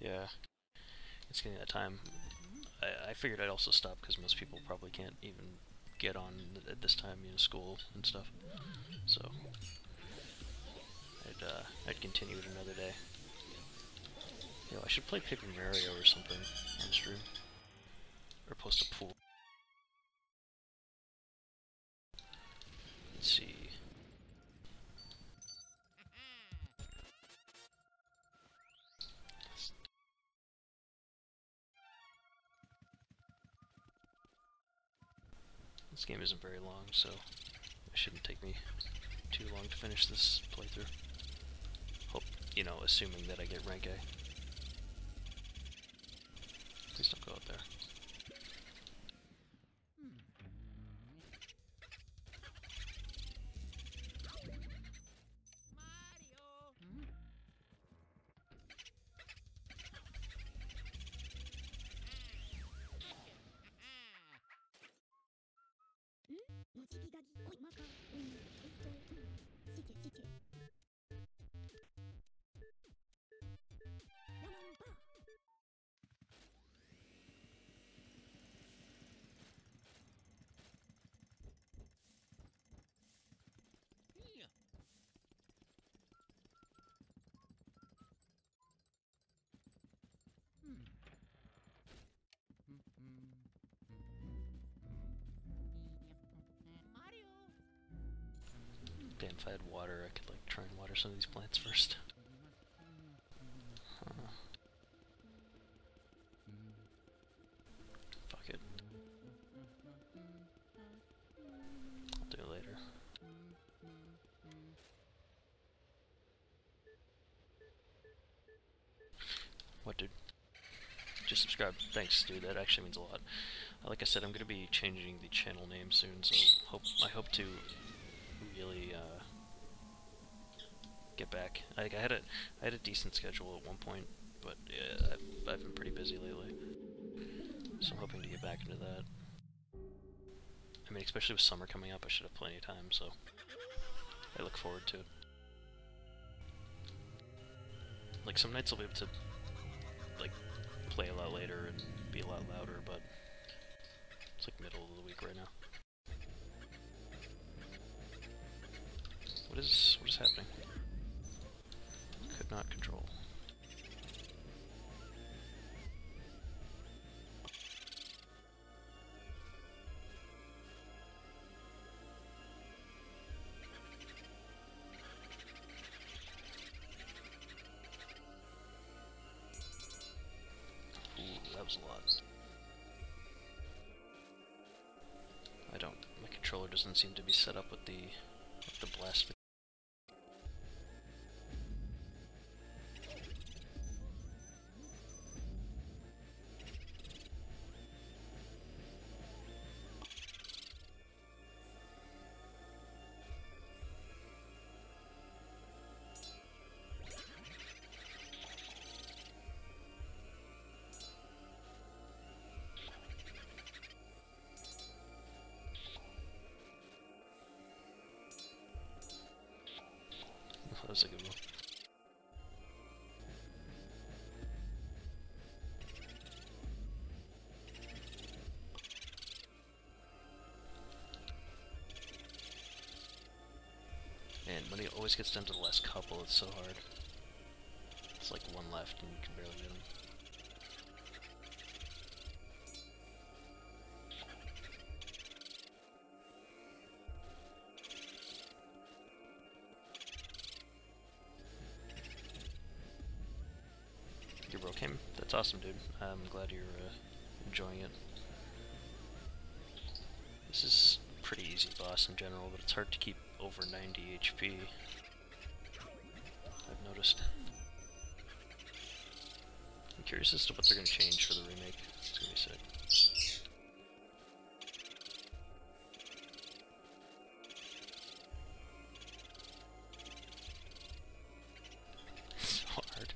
S1: Yeah, it's getting that time. I figured I'd also stop because most people probably can't even get on at this time, you know, school and stuff. So I'd continue it another day. Yo, I should play Paper Mario or something on stream, or post a pool. Let's see. This game isn't very long, so it shouldn't take me too long to finish this playthrough. Hope, you know, assuming that I get rank A. Please don't go out there. Damn, if I had water, I could like try and water some of these plants first. Huh. Fuck it. I'll do it later. What, dude? Just subscribe. Thanks, dude. That actually means a lot. Like I said, I'm gonna be changing the channel name soon, so I hope to really get back. Like I had a decent schedule at one point, but yeah, I've been pretty busy lately, so I'm hoping to get back into that. I mean, especially with summer coming up, I should have plenty of time, so I look forward to it. Like some nights I'll be able to like play a lot later and be a lot louder, but it's like middle of the week right now. What is happening? Could not control. Ooh, that was a lot. My controller doesn't seem to be set up with the blast. That was a good one. Man, when it always gets down to the last couple, it's so hard. It's like one left and you can barely get them. You broke him? That's awesome, dude. I'm glad you're enjoying it. This is a pretty easy boss in general, but it's hard to keep over 90 HP. I've noticed. I'm curious as to what they're going to change for the remake. It's going to be sick. So hard.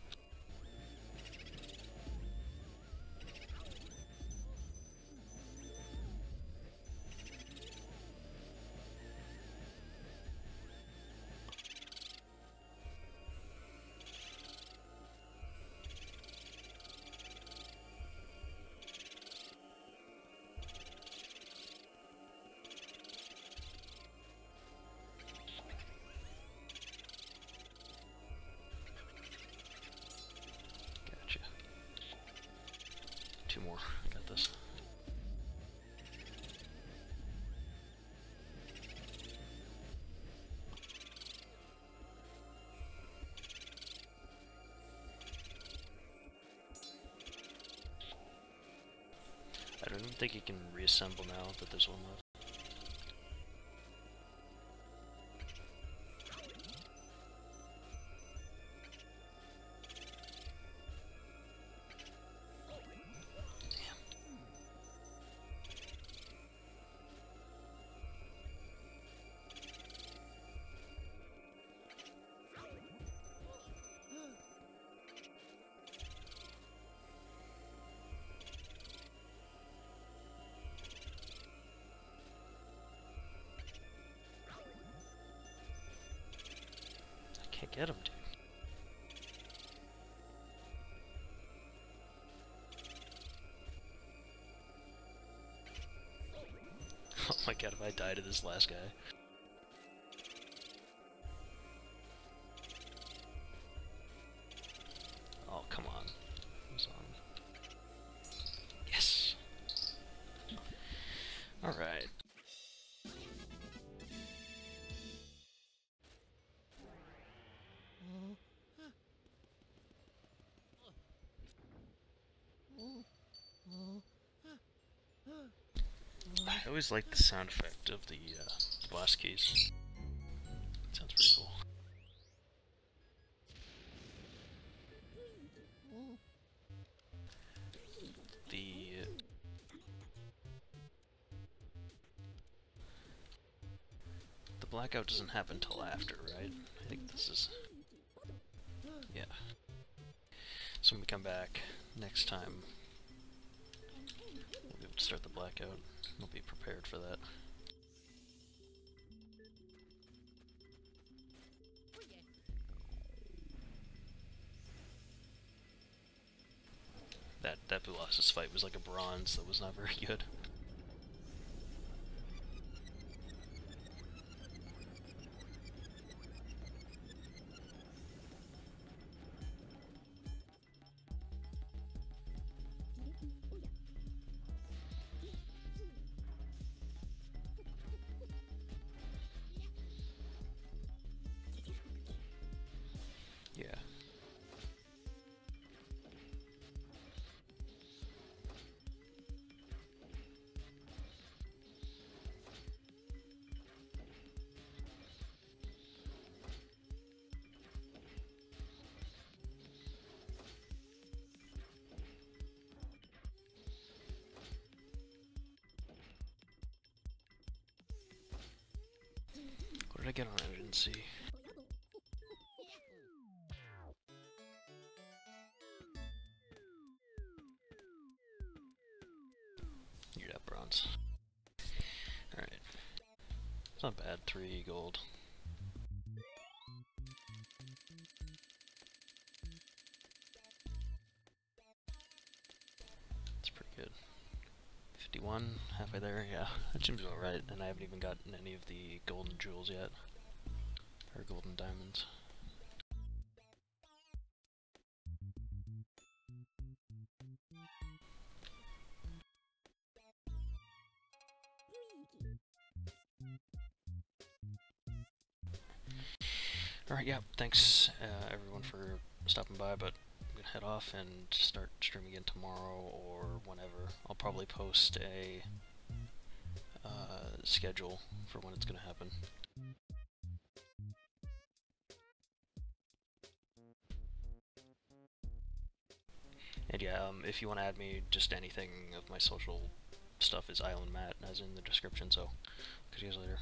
S1: think you can reassemble now that there's one left. Can't get him, dude. Oh my god, if I die to this last guy. Oh, come on. Who's on? Yes! Alright. I always like the sound effect of the boss keys. It sounds pretty cool. The blackout doesn't happen till after, right? I think this is... yeah. So when we come back next time, we'll be able to start the blackout. We'll be prepared for that. That Bulasis fight was like a bronze that was not very good. Yeah. What did I get on it? I didn't see. You got bronze. Alright. It's not bad, 3 gold. It's pretty good. 51, halfway there, yeah. That seems about right, and I haven't even gotten any of the golden jewels yet. Or golden diamonds. Alright, yeah, thanks everyone for stopping by, but I'm gonna head off and start streaming again tomorrow or whenever. I'll probably post a schedule for when it's gonna happen. And yeah, if you want to add me, just anything of my social stuff is islandmat, as in the description, so, catch you guys later.